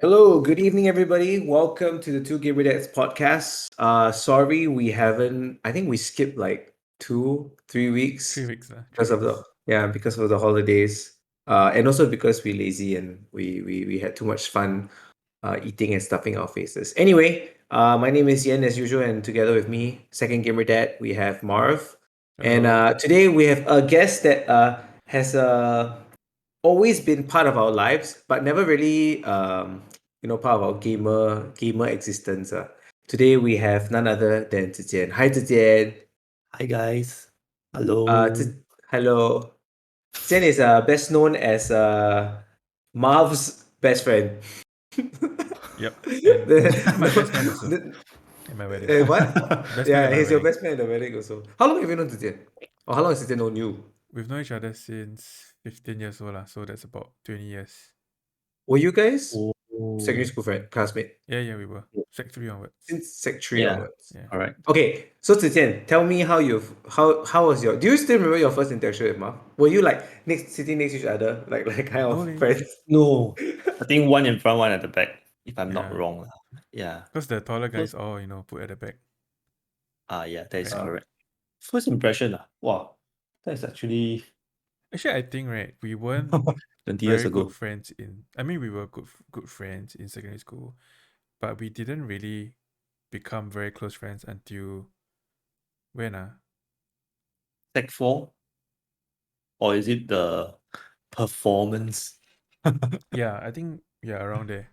Hello, good evening, everybody. Welcome to the Two Gamer Dads podcast. Sorry, we haven't. I think we skipped like 2, 3 weeks 3 weeks. because of the holidays, and also because we're lazy and we had too much fun eating and stuffing our faces. Anyway, my name is Yen as usual, and together with me, second gamer dad, we have Marv, and Hello. today we have a guest that has always been part of our lives, but never really, part of our gamer existence. Today we have none other than Zi Jian. Hi, Zi Jian. Hi guys. Uh, Hello. Zi- Hello. Jian is best known as Marv's best friend. Yep. And The- my no, best man also the- at my wedding. what? Best man Yeah, at my he's your wedding. best man at the wedding also. How long have you known Zi Jian? Or how long has Zi Jian known you? We've known each other since 15 years old, so that's about 20 years. Were you guys Oh, secondary school classmate? Yeah, we were. Sec 3 onwards. Since Sec 3 Yeah. onwards. Yeah. Alright. Okay, so Zi Jian, tell me how was your? Do you still remember your first interaction with Ma? Were you like sitting next to each other, like kind No, of leh. friends? No. I think one in front, one at the back, if I'm not Yeah. wrong. Yeah. Because the taller guys all, put at the back. Yeah, that is Right. correct. First impression, wow. That's actually Actually, I think, right, we weren't 20 years very ago. good friends we were good friends in secondary school, but we didn't really become very close friends until when? Sec 4? Or is it the performance? Yeah, I think around there.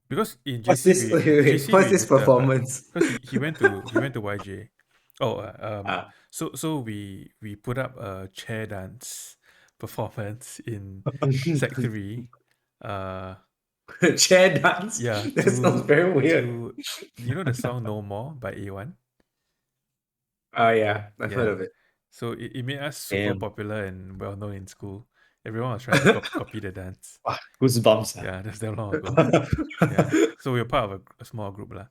Because in What's JC this? JC What's we this did the performance? because he went to YJ. Ah, So we put up a chair dance performance in Sec 3. chair dance. Yeah, That sounds very weird. to the song No More by A1? Yeah, I've heard Yeah. of it. So it made us super Damn. popular and well known in school. Everyone was trying to copy the dance. Goosebumps. Yeah, that's damn long ago. Yeah. So we were part of a small group lah.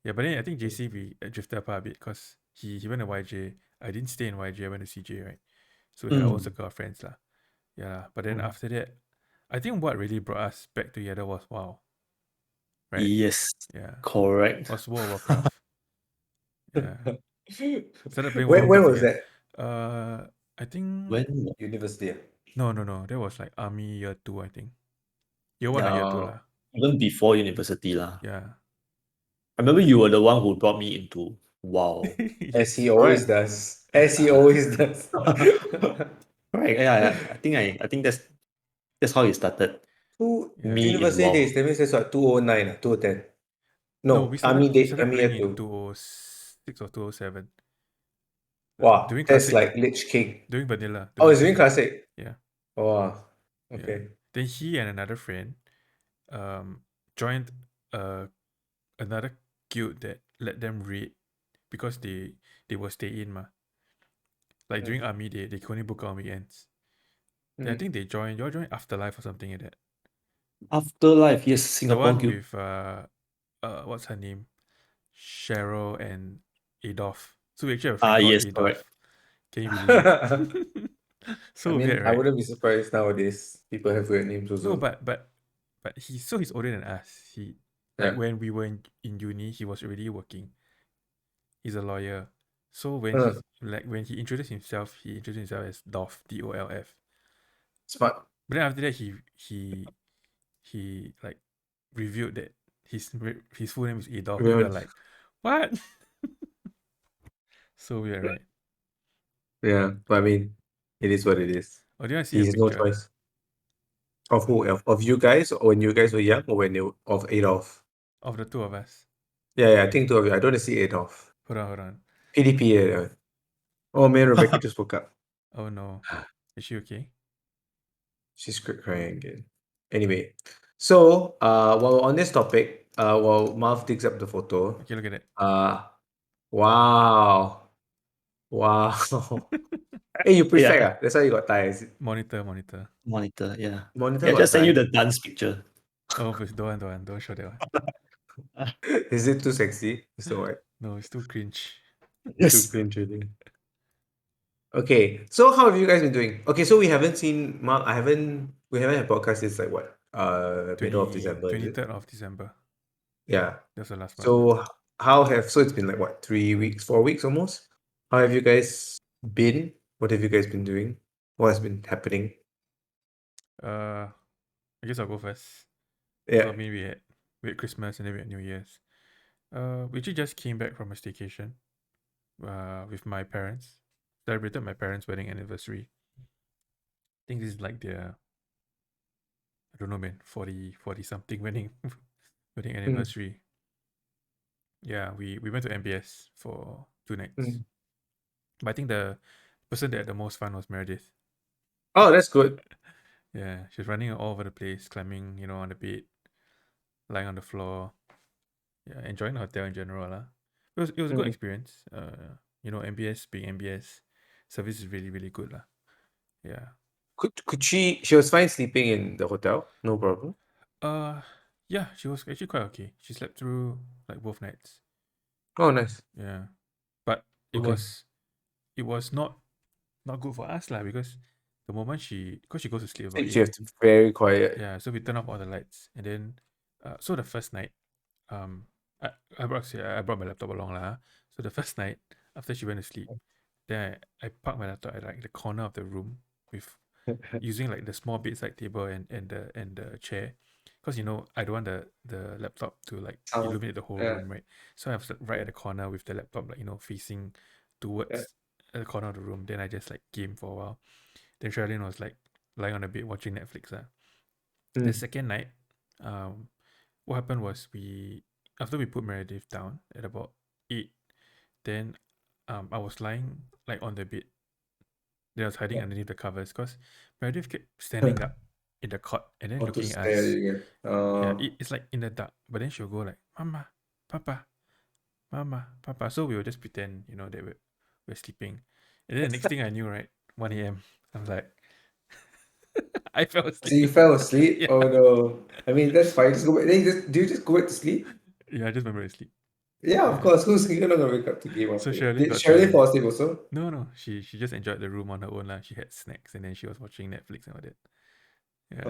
Yeah, but then I think JC we drifted apart a bit because he went to YJ. I didn't stay in YJ. I went to CJ, right? So we had our own circle of friends lah. Yeah, but then after that, I think what really brought us back together was WoW. Right? Yes. Yeah. Correct. Was World of Warcraft. Yeah. Started playing When Warcraft was again. that? I think When? University. no. That was like army year 2, I think. Year 1 or year 2 lah. Even before university lah. Yeah. I remember you were the one who brought me into WoW. As he always does. As he always does. Right. Yeah. I think that's how it started. Me in University WoW. days, that means that's what, 209, 210. No, No, we army started army playing year in 2. 2006 or 2007. Wow, During that's classic, like Lich King. doing vanilla. Oh, it's doing classic. Yeah. Wow. Yeah. Okay. Then he and another friend joined another guild that let them raid because they will stay in ma. Like during army they can only book on weekends. Then I think you all joined Afterlife or something like that. Afterlife, yes, The Singapore one Guild. with what's her name? Cheryl and Adolf. So we actually have a friend called Yes, Adolf. correct. Can you believe it? So weird, right? I wouldn't be surprised nowadays. People have weird names also. No, but he's older than us. He when we were in uni, he was already working. He's a lawyer. So when he introduced himself as Dolph, DOLF. Smart. But then after that, he like revealed that his full name is Adolf. And we were like, what? So weird, right? Yeah, but I mean, it is what it is. Oh, do you want to see a He's no picture choice. Of who? Of you guys, or when you guys were young, or of Adolf? of the two of us? Yeah, I think two of you. I don't want to see Adolf. Hold on. PDP. Oh man, Rebecca just woke up. Oh no, is she okay? She's crying again. Anyway, so while on this topic, while Marv digs up the photo. Okay, look at it. Wow. Hey, you prefect Yeah. That's how you got tie, is it? Monitor, Yeah. Monitor Yeah, got just send you tie. the dance picture. Oh, please, don't show that one. Is it too sexy? So what? No, it's too cringe. Too cringe really. Okay, so how have you guys been doing? Okay, so we haven't seen we haven't had podcast since like what? middle of December, is it? 23rd of December. Yeah. That's the last one. So so it's been like what, 3 weeks, 4 weeks almost? How have you guys been? What have you guys been doing? What has been happening? I guess I'll go first. Yeah. So I mean, we had Christmas and then we had New Year's. We actually just came back from a staycation with my parents. Celebrated my parents' wedding anniversary. I think this is like their, I don't know, man, 40 something wedding anniversary. Yeah, we went to MBS for 2 nights. Mm. But I think the person that had the most fun was Meredith. Oh, that's good. Yeah, she was running all over the place, climbing, on the bed, lying on the floor. Yeah, enjoying the hotel in general lah. It was a good Mm. experience. MBS being MBS, service is really really good lah. Yeah. Could she was fine sleeping in the hotel? No problem. Yeah, she was actually quite okay. She slept through like both nights. Oh, nice. Yeah, but it Okay. was not good for us lah, because the moment because she goes to sleep about She 8. has to be very quiet. Yeah, so we turn off all the lights, and then so the first night, I brought my laptop along lah. So the first night after she went to sleep, then I parked my laptop at like the corner of the room with using like the small bedside table and the chair, because I don't want the laptop to like Sound. illuminate the whole Yeah. room, right? So I was like, right at the corner with the laptop, like facing towards the corner of the room. Then I just like game for a while. Then Sherilyn was like lying on the bed watching Netflix. The Mm. second night, what happened was after we put Meredith down at about 8, then I was lying like on the bed. Then I was hiding underneath the covers because Meredith kept standing up in the cot and then Or to looking at stare us. again. Yeah, it's like in the dark, but then she'll go like, "Mama, Papa, Mama, Papa." So we will just pretend, that we're sleeping. And then the next thing I knew, right, 1 a.m., I was like, I fell asleep. So you fell asleep? Yeah. Oh no. I mean, that's fine. Just go back. Do you just go back to sleep? Yeah, I just remember to sleep. Yeah, of Yeah. course. You're not gonna wake up to game So after that. Sherilyn Did got Shirley to. fall asleep also? No, she just enjoyed the room on her own lah. She had snacks and then she was watching Netflix and all that. Yeah.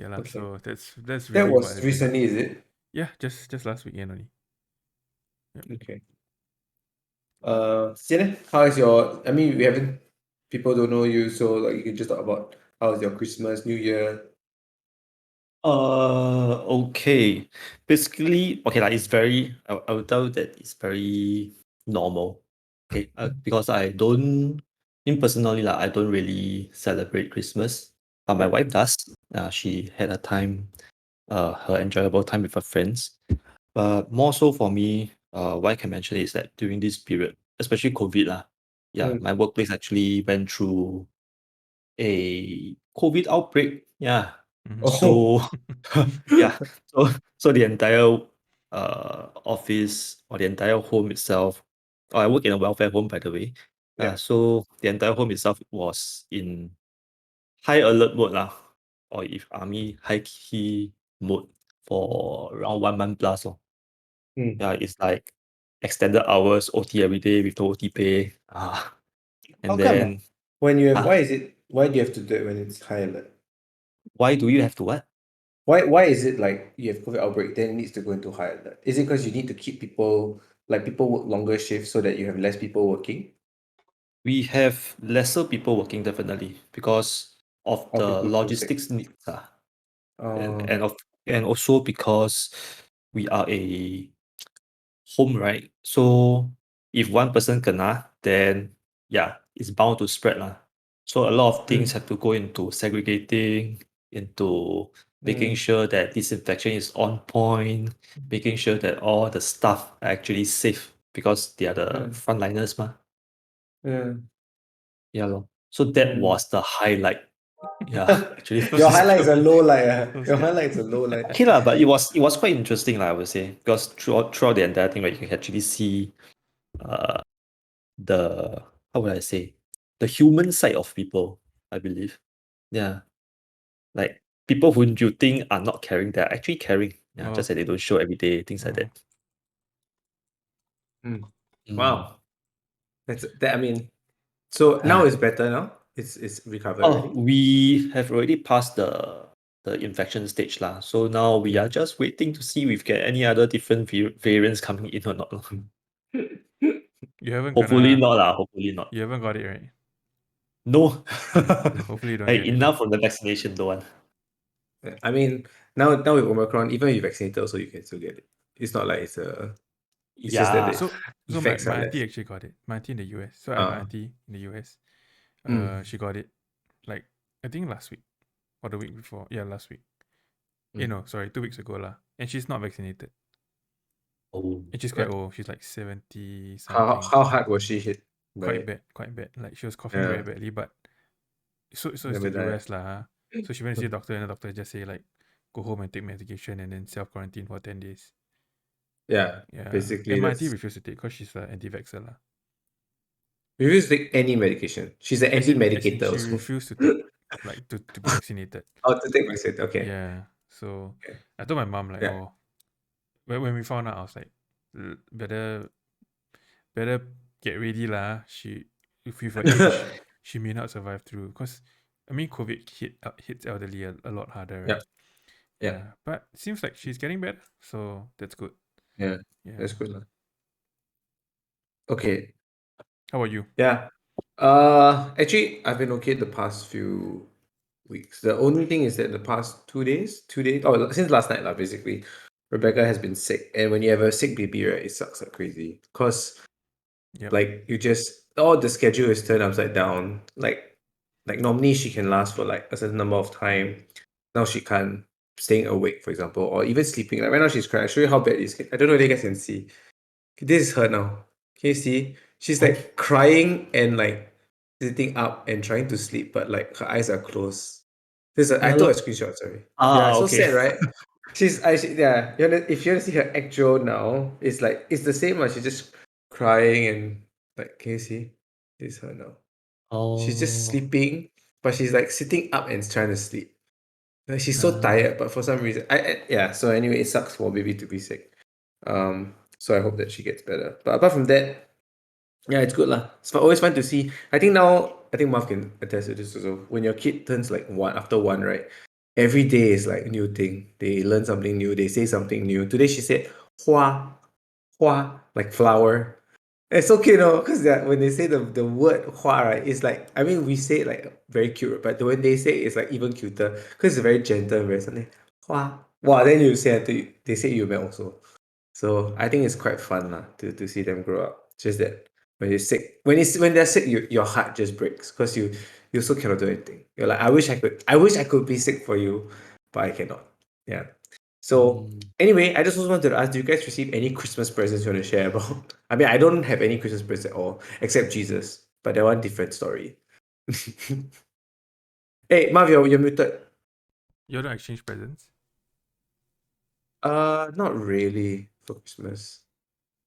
Yeah lah. Okay. So that's That really what was I've been. recently, is it? Yeah, just last weekend only. Okay. Sian, how is your? I mean, we haven't. People don't know you, so like you can just talk about how is your Christmas, New Year. Okay. Basically, okay, like it's very, I would tell you that it's very normal. Okay, because personally, like, I don't really celebrate Christmas. But my Yeah. wife does. She had her enjoyable time with her friends. But more so for me, what I can mention is that during this period, especially COVID lah, yeah, Mm. my workplace actually went through a COVID outbreak. Yeah. Mhm. Oh. So yeah. So the entire office or the entire home itself. Oh, I work in a welfare home, by the way. Yeah. So the entire home itself was in high alert mode lah, or if army high key mode for around 1 month plus. Mm. Yeah, it's like extended hours, OT every day with no OT pay. And How come? then When you have, Huh? why do you have to do it when it's high alert? why do you have to what? Why is it like you have COVID outbreak, then it needs to go into high alert? Is it because you need to keep people work longer shifts so that you have less people working? We have lesser people working definitely because of Or the people feel sick? logistics needs. And Oh. and of and also because we are a home, right? So if one person kena, then yeah, it's bound to spread lah. So a lot of things have to go into segregating, into making sure that disinfection is on point, making sure that all the staff are actually safe because they are the frontliners, ma. Yeah. Yeah, lor. So that was the highlight. Yeah, actually. Your highlights are low light. So Your scary. highlights are low light. Okay lah, but it was quite interesting lah, I would say, because throughout the entire thing, right, you can actually see the how would I say, the human side of people, I believe. Yeah. Like people who you think are not caring, they're actually caring. Yeah, Oh. just that they don't show every day, things like that. Wow. That's that. I mean, so now Ah. it's better now. It's recovered Oh, already? we have already passed the infection stage lah. So now we are just waiting to see if we get any other different variants coming in or not. Lah. You haven't Hopefully kena. not lah. Hopefully not. You haven't got it, right? No. Hopefully you don't Hey, get it. enough from the vaccination, don't want. Yeah, I mean, now with Omicron, even if you're vaccinated, also you can still get it. It's not like it's just that Yeah. the So my, effects my are auntie less. actually got it. My auntie in the US. So I have an Uh, auntie in the US. mm, She got it like I think last week or the week before. Yeah, last week. mm. No, sorry, 2 weeks ago lah. And she's not vaccinated. Oh. And she's quite old. She's like 70 How something. hard was she hit by Quite it? bad, quite bad. Like she was coughing very Yeah, badly, but so it's never the die. US lah. So she went to see a doctor, and the doctor just say like, go home and take medication and then self quarantine for 10 days. Yeah, Yeah, basically and my auntie that's. refused to take because she's an anti-vaxxer lah. Refuse to take any medication. She's an As in anti-medicator she also. refused to take like to be vaccinated. Oh, to take vaccine. Okay. Yeah. So Okay. I told my mom like, Yeah. oh, when we found out, I was like, better get ready lah. She if with her age, she may not survive through because I mean COVID hits elderly a lot harder, Yeah. right? Yeah. Yeah, but seems like she's getting better, so that's good. Yeah. Yeah. That's good. Lah. Okay. How about you? Yeah. Actually, I've been okay the past few weeks. The only thing is that the past 2 days, oh, since last night, lah, basically, Rebecca has been sick. And when you have a sick baby, right, it sucks like crazy. Because, Yep. like, all the schedule is turned upside down. Like normally she can last for like a certain number of time. Now she can't. Staying awake, for example, or even sleeping. Like right now she's crying. I'll show you how bad it is. I don't know if you guys can see. This is her now. Can you see? She's like crying and like sitting up and trying to sleep, but like her eyes are closed. I took a screenshot, sorry. Yeah, so Okay. sad, right? Yeah. If you want to see her actual now, it's the same one. She's just crying and like, can you see? This is her now. She's just Oh. sleeping, but she's like sitting up and trying to sleep. Like, she's so tired, but for some reason, yeah. So anyway, it sucks for a baby to be sick. So I hope that she gets better. But apart from that, yeah, it's good lah. It's always fun to see. I think Marv can attest to this also. When your kid turns like one after one, right? Every day is like a new thing. They learn something new. They say something new. Today she said "hua," "hua," like flower. It's okay, no, because when they say the word "hua," right, it's like I mean we say it like very cute, but when they say it, it's like even cuter because it's very gentle, very something "hua." Wow, then you say they say you also. So I think it's quite fun lah to see them grow up. Just that when you're sick, when they're sick, your heart just breaks because you also cannot do anything. You're like, I wish I could be sick for you, but I cannot. Yeah. So anyway, I just also wanted to ask, do you guys receive any Christmas presents you want to share about? I mean, I don't have any Christmas presents at all except Jesus, but that one different story. Hey, Marv, you're muted. You don't exchange presents? Not really for Christmas.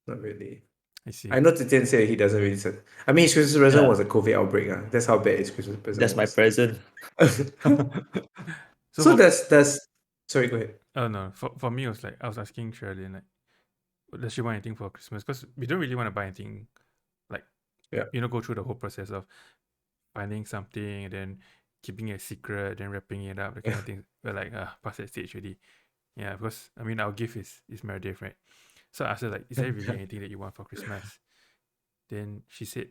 Not really. I see. I know Zitian said he doesn't really send. I mean, his Christmas present Yeah. was a COVID outbreak. That's how bad his Christmas present That's my was. present. So So for does sorry, go ahead. oh no, for me it was like I was asking Shirley like, does she want anything for Christmas? Because we don't really want to buy anything, like Yeah. go through the whole process of finding something and then keeping it a secret, then wrapping it up, the kind of thing. We're like past that stage already. Yeah, because I mean our gift is Meredith, right? So I asked her like, is there really anything that you want for Christmas? Then she said,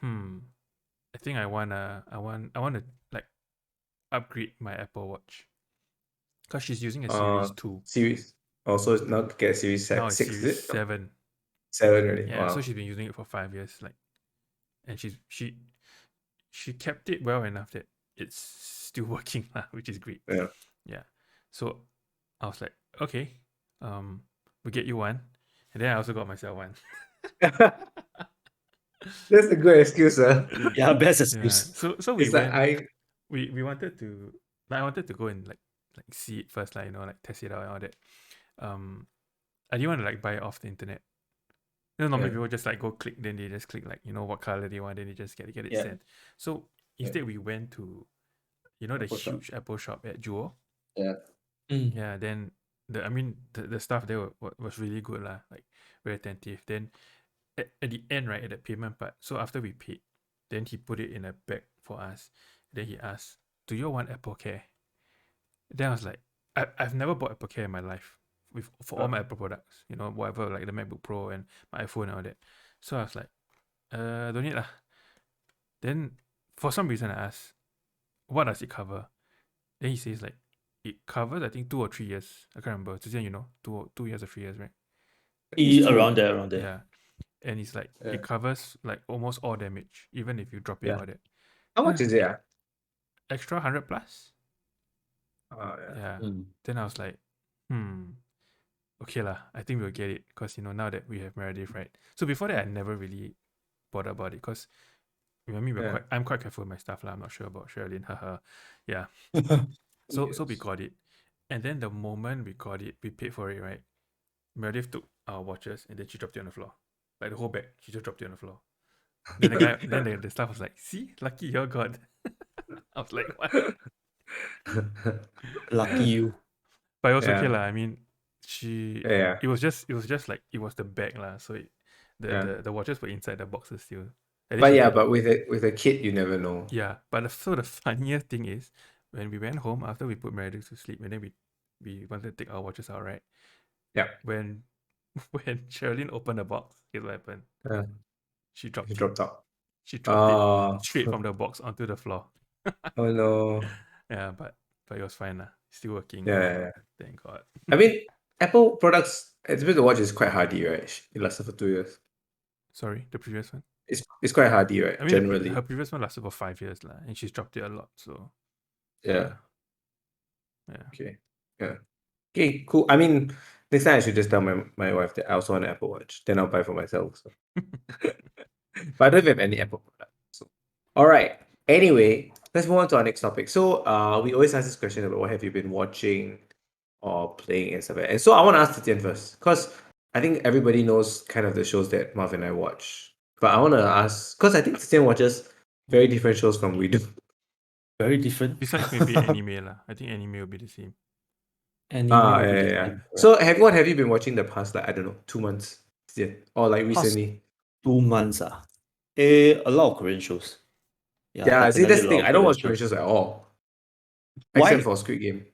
I think I want to like upgrade my Apple Watch because she's using a Series 2. Series also now get Series Now it's 6, is Series it? No, 7. 7 already. Yeah, so Wow. she's been using it for 5 years, like, and she kept it well enough that it's still working, which is great. Yeah. Yeah. So I was like, okay, we get you one, and then I also got myself one. That's a good excuse, huh? Yeah, best Yeah. excuse. So we It's like went. We wanted to I wanted to go and like see it first, like like test it out and all that. I didn't want to like buy it off the internet. Normally Yeah. people just like go click, then they just click like what color they want, then they just get it Yeah. sent. So instead we went to the Apple shop. huge Apple shop at Jewel. Yeah. Yeah, then the staff there was really good lah, like very attentive. Then at the end, right, at the payment part, so after we paid, Then he put it in a bag for us. Then he asked, "Do you want Apple Care?" Then I was like, I've never bought Apple Care in my life for all my Apple products. You know, whatever, like the MacBook Pro and my iPhone and all that. So I was like, don't need lah. Then for some reason I asked, what does it cover? Then he says like, it covers I think 2 or 3 years. I can't remember. Zi Jian, you know, 2 years or 3 years, right? It's true. Around there. Yeah. And it's like Yeah. it covers like almost all damage, even if you drop it Yeah. all that. How much is it? Extra 100 plus? Oh, yeah. Yeah. Mm. Then I was like, okay lah, I think we'll get it because now that we have Meredith, right? So before that, I never really bothered about it because I mean Yeah. I'm quite careful with my stuff lah. I'm not sure about Sherilyn, haha. Yeah. So we Yes. got it, and then the moment we got it, we paid for it, right? Meredith took our watches and then she dropped it on the floor, like the whole bag. She just dropped it on the floor. Then the guy, then the staff was like, "See, lucky you got." I was like, "What?" Lucky you. But it was okay Yeah. lah. I mean, Yeah. it was just like it was the bag lah. So Yeah. the watches were inside the boxes still. At least But we yeah, get- but with a kid, you never know. yeah. But the funniest thing is when we went home after we put Meredith to sleep, and then we wanted to take our watches out, right? Yeah. When when Sherilyn opened the box, here's what happened. Yeah. She dropped It it. dropped out. She dropped it Oh. straight from the box onto the floor. Oh no. Yeah, but it was fine lah. Still working. Yeah. Thank God. I mean, Apple products, it's been the watch is quite hardy, right? It lasted for 2 years. Sorry, the previous one. It's quite hardy, right? I mean, Generally. her previous one lasted for 5 years lah, and she's dropped it a lot. So Yeah. yeah. Okay. Yeah. Okay, cool. I mean, next time I should just tell my wife that I also want an Apple Watch. Then I'll buy for myself. So. But I don't have any Apple product. So. All right. Anyway, let's move on to our next topic. So we always ask this question about what have you been watching or playing and stuff like that. And so I want to ask Titian first, because I think everybody knows kind of the shows that Marv and I watch. But I want to ask, because I think Titian watches very different shows from we do. Very different. Besides maybe anime lah. I think anime will be the same. Anime will be the Yeah. same, correct. So what have you been watching the past, like, I don't know, 2 months? Yeah. Or like recently? 2 months. A lot of Korean shows. Yeah, see, definitely that's a the lot thing. of I don't watch Korean Korean shows at all. Why? Except for Squid Game.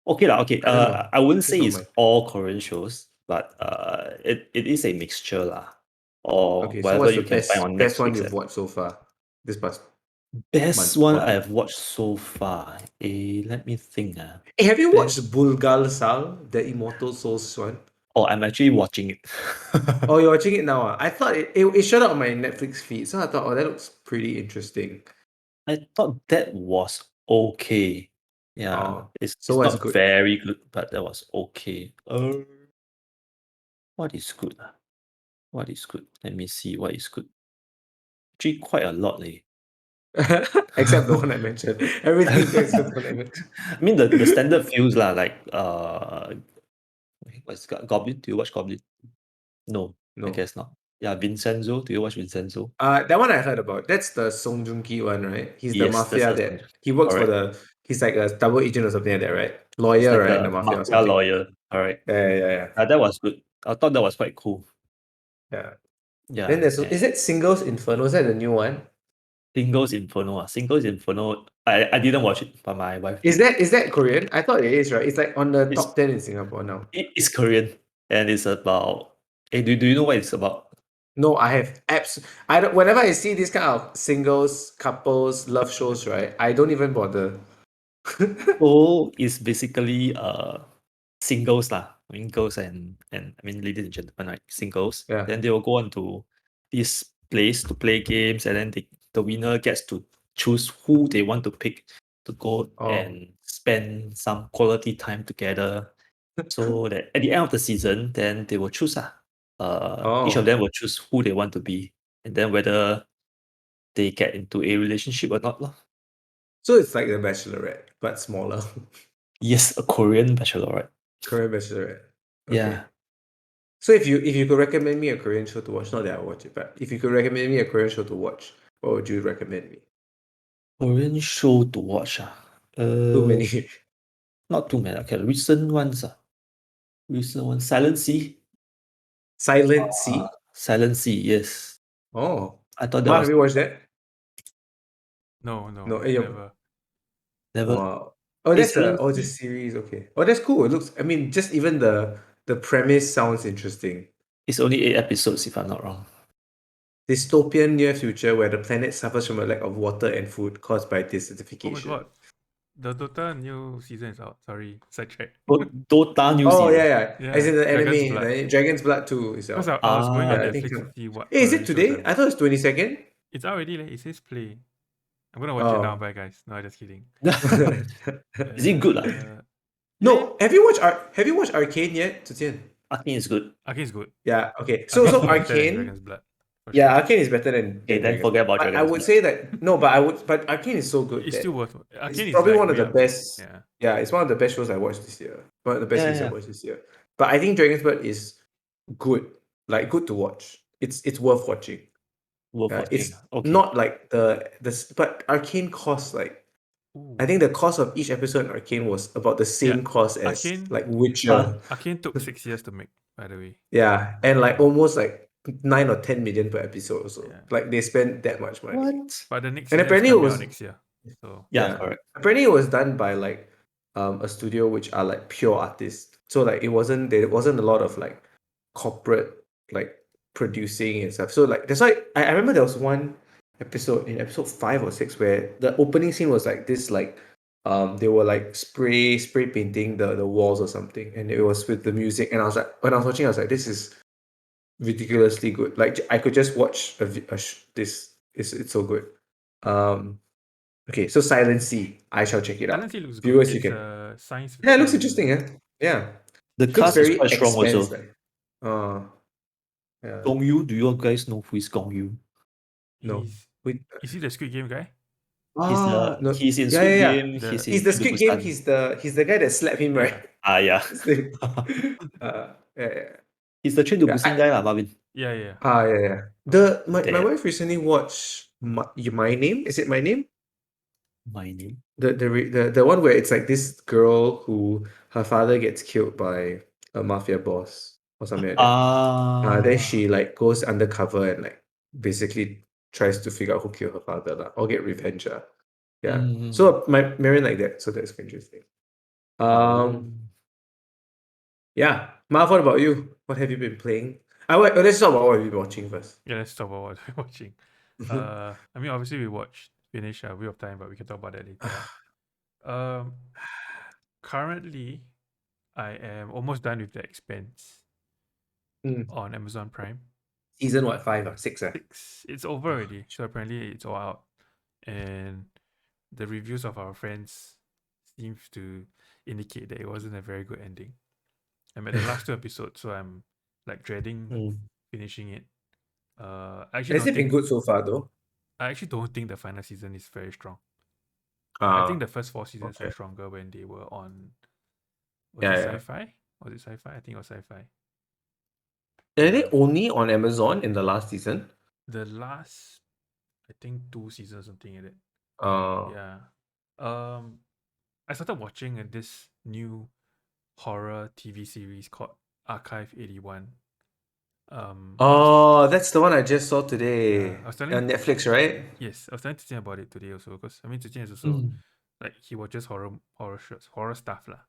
Okay. I don't know. I wouldn't Just say not it's mine. all Korean shows, but it is a mixture lah. Or Okay, so whatever what's you the can find on best one Netflix. you've watched so far? This past Best month, one quarter. I have watched so far. Let me think. Hey, have you Best- watched Bulgal Sal, the Immortal Souls one? Oh, I'm actually watching it. Oh, you're watching it now? I thought it showed up on my Netflix feed, so I thought, oh, that looks pretty interesting. I thought that was okay. Yeah, Oh, it's so what's not good? very good, but that was okay. What is good? What is good? Let me see. What is good? Actually, quite a lot, leh. Except the one I mentioned. Everything except the one I mentioned. I mean the standard feels lah, like what's Goblin? Do you watch Goblin? No, I No. guess not. Yeah, Vincenzo. Do you watch Vincenzo? That one I heard about. That's the Song Joong Ki one, right? He's the Yes, that's mafia the that Song Joong he works for correct. he's like a double agent or something like that, right? It's Lawyer, like right? In a the mafia or mafia something. lawyer. Alright. Yeah. That was good. I thought that was quite cool. Yeah. Yeah. Then is it Singles Inferno? Is that the new one? Singles Inferno. Singles Inferno. I didn't watch it, but my wife Is did. that Korean? I thought it is, right? It's like on the It's- top 10 in Singapore now. It's Korean, and it's about. Hey, do you know what it's about? No, I have apps. I don't. Whenever I see this kind of singles, couples, love shows, right? I don't even bother. So it's basically singles lah. I mean girls and I mean ladies and gentlemen, right? Singles. Yeah. Then they will go on to this place to play games, and then the winner gets to choose who they want to pick to go Oh. and spend some quality time together. So that at the end of the season, then they will choose each of Oh. them will choose who they want to be, and then whether they get into a relationship or not. Lor. So it's like The Bachelorette, but smaller. Yes, a Korean bachelorette. Korean Bachelorette. Okay. Yeah. So if you could recommend me a Korean show to watch, not that I watch it, but if you could recommend me a Korean show to watch, what would you recommend me? Korean show to watch. Too many. Not too many. Okay, recent ones. Recent ones. Silent Sea. Silent Sea. Silent Sea, yes. Oh. I thought that Mark, was have you watched that? No, No, yeah. never. Never. Wow. Oh, It's it's a series. Okay. Oh, that's cool. It looks. I mean, just even the premise sounds interesting. it's only 8 episodes if I'm not wrong. Dystopian near future where the planet suffers from a lack of water and food caused by Oh my desertification. god. The Dota new season is out. Sorry, sidetrack. Dota new Oh season. yeah. Yeah, As in the Dragon's anime, Blood. the Dragon's Blood 2 is Because out. I was going on Yeah, I think Netflix to so. see what Hey, is it already shows today? I thought it was 22nd. It's out already. It says play. I'm gonna watch it now. Oh. Bye guys. No, just kidding. Is it good? Yeah, yeah. No, have you watched Arcane yet, Zhijian? Arcane is good. Arcane is good. Yeah, okay. Arcane is So way better than Arcane, Dragon's Blood. For yeah, sure. Arcane is better Okay, than then Dragon's forget Blood. about I Dragon's would Blood. say that no, but Arcane is so good It's that still worth. it's Arcane is probably like one of way the up there. best. Yeah. Yeah, it's one of the best shows I watched this year. One of the best Yeah, things I yeah. watched this year. But I think Dragon's Blood is good, like good to watch. It's worth watching. Worth Yeah, watching. it's Okay. not like but Arcane costs like Ooh. I think the cost of each episode in Arcane was about the same Yeah, cost as Arcane- like Witcher. Arcane took 6 years to make, by the way. Yeah, and like almost like 9 or 10 million per episode also. Yeah. Like they spent that much money. What? But the next And season is apparently it coming was out next year. So Yeah, correct. apparently it was done by like a studio which are like pure artists. So like there wasn't a lot of like corporate like producing and stuff. So like that's why I remember there was one episode in episode 5 or 6 where the opening scene was like this like they were like spray painting the walls or something, and it was with the music, and I was like, when I was watching I was like, this is ridiculously good. Like I could just watch this. It's so good. Okay, so Silent Sea. I shall check it out. Silent Sea looks good. Viewers, you It's can. science Yeah, it looks fiction. interesting. Yeah, yeah. The Looks cast is very quite strong also. expensive. Yeah. Gong Yu, do you guys know who is Gong Yu? No. Wait. Is he the Squid Game guy? No. He's in Yeah, Squid yeah, yeah. Game. The- He's in He's the Train to Squid Game. Busan. He's the guy that slapped him, right? Yeah. Yeah. He's the Train to Yeah, Busan guy, Marvin. Yeah, yeah. Yeah. My Damn. wife recently watched My Name. Is it My Name? My name. The one where it's like this girl who her father gets killed by a mafia boss or something like that. Then she like goes undercover and like basically tries to figure out who killed her father or get revenge. Yeah. Mm. So my Marion like that. So that's interesting. Yeah. Marv, what about you? What have you been playing? Let's talk about what we've been watching first. Yeah, let's talk about what we're watching. I mean, obviously we finished Wheel of Time, but we can talk about that later. Currently, I am almost done with The Expanse on Amazon Prime. Season what, 5 or 6? 6. It's over already. So apparently it's all out. And the reviews of our friends seem to indicate that it wasn't a very good ending. I'm at the last 2 episodes, so I'm like dreading finishing it. Has it been good so far though? I actually don't think the final season is very strong. I think the first 4 seasons were stronger when they were on. Was it Sci-Fi? Was it Sci-Fi? I think it was Sci-Fi. Are they only on Amazon in the last season? The last, I think 2 seasons, something like that. Yeah. I started watching this new horror TV series called Archive 81. That's the one I just saw today. I was telling on Netflix, right? Yes, I was telling Tristan about it today also, because I mean Tristan is also like he watches horror shows, horror stuff lah.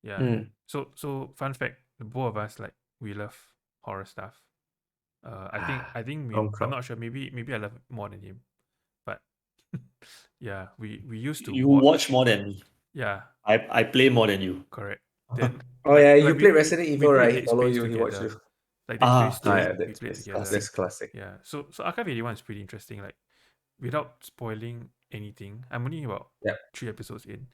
Yeah. So fun fact, the both of us like we love horror stuff. I think I'm not sure. Maybe I love it more than him, but yeah, we used to. You watch more than me. Yeah. I play more than you. Correct. Then. You play Resident Evil, right? He follow you. He watch together. you. Like Dead Space 2, yeah, we played together. That's classic. Yeah. So Archive 81 is pretty interesting. Like, without spoiling anything, I'm only about 3 episodes in.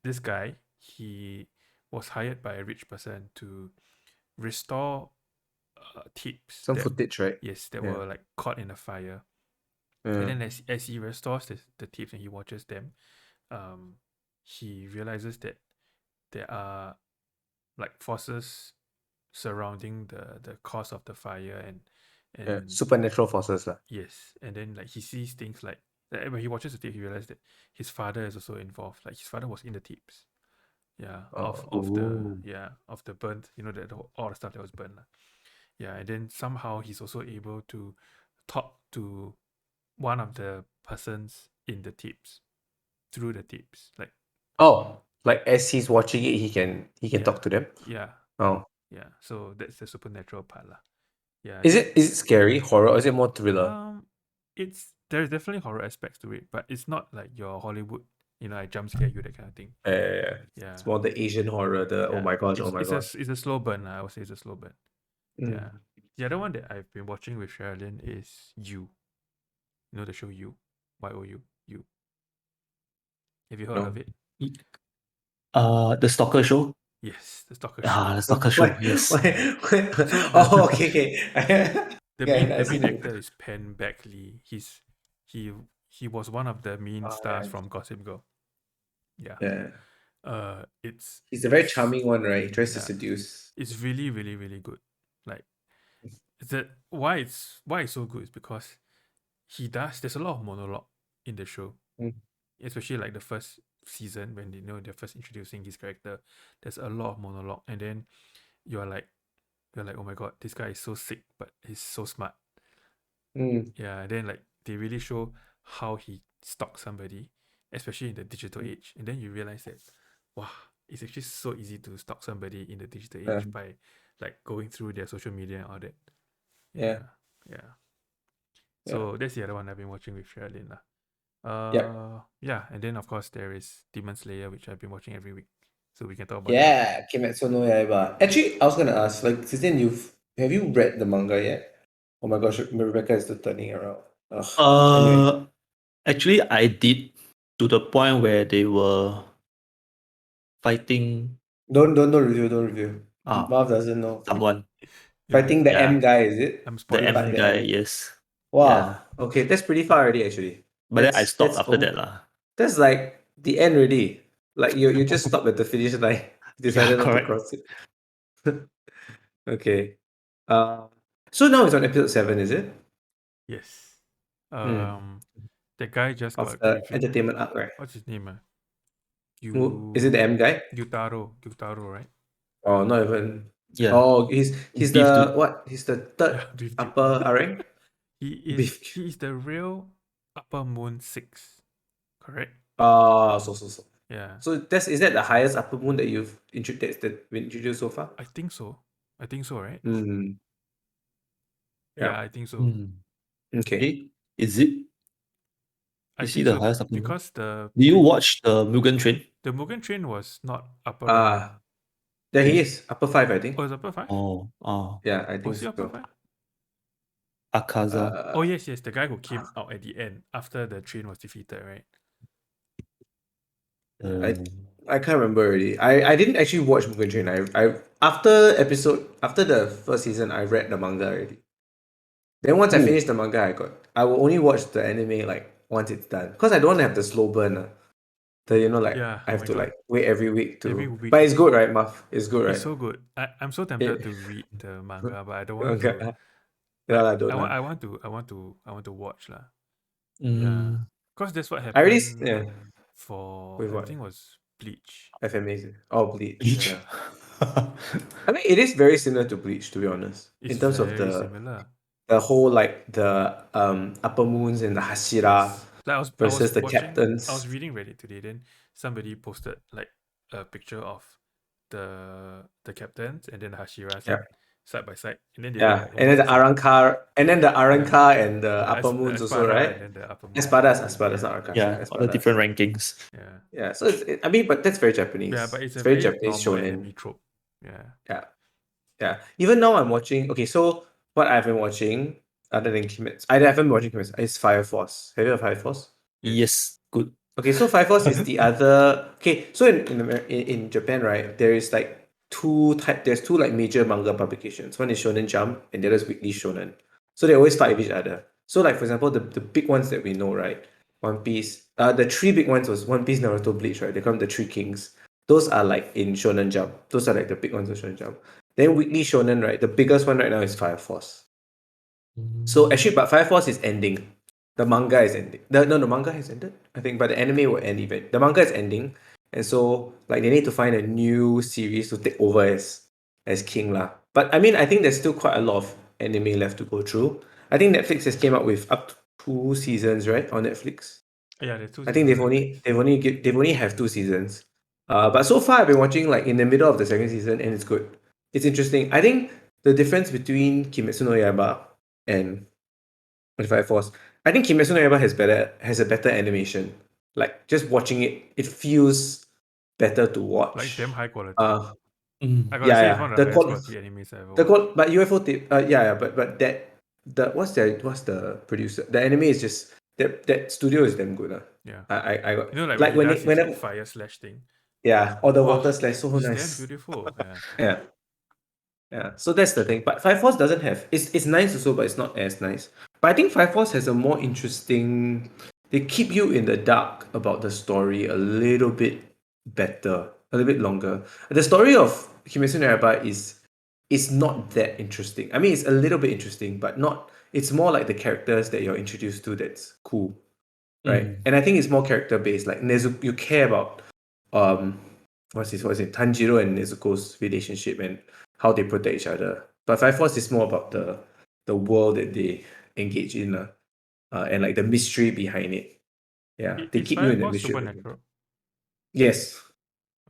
This guy, he was hired by a rich person to restore tapes. Some footage, right? Yes, that were like caught in a fire. And then as he restores the tapes and he watches them, he realizes that there are like forces surrounding the cause of the fire and supernatural forces. Yes, and then like he sees things like when he watches the tape, he realizes that his father is also involved. Like his father was in the tapes. Yeah, of the burnt, all the stuff that was burnt. Yeah, and then somehow he's also able to talk to one of the persons in the tips, through the tips. Like, Oh, like as he's watching it, he can yeah, talk to them. yeah, Oh, yeah. So that's the supernatural part, lah. Yeah, is then it scary horror or is it more thriller? there's definitely horror aspects to it, but it's not like your Hollywood, like jump scare you, that kind of thing. Yeah, It's more the Asian horror. The oh yeah. my gosh, oh It's my it's a gosh. it's a slow burn. I would say it's a slow burn. Yeah. Mm. The other one that I've been watching with Sherilyn is You. You know the show You, You. You. Have you heard No. of it? The Stalker Show. Yes, the Stalker Ah, Show. the Stalker Show. Why? Yes. Why? So Oh, okay, okay. the Yeah, main I the see main the. actor is Penn Beckley. He was one of the main Oh, stars from Gossip Girl. Yeah. yeah. It's He's the very charming one, right? He tries to yeah, seduce. it's really really really good. Like why it's so good is because there's a lot of monologue in the show, Mm. especially like the first season when they're first introducing his character. There's a lot of monologue, and then you're like oh my god, this guy is so sick but he's so smart. Mm. Yeah, and then like they really show how he stalks somebody, especially in the digital age, and then you realize that wow, it's actually so easy to stalk somebody in the digital age by like going through their social media and all that. Yeah. Yeah. Yeah. So that's the other one I've been watching with Sherilyn lah. Yep. Yeah, and then of course there is Demon Slayer, which I've been watching every week, so we can talk about that. Yeah, Kimetsu no Yaiba. Actually, I was gonna ask, like, Tristan, have you read the manga yet? Oh my gosh, Rebecca is still turning around. Ugh. Anyway, Actually, I did, to the point where they were fighting don't review, don't review. ah Marv doesn't know. someone. Yeah, Fighting the Yeah, M guy, is it? I'm the spoiling Fight M it. the guy. M. Yes. Wow. Yeah, Okay, that's pretty far already. Actually, but then I stopped after that almost, lah. that's like the end already. Like you just stopped at the finish line. Yeah, Decided not to correct. cross it. Okay. So now it's on episode 7, is it? Yes. Hmm. The guy just Of got the grieving. entertainment arc, right? What's his name? Is it the M guy? Gyutaro, right? Oh, not even. Yeah, Oh, he's beef the dude. what? He's the third Yeah, Beef Dude. upper rank. Beef. He is the real Upper Moon 6, correct? So. Yeah, So is that the highest upper moon that you've introduced that been introduced so far? I think so. Right? Mm. Yeah, Yeah. I think so. Hmm. Okay. Hey, is it? I Is he think the so highest upper moon? because Do you watch the Mugen Train? the Mugen Train was not upper rank. There he Eh? is, upper 5, I think. Oh, it's upper 5? Oh, Yeah, I think Was he upper so. 5? Akaza. Oh, yes, the guy who came out at the end after the train was defeated, right? I I can't remember already. I didn't actually watch Mugen Train. I after the first season, I read the manga already. Then once I Ooh. finished the manga, I will only watch the anime like once it's done because I don't want to have the slow burn. Yeah, I oh have my to God. like wait every week to. Every week. But it's good, right, Muff? It's good, right? It's so good. I'm so tempted to read the manga, but I don't want to. Okay. Yeah, lah, don't lah. I want to watch lah. Mm, Yeah, because that's what I already happened for With I what? think it was Bleach. FMAs. Oh, Bleach. Bleach. Yeah. I mean, it is very similar to Bleach, to be honest. It's In terms of very similar. the whole like the upper moons and the Hashira Like I versus was the watching. captains. I was reading Reddit today. Then somebody posted like a picture of the captains and then the Hashiras Yeah. side by side, and then they look Yeah, like and then the almost Arankar, and then the Arankar and the upper moons also, Espada right? and then the upper moon. Espadas, Yeah. not Arankar. Yeah, all the Espadas. different rankings. Yeah. Yeah, so I mean, but that's very Japanese. Yeah, but it's a very very Japanese normal shonen. anime trope. Yeah. Yeah, yeah. Even now, I'm watching. Okay, so what I've been watching, other than Kimetsu, I haven't been watching Kimetsu. It's Fire Force. Have you heard of Fire Force? Yes, good. Okay, so Fire Force is the other. Okay, so in Japan, right, there is like There's two like major manga publications. One is Shonen Jump, and the other is Weekly Shonen. So they always fight with each other. So like for example, the big ones that we know, right? One Piece. The three big ones was One Piece, Naruto, Bleach, right? They call them the Three Kings. Those are like in Shonen Jump. Those are like the big ones of Shonen Jump. Then Weekly Shonen, right? The biggest one right now is Fire Force. So actually, but Fire Force is ending. The manga is ending. The manga has ended, I think, but the anime will end even. The manga is ending, and so like they need to find a new series to take over as king lah. But I mean, I think there's still quite a lot of anime left to go through. I think Netflix has came up with 2 seasons, right, on Netflix. Yeah, there's 2 I think seasons on Netflix. they've only have 2 seasons. But so far I've been watching like in the middle of the second season, and it's good. It's interesting. I think the difference between Kimetsu no Yaiba and Fire Force, I think Kimetsu no Yaiba has a better animation. Like just watching it, it feels better to watch. Like damn high quality. Mm. I gotta say it's one of the The highest qual- quality animes I've ever watched. but UFO tape, but what's the producer? The anime is just that studio is damn good. Yeah. I You know, like like when he when does it, his whenever like fire slash thing. or the Wow, water slash so it's damn nice. beautiful. Yeah. Yeah. Yeah. So that's the thing. But Fire Force doesn't have it's nice also, but it's not as nice. But I think Fire Force has a more interesting, they keep you in the dark about the story a little bit better, a little bit longer. The story of Kimetsu no Yaiba is not that interesting. I mean it's a little bit interesting, but not it's more like the characters that you're introduced to that's cool. Right? Mm. And I think it's more character based. Like you care about what is it Tanjiro and Nezuko's relationship and how they protect each other. But Fire Force is more about the world that they engage in, and like the mystery behind it. Yeah, they Is keep you Fire in the Force mystery. supernatural? Yes,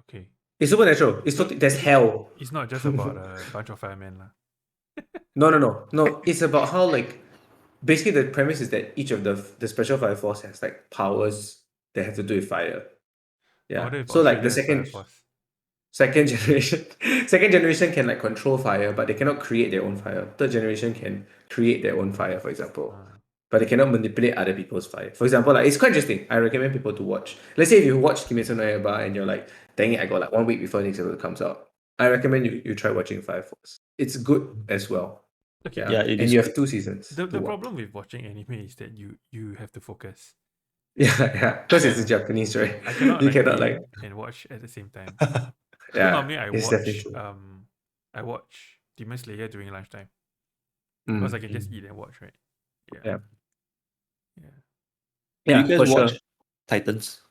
Okay. it's supernatural. So There's hell. it's not just about a bunch of firemen lah. No. It's about how like basically the premise is that each of the special Fire Force has like powers that have to do with fire. I Yeah. wonder if So like the Australia has Fire Force. second generation second generation can like control fire, but they cannot create their own fire. Third generation can create their own fire, for example. But they cannot manipulate other people's fire. For example, like it's quite interesting. I recommend people to watch. Let's say if you watch Kimetsu no Yaiba and you're like, dang it, I got like 1 week before the next episode comes out. I recommend you try watching Fire Force. It's good as well. Okay. Yeah, it And is you good. have 2 seasons. The to watch. problem with watching anime is that you have to focus. Yeah, because it's Japanese, right? I cannot You like cannot game like and watch at the same time. So yeah. normally It's definitely true. I watch Demon Slayer during lunchtime Mm. because I can just eat and watch, right? Yeah. Yeah. Do you guys for watch sure. Titans?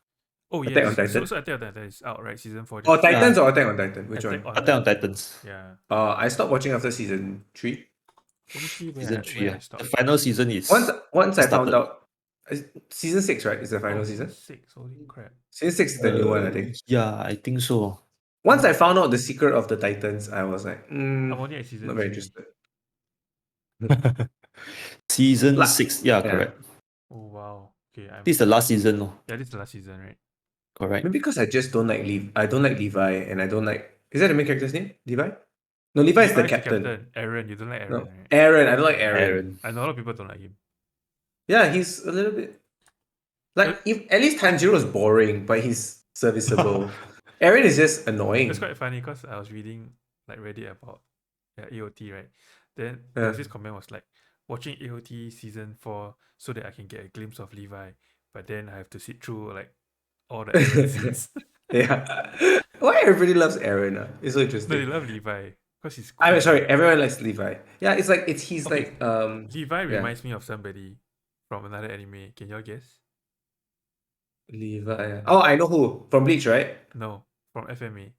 Oh Attack on yes. Titan? So Attack on Titan is out, right? Season 4 Oh, just Titans or Attack on Titan? Which Attack one? on Attack on Titans. Yeah. I stopped watching after season 3. Let me see where Season I, 3. where I Yeah. stopped. The final season is Once I found started. out, season 6, right? Is the final season season. 6. Holy crap. Season 6 is the new one, I think. Yeah, I think so. Once I found out the secret of the Titans, I was like, I'm only at season not very 3. interested. Season Like, 6. Yeah, yeah. correct. Oh wow. Okay, This is the last season. No? yeah, this is the last season, right? Correct. Maybe because I just don't like I don't like Levi, and I don't like. Is that the main character's name? Levi? No, Levi is the captain. Aaron, you don't like Aaron, No, right? Aaron. I don't like Aaron. Aaron. I know a lot of people don't like him. Yeah, he's a little bit like if at least Tanjiro is boring, but he's serviceable. Aaron is just annoying. It's quite funny because I was reading like Reddit about AOT, right? Then there was this comment was like watching AOT season 4 so that I can get a glimpse of Levi, but then I have to sit through like all the Aaron scenes. Yeah. Why everybody loves Aaron? It's so No, interesting. they love Levi because he's cool. I'm sorry, everyone likes Levi. Yeah, it's like he's Okay. like Levi yeah. reminds me of somebody from another anime. Can y'all guess? Levi. Oh, I know who. From Bleach, right? No, from FMA.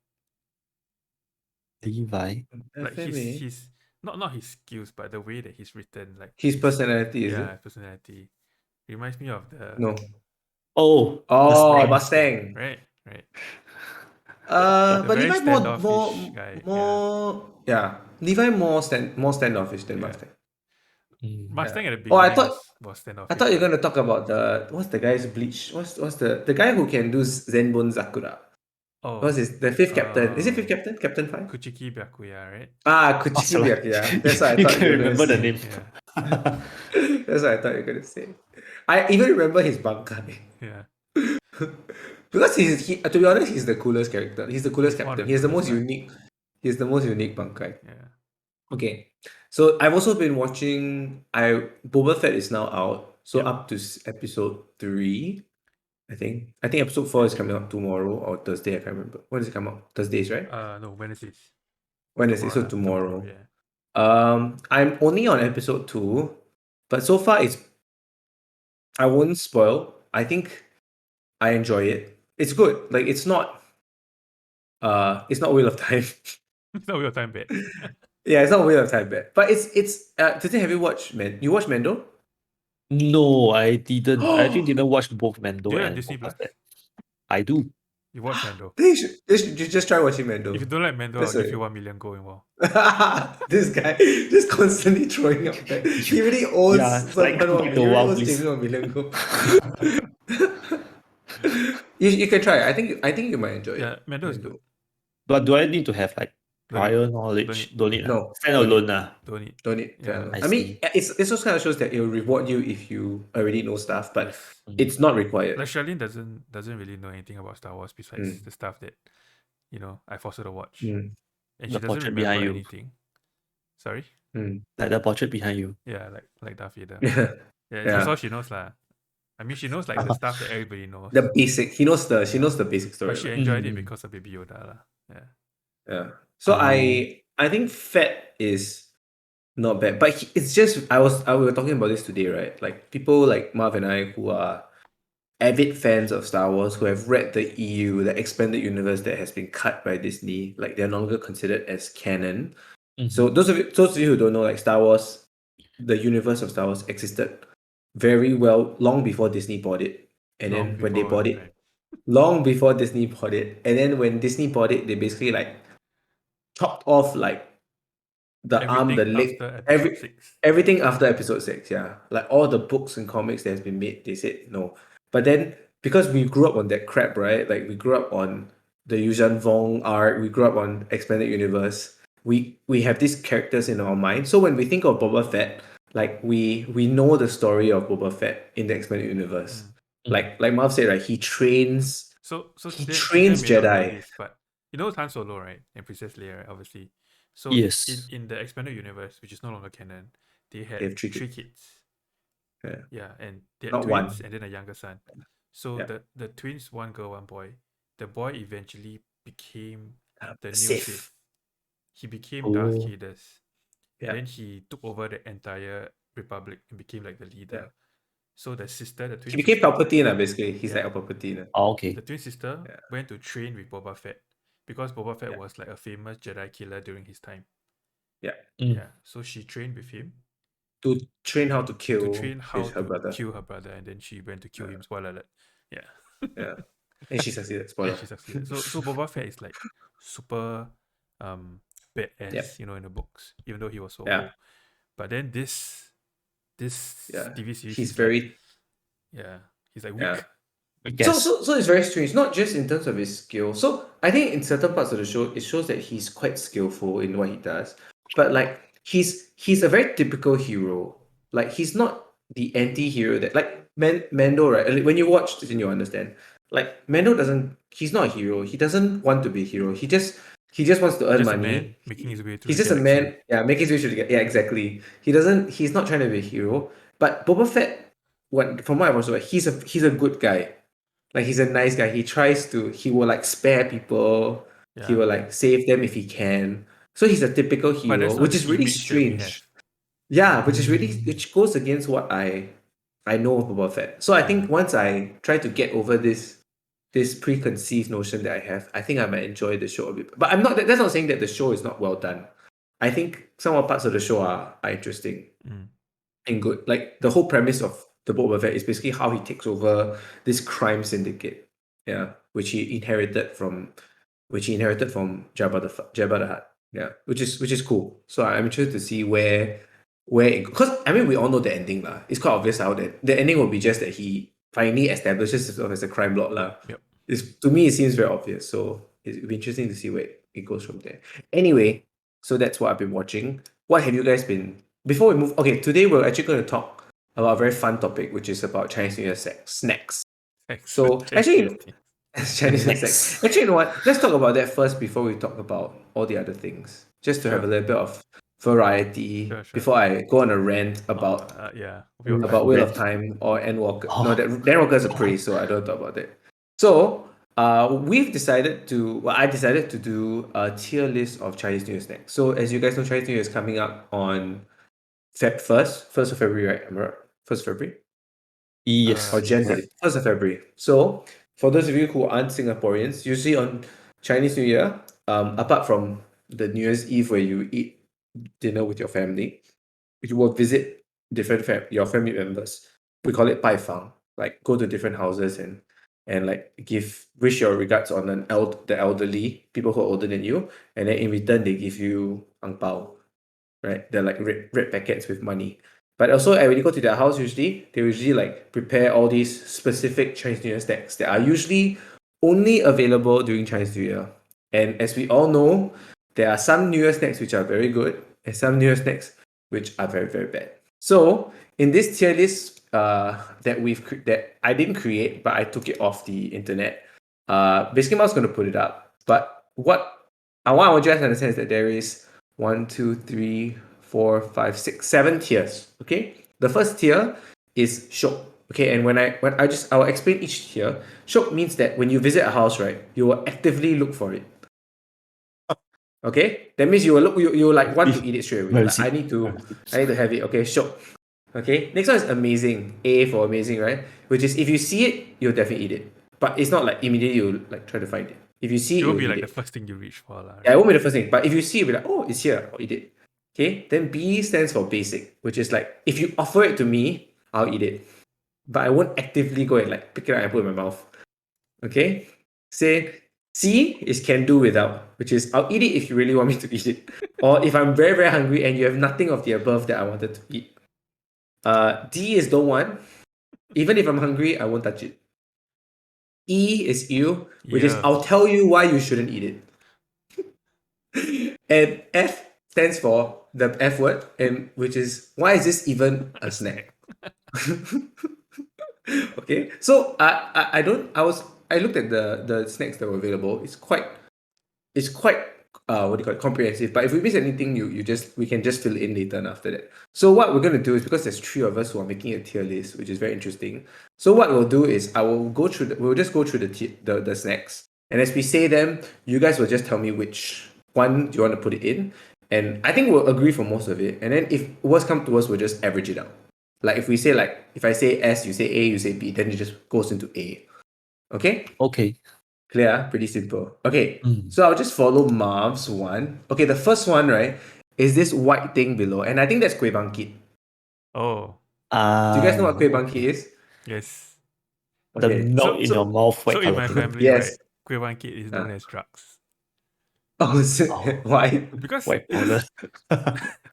Levi. Like FMA. his not his skills, but the way that he's written, like His personality, is yeah, it? personality reminds me of the No. Oh, Mustang. right. But very Levi standoffish guy, yeah. Levi more standoffish than Yeah. Mustang. Mustang at the Oh, beginning was standoffish. I thought you were gonna talk about what's the guy's Bleach? What's the guy who can do Zenbon Sakura? Oh, What's the 5th captain? Is it 5th captain? Captain 5? Kuchiki Byakuya, right? Kuchiki Awesome. Byakuya. That's what I You thought can you were gonna remember the say. name. Yeah. That's what I thought you were gonna say. I even remember his bankai. Yeah. Because to be honest, he's the coolest character. He's the coolest One of captain. the He has the coolest most one. unique. He has the most unique bankai. Yeah. Okay, so I've also been watching. Boba Fett is now out, so Yep. up to episode 3. I think episode 4 is coming out tomorrow or Thursday. I can't remember. When does it come out? Thursdays, right? No, Wednesdays. Wednesday. So Tomorrow, tomorrow. yeah. I'm only on episode 2, but so far I won't spoil. I think I enjoy it. It's good. Like it's not Wheel of Time. It's not real time bad. Yeah, it's not Wheel of Time bad. But it's Today, have you watched You watched Mendo? No, I didn't. I actually didn't watch both Mando Do you have and Disney Boba Plus? Fett. I do. You watch Mando. Then you just try watching If you Mando. don't like Mando, I'll That's give you it. 1 million gold involved. This guy just constantly throwing up that he really owes Yeah, like someone back a he really while, owes please. Jamie 1 million gold. You can try. I think you might enjoy Yeah, it. Mando is good. Mando. But do I need to have like Don't need. prior Don't knowledge? need. Don't need. No, Stand don't alone. need. Don't need. Don't need. Yeah. I I mean, see. it's those kind of shows that it'll reward you if you already know stuff, but Yes. it's not required. Like Charlene doesn't really know anything about Star Wars besides Mm. the stuff that I forced her to watch, Mm. and The she doesn't portrait remember behind you. anything. Sorry. Mm. Like the portrait behind you. Yeah, like Darth Vader. Yeah. Yeah, that's Yeah. all she knows lah. I mean, she knows like the stuff that everybody knows, The basic. She knows the basic story. but she enjoyed it because of Baby Yoda lah. Yeah. Yeah. So I think Fett is not bad, but it's just I we were talking about this today, right? Like people like Marv and I who are avid fans of Star Wars who have read the EU, the expanded universe that has been cut by Disney, like they're no longer considered as canon. So those of you who don't know, like Star Wars, the universe of Star Wars existed very well long before Disney bought it. And Long then when they before bought her it, time. long before Disney bought it, and then when Disney bought it, they basically like chopped off like the arm, the Everything leg, after episode 6. everything after episode 6. Yeah, like all the books and comics that has been made, they said no. But then because we grew up on that crap, right? Like we grew up on the Yuuzhan Vong arc, we grew up on expanded universe. We have these characters in our mind. So when we think of Boba Fett, like we know the story of Boba Fett in the expanded universe. Like Marv said, right? He trains. So He Tristan trains may not know Jedi. this, but you know Han Solo, right? And Princess Leia, right? Obviously. So Yes. in the expanded universe, which is no longer canon, they had They have three three kids. kids. Yeah. Yeah, and they had Not one. twins and then a younger son. So Yeah. the twins, one girl, one boy. The boy eventually became the new Sith. Sith. He became Darth Oh. Caedus. Yeah. And then he took over the entire Republic and became like the leader. So the sister, the twin He became sister, Palpatine, basically. He's Yeah. like a Palpatine. Okay. the twin sister Yeah. went to train with Boba Fett because Boba Fett Yeah. was like a famous Jedi killer during his time. Yeah. Yeah. So she trained with him To train how to kill to train how her to brother. kill her brother, and then she went to kill him. Spoiler alert. Yeah. Yeah. And she succeeded. Spoiler. And she succeeded. So Boba Fett is like super badass, Yep. in the books, even though he was so Yeah. old. But then this Yeah. TV series, He's is very he's like weak. yeah. I guess. So it's very strange, not just in terms of his skill. So I think in certain parts of the show, it shows that he's quite skillful in what he does. But like he's a very typical hero. Like he's not the anti-hero that like Mando, right? Like, when you watch this and you understand. Like Mando he's not a hero. He doesn't want to be a hero. He just wants to earn Just a money. man making his way through He's the just a galaxy. man, yeah, making his way through the yeah, exactly. He's not trying to be a hero. But Boba Fett, from what I was told, he's a good guy. Like he's a nice guy. He will like spare people. He Yeah. will like save them if he can. So he's a typical But hero, that's not which the is really image that we strange. have. Yeah, which goes against what I know of Boba Fett. So I think once I try to get over this preconceived notion that I have, I think I might enjoy the show a bit. But that's not saying that the show is not well done. I think some of parts of the show are interesting and good. Like the whole premise of the Boba Fett is basically how he takes over this crime syndicate, yeah, which he inherited from Jabba the Hutt, yeah, which is cool. So I'm interested to see where because I mean we all know the ending lah. It's quite obvious how that the ending will be just that he finally establishes himself as a crime lord lah. Yep. To me it seems very obvious. So it'll be interesting to see where it goes from there. Anyway, so that's what I've been watching. What have you guys been? Before we move, okay, today we're actually going to talk about a very fun topic, which is about Chinese New Year snacks. So actually, Chinese New Year snacks. Actually, you know what? Let's talk about that first before we talk about all the other things, just to have a little bit of variety Sure. before I go on a rant about Wheel of Time or Endwalker. No, that Endwalker is a praise, so I don't talk about that. So I decided to do a tier list of Chinese New Year snacks. So as you guys know, Chinese New Year is coming up on first of February, right? Am I right? 1st of February? Yes. Or January, 1st of February. So for those of you who aren't Singaporeans, usually on Chinese New Year, apart from the New Year's Eve where you eat dinner with your family, you will visit your family members. we call it 拜访, like go to different houses and like wish your regards on the elderly, people who are older than you, and then in return they give you ang pao, right? They're like red packets with money. But also, when you go to their house, they usually like prepare all these specific Chinese New Year snacks that are usually only available during Chinese New Year. And as we all know, there are some New Year snacks which are very good and some New Year snacks which are very, very bad. So in this tier list that I didn't create, but I took it off the internet. Basically, I was going to put it up. But what I want you guys to understand is that there is 1, 2, 3, 4, 5, 6, 7 tiers. Okay, the first tier is shok. Okay, and I'll explain each tier. Shok means that when you visit a house, right, you will actively look for it. Okay, that means you will look, you will like want to eat it straight away. Like, I need to have it. Okay, shok. Okay, next one is amazing. A for amazing, right? Which is if you see it, you'll definitely eat it. But it's not like immediately you like try to find it. If you see It it, will you'll be eat like it. the first thing you reach for, lah. Yeah, it won't be the first thing. But if you see it, be like, oh, it's here, I'll eat it. Okay, then B stands for basic, which is like if you offer it to me, I'll eat it. But I won't actively go and like pick it up and put it in my mouth. Okay? Say C is can do without, which is I'll eat it if you really want me to eat it. Or if I'm very, very hungry and you have nothing of the above that I wanted to eat. D is don't want. Even if I'm hungry, I won't touch it. E is ew, which is Yeah. I'll tell you why you shouldn't eat it. And F stands for the F word, and which is why is this even a snack? Okay, so I looked at the snacks that were available. It's quite what do you call it, comprehensive. But if we miss anything, we can just fill in later and after that. So what we're gonna do is, because there's 3 of us who are making a tier list, which is very interesting. So what we'll do is we'll just go through the snacks, and as we say them, you guys will just tell me which one do you want to put it in, and I think we'll agree for most of it. And then if worst come to worst, we'll just average it out. Like if I say S, you say A, you say B, then it just goes into A. Okay? Okay. Clear, pretty simple. Okay, Mm. so I'll just follow Marv's one. Okay, the first one, right, is this white thing below, and I think that's kueh bangkit. Oh, Do you guys know what kueh bangkit Okay. is? yes. The Okay, melt in your mouth, So white in color. my family, yes. right, kueh bangkit is known as drugs. Oh, Oh. why? Because White powder.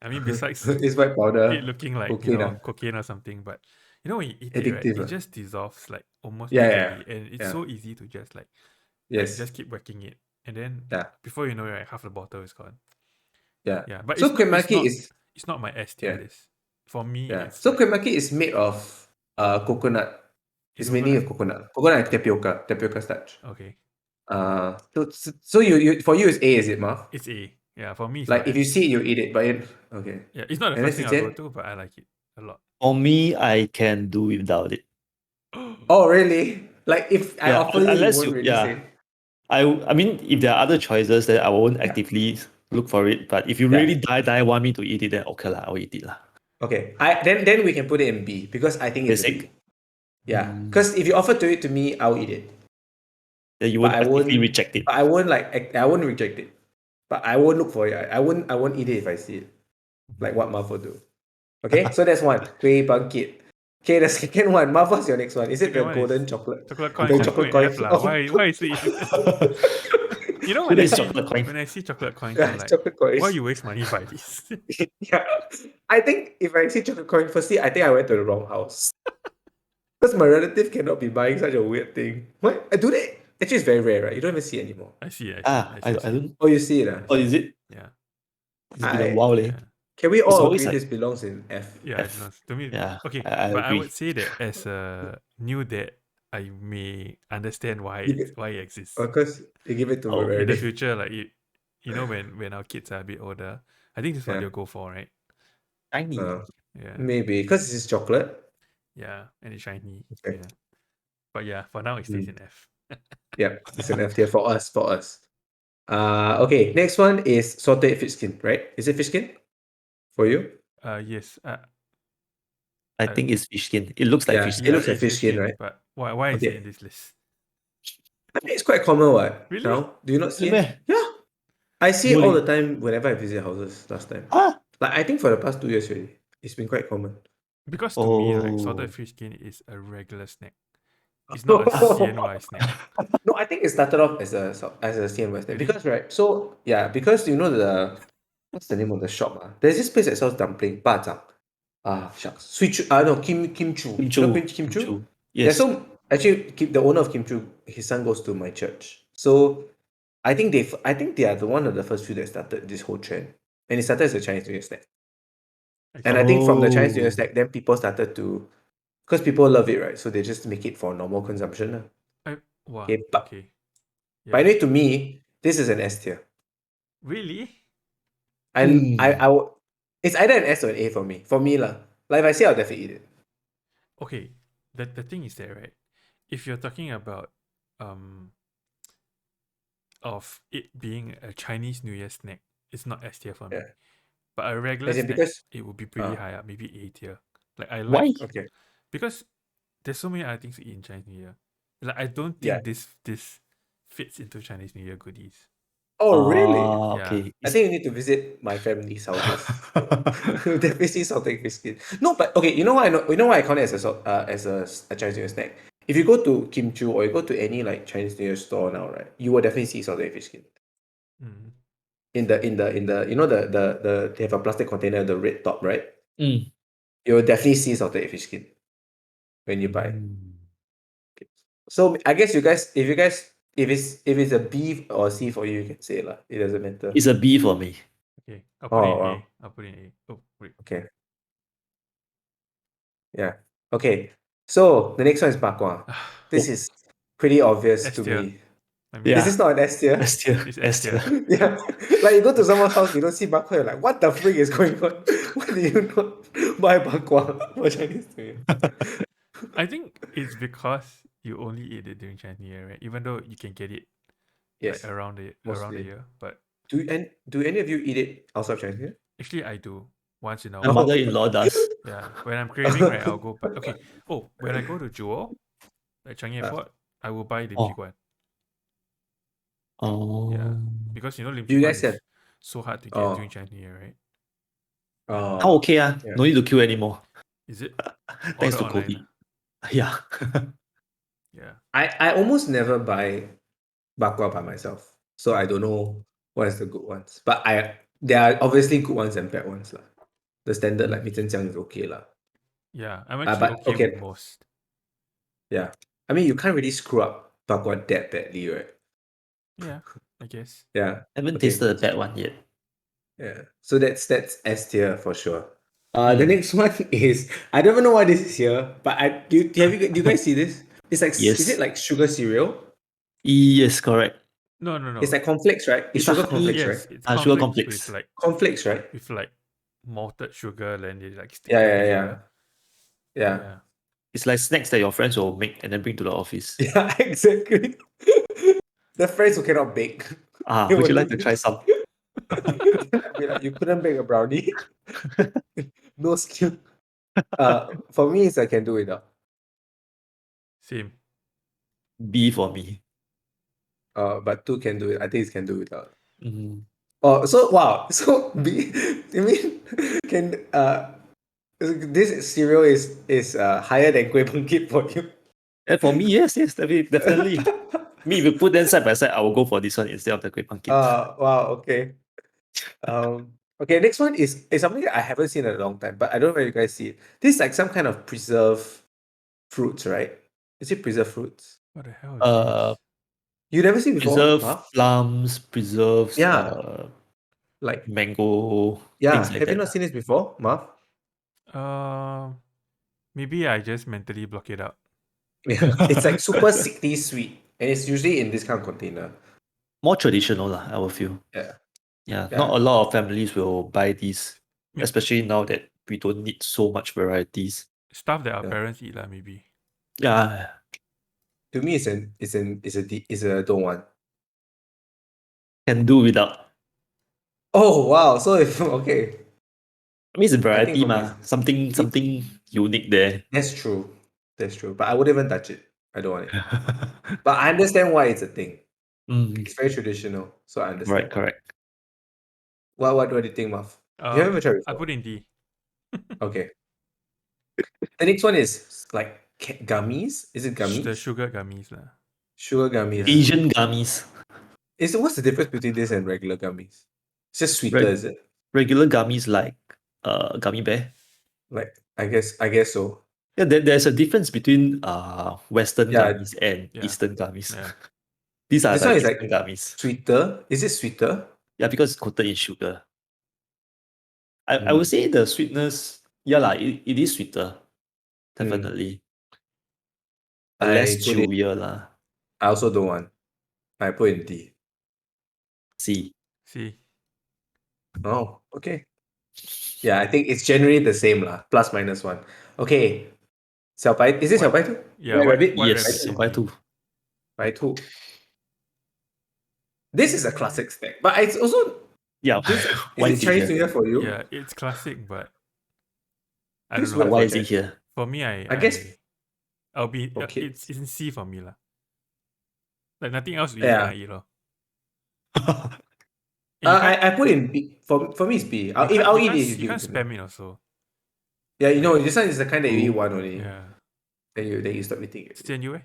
I mean, besides It's white powder. it looking like Okay, nah. cocaine or something, but when you eat it, right, Addictive. it just dissolves like almost Yeah, instantly, and it's yeah. so easy to just like Yes. just keep whacking it, and then Yeah. before you know it, right, half the bottle is gone. Yeah. Yeah, but So it's not kueh bangkit is it's not my S tier yeah. list. For me, Yeah. it's So like kueh bangkit is made of coconut. it's It's mainly coconut. of coconut and tapioca starch. Okay, So you for you it's A, is it, Marv? it's A. Yeah, for me, it's Like not if you S. see it, you eat it, but okay. Yeah, it's not the And then first thing I'll go Zi Jian? to, but I like it a lot. For me, I can do without it. Oh, really? Like if I Yeah, offer you, you unless won't you, really yeah. say. I mean, if there are other choices, then I won't Yeah. actively look for it. But if you Yeah. really die want me to eat it, then okay lah, I'll eat it lah. Okay. Then we can put it in B because I think it's a Basic. B. Yeah. Mm. Because if you offer to it to me, I'll eat it. Then you But won't I actively won't. reject it. But I won't reject it. But I won't look for it. I won't eat it if I see it. Like what Marv will do. Okay. So that's one. Kueh bangkit. Okay. The second one. Marv, what's your next one? Is it Second the one is golden chocolate? chocolate coin The confirm chocolate in coin. F lah. Oh, Why is it? Who needs chocolate coin? When I see chocolate coins, yeah, I'm like, chocolate coins. why you waste money buy this? Yeah. I think if I see chocolate coin, firstly, I think I went to the wrong house. Because my relative cannot be buying such a weird thing. What? Do they? Actually, it's very rare, right? You don't even see it anymore. I see it. I don't. Oh, you see it? Oh, is it? Yeah, It's been a while, eh? yeah, Can we It's all always agree like this belongs in F? yeah. It F. belongs to me. Yeah, Okay, I but I agree. would say that as a new dad, I may understand why You it exists. Because you give it to Oh, In the Verity. future, like when our kids are a bit older, I think this is what Yeah. they'll go for, right? Tiny. Yeah, Maybe. Because this is chocolate. yeah, and it's shiny. Okay. Yeah, but yeah, for now it stays in F. Yeah, it's an F tier for us. Okay, next one is sauteed fish skin, right? Is it fish skin for you? Yes. I think it's fish skin. It looks like Yeah, fish it skin. looks like it's fish skin, right? But why is it Okay. in this list? I mean, it's quite common, what? Really? Now, do you not see Really it? meh? Yeah, I see it all Really? the time whenever I visit houses last time. Ah, Like I think for the past 2 years already, it's been quite common. Because to me, right, salted Oh. fish skin is a regular snack. It's not a CNY snack. No, I think it started off as a CNY snack Really? because right. So yeah, because you know what's the name of the shop? There's this place that sells dumpling, bacang. Shucks. Sweet Chu, no, Kim Chu. You know Kimchu. Kim Chu? Kimchu. Yeah, Yes. so actually, the owner of Kim Chu, his son goes to my church. So I think they are the one of the first few that started this whole trend, and it started as a Chinese New Year snack. I And see. I think from the Chinese New Year Oh. snack, then people started to, because people love it, right? So they just make it for normal consumption. Wow. Okay, Okay. but Yeah. anyway, to me, this is an S tier. Really? And Hmm. it's either an S or an A for me. For me, lah. Like if I say, I'll definitely eat it. Okay. The thing is that, right? If you're talking about um of it being a Chinese New Year snack, it's not S tier for me. Yeah. But a regular As in snack, because, it would be pretty high up, maybe A tier. Like I Why? like okay. because there's so many other things to eat in Chinese New Year. Like I don't Yeah. think this fits into Chinese New Year goodies. Oh, really? Yeah. Okay. I think you need to visit my family's houses. Definitely see salted fish skin. No, but okay, you know why I know, you know why I count it as a Chinese New Year snack? If you go to Kim Chu or you go to any like Chinese New Year store now, right, you will definitely see salted fish skin. Mm. In the you know the they have a plastic container, the red top, right? Mm. You will definitely see salted fish skin when you buy. Mm. So I guess if it's a B or C for you, you can say lah. It doesn't matter. It's a B for me. Okay. I'll put it Oh in wow. A. I'll put it in A. Oh wait. Okay. Yeah. Okay. So the next one is bakwa. This Oh, is pretty obvious S to tier. me. I mean, Is yeah. this not an S tier? S tier. it's S S tier. tier. Yeah. Like you go to someone's house, you don't see bakwa, you're like, what the freak is going on? Why do you not buy bakwa for Chinese New Year? I think it's because you only eat it during Chinese New Year, right? Even though you can get it like Yes, around the mostly. year, but Do any of you eat it outside of Chinese New Year? actually I do once in a My while. Oh. mother-in-law does. Yeah, when I'm craving, right, I'll go. But okay. Oh, when I go to Jewel, at Changi Uh, Airport, I will buy lim Oh. guan. Yeah, Oh. because lim do you guan guys is have so hard to get during oh Chinese New Year, right? Now oh okay. yeah. No need to queue anymore. Is it? Thanks Order to online. COVID. Yeah. Yeah. I almost never buy bakwa by myself. So I don't know what is the good ones. But there are obviously good ones and bad ones lah. The standard like 米蒸酱 is okay lah. Yeah, I'm actually But okay with okay, most. yeah. I mean you can't really screw up bakwa that badly, right? Yeah, I guess. Yeah. Haven't Okay. tasted a bad one yet. Yeah. So that's S tier for sure. The Mm. next one is I don't even know why this is here, but do you guys see this? It's like is it Yes. like sugar cereal? Yes, correct. No, It's no. like cornflakes, right? It's It's a sugar honey cornflakes, right? Yes, it's sugar cornflakes with complex. like Cornflakes, right? malted sugar, and they like stick Yeah, it yeah, yeah. together. Yeah. Yeah. It's like snacks that your friends will make and then bring to the office. Yeah, exactly. The friends who cannot bake. They Would will you like look to try some? I'll be like, you couldn't bake a brownie? No skill. For me, it's I can do without. Same. B for me. But two can do it. I think it can do without. Mhm. Oh, so wow. So B, you mean can this cereal is higher than kueh pengkit for you? And for me, yes, definitely. Me, if you put them side by side, I will go for this one instead of the Kueh Pumpkin. Wow. Okay. Okay. Next one is something that I haven't seen in a long time, but I don't know if you guys see it. This is like some kind of preserved fruits, right? Is it preserved fruits? What the hell is Uh, this? You never seen before, preserved huh? plums, preserves Yeah. Like mango, yeah. things like Have you that. not seen this before, Marv? Maybe I just mentally block it out. Yeah. It's like super sickly sweet, and it's usually in this kind of container. More traditional, lah, I will feel. Yeah. Yeah, not Yeah. a lot of families will buy these, Yeah. especially now that we don't need so much varieties. Stuff that our Yeah. parents eat, lah, maybe. Yeah, To me, it's a don't want. can do without. Oh wow! So if okay, I mean, it's a I think variety, for me, ma. Something unique there. that's true. That's true. But I wouldn't even touch it. I don't want it. But I understand why it's a thing. Mm, It's very traditional, so I understand right, why. correct. What do you think, Muff? You haven't ever tried I before. put in D. Okay. The next one is like gummies. Is it The gummies? sugar gummies lah. Sugar gummies. Yeah. Asian gummies. What's the difference between this and regular gummies? It's just sweeter, Reg- is it? Regular gummies like gummy bear. Like I guess so. Yeah, there's a difference between Western Yeah. gummies and Yeah. Eastern gummies. Yeah. These are This the one is Eastern like gummies. sweeter. Is it sweeter? Yeah, because it's coated in sugar. I would say the sweetness, yeah, it is sweeter. Definitely. But less I put it. chewier lah. I also don't want. I put in D. See. See. Oh, okay. Yeah, I think it's generally the same lah. Plus minus one. Okay. Xiaobai, is it White- Xiaobai too? Yeah, White white- rabbit? white Yes, rabbit quite and too. Bai two. This is a classic snack, but it's also Yeah. this. Why Is is it it Chinese here? New Year for you? Yeah, it's classic, but I This don't know. word Why for is it Jack. here? For me, I guess I'll be for it's kids. in C for me lah. Like nothing else to eat, Yeah. I eat lor. And I put in B. For me, it's B. I'll eat it if you give can't it to me. spam it also. Yeah, you know, this one is the kind that you eat Ooh. one only. Yeah. Then you stop eating it. Still you eh?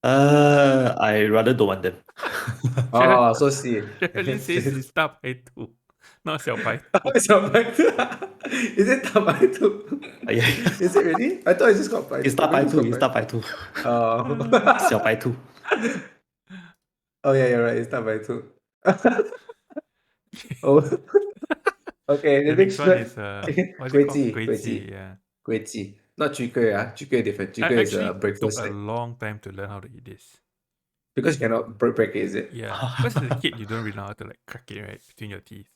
I rather don't want them. Oh, so see. Sherilyn says it's 大白兔, not 小白兔. Is it 大白兔? Yeah. Is it really? I thought it's just called 白兔. It's 大白兔. Maybe It's 大白兔. Oh. 小白兔. Oh yeah, you're right. It's 大白兔. Oh. Okay, The next one is what's it called? Kueh Kueh ji, yeah. Kueh ji. Not chwee kueh, ah. Chwee kueh different. Chwee I kueh is a actually took breakfast a snack. long time to learn how to eat this. Because you cannot break it, is it? Yeah. Because as a kid, you don't really know how to like crack it right between your teeth.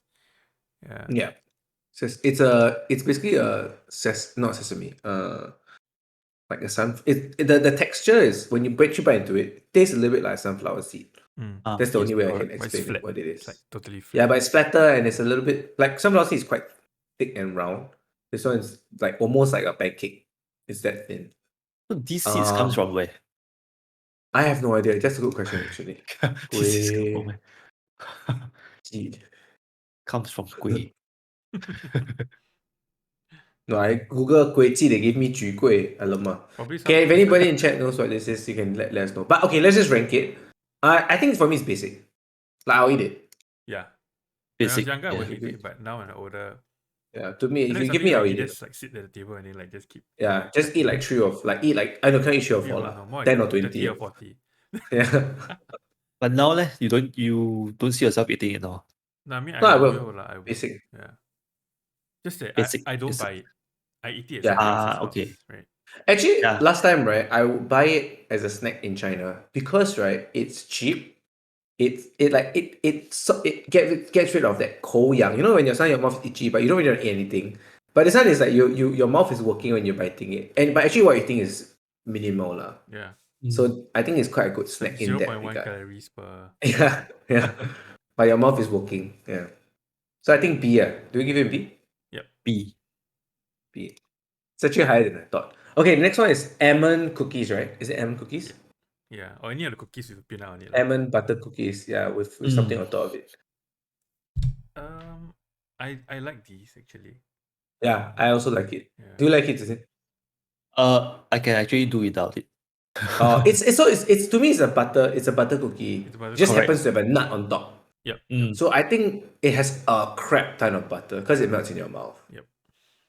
Yeah. Yeah. So it's basically a not sesame. Like a the texture is when you bite into it, it tastes a little bit like sunflower seed. Mm. That's the Yes, only way I can correct. But it's explain flat. what it It's is. like totally flat. Yeah, but it's flatter and it's a little bit like sunflower seed is quite thick and round. This one is like almost like a pancake. It's that thin. So these seeds comes from where? I have no idea. That's a good question actually. This seeds come from Kueh where? seed. Comes from kueh. No, I Google kueh ji, they gave me ju kueh. Alamak. Probably some, Okay, if anybody in chat knows what this is, you can let us know. But okay, let's just rank it. I think for me it's basic. Like I'll eat it. yeah. When I was Basic. younger, I would Yeah. hate it, but now when I'm older, Yeah, to me, and if then you give something me, I'll like eat you it. just like sit at the table and then like just keep. Yeah, just eat like three of like eat like I don't can't eat three or four No, lah. more 10 or like 20. 30 or 40. Yeah. But now you don't see yourself eating it now. No, I mean No, I I will. will lah. I will. Basic. Yeah. Just that Basic. I don't Basic. buy it. I eat it at Yeah. some places Okay. house, right? Actually, Yeah. last time, right, I would buy it as a snack in China because right, it's cheap. It gets rid of that cold yang. You know when your mouth is itchy, but you don't really eat anything. But this one is like your mouth is working when you're biting it, but actually what you think is minimal lah. Yeah. So I think it's quite a good It's like snack in that 0.1 regard. calories per. Yeah, yeah. But your mouth is working. Yeah. So I think B. Do we give it a B? B. B. It's actually higher than I thought. Okay, the next one is almond cookies, right? Is it almond cookies? Yeah. Or any of the cookies with peanut on it. Like. Almond butter cookies, yeah, with something on top of it. I like these actually. Yeah, I also like it. Yeah. Do you like it? Is it? I can actually do without it. It's to me it's a butter cookie. It's a butter It just cookie. happens to have a nut on top. Yep. So I think it has a crap ton of butter because it melts in your mouth. Yep.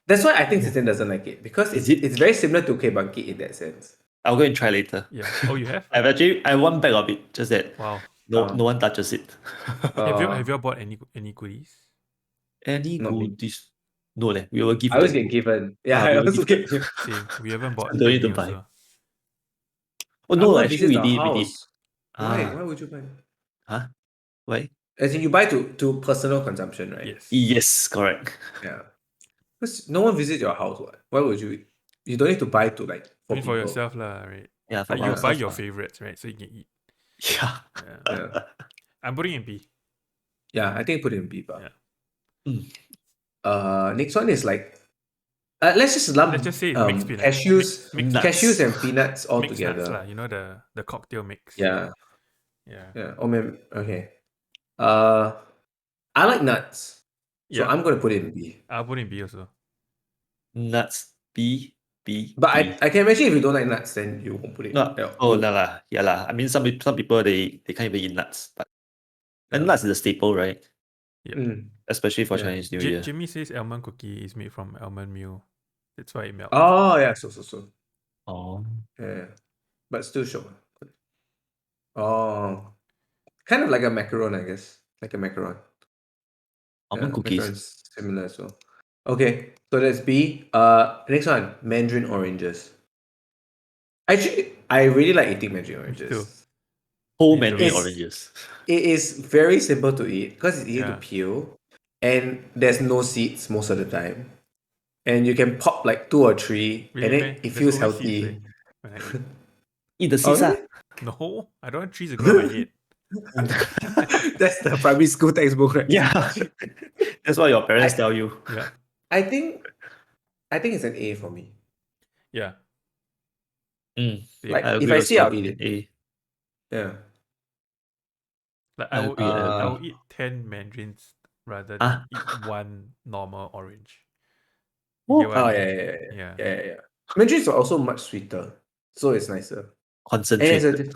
That's why I think Tristan doesn't like it because it's very similar to K-Bunky in that sense. I'll go and try later. Yeah. Oh, you have? I have one bag of it, just that Wow. no one touches it. Have you bought any goodies? Any Not me. goodies? No, we will give I always them. get given. Yeah, we I will also give get given. Same. We haven't bought Don't need to any buy. also. Oh I no, wanna actually visit we the did. house. Why? Ah, Why would you buy? huh? Why? As in you buy to personal consumption, right? Yes. Yes, correct. Yeah. Because no one visits your house, what? Why would you? You don't need to buy to like I mean for people. yourself lah, right? Yeah, for Like you buy myself your lah. favorites, right? So you can eat. Yeah. Yeah. Yeah. I'm putting in B. Yeah, I think put it in B. But. Yeah. Next one is like, let's just lump Let's just say it's mixed peanut. Mixed nuts. cashews and peanuts all Mixed together. nuts lah. You know the cocktail mix. Yeah, Yeah. yeah. Oh man, okay. I like nuts, so Yeah. I'm gonna put it in B. I'll put in B also. Nuts. B. B. But B. I can imagine if you don't like nuts, then you won't put it. No, Yeah, oh, you- no lah. Yeah lah. I mean, some people they can't even eat nuts, but and Yeah. nuts is a staple, right? Yep. Mm. Especially for Yeah. Chinese New Year. Jimmy says almond cookie is made from almond meal. That's why it melts. Oh yeah, so. Oh, Yeah. But still sure. Oh. Kind of like a macaron, I guess. Like a macaron. almond Yeah, cookies. macaron's similar as well. Okay, so that's B. Next one, mandarin oranges. Actually, I really like eating mandarin too. oranges. Whole Me too. mandarin It's- oranges. It is very simple to eat because it's easy to Yeah. peel, and there's no seeds most of the time. And you can pop like 2 or 3, Really, and then meh? it There's feels always seeds, healthy. when I eat. Eat the Oh, seeds, ah. really? No, I don't want trees to grow on my head. That's the primary school textbook, right? Yeah. That's what your parents tell you. Yeah. I think it's an A for me. Yeah. Mm, Like I if agree I see, also. I'll eat it. A. Yeah. Like I agree, I I will agree. eat 10 mandarins rather Ah. than eat one normal orange. Oh, You get what Oh I yeah, mean? yeah, yeah, Yeah. yeah, yeah. Mandarins are also much sweeter, so it's nicer. And it's Concentrated.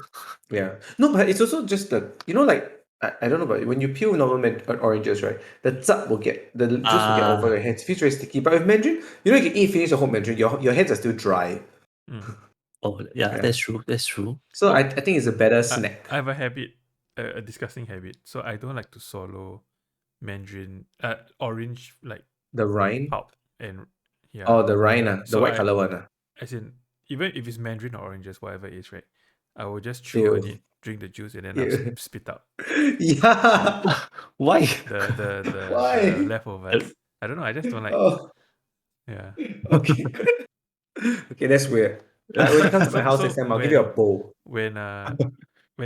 yeah. No, but it's also just the like I don't know about it. When you peel normal oranges, right? The juice will get over your hands. It feels very sticky. But with mandarin, you can eat finish the whole mandarin. Your hands are still dry. Mm. Oh, yeah, Yeah. that's true. That's true. So Oh, I think it's a better snack. I have a habit, a disgusting habit. So I don't like to swallow mandarin, orange like The rind. pulp and yeah. Oh, the rind, the So white color one. As in, even if it's mandarin or oranges, whatever it is, right? I will just chew Ew. on it, drink the juice, and then I'll Ew. spit out Yeah. Why? the Why? leftovers. I don't know. I just don't like. Oh, Yeah. okay. Okay, that's weird. Like when you come to my house next time, I'll give you a bowl. when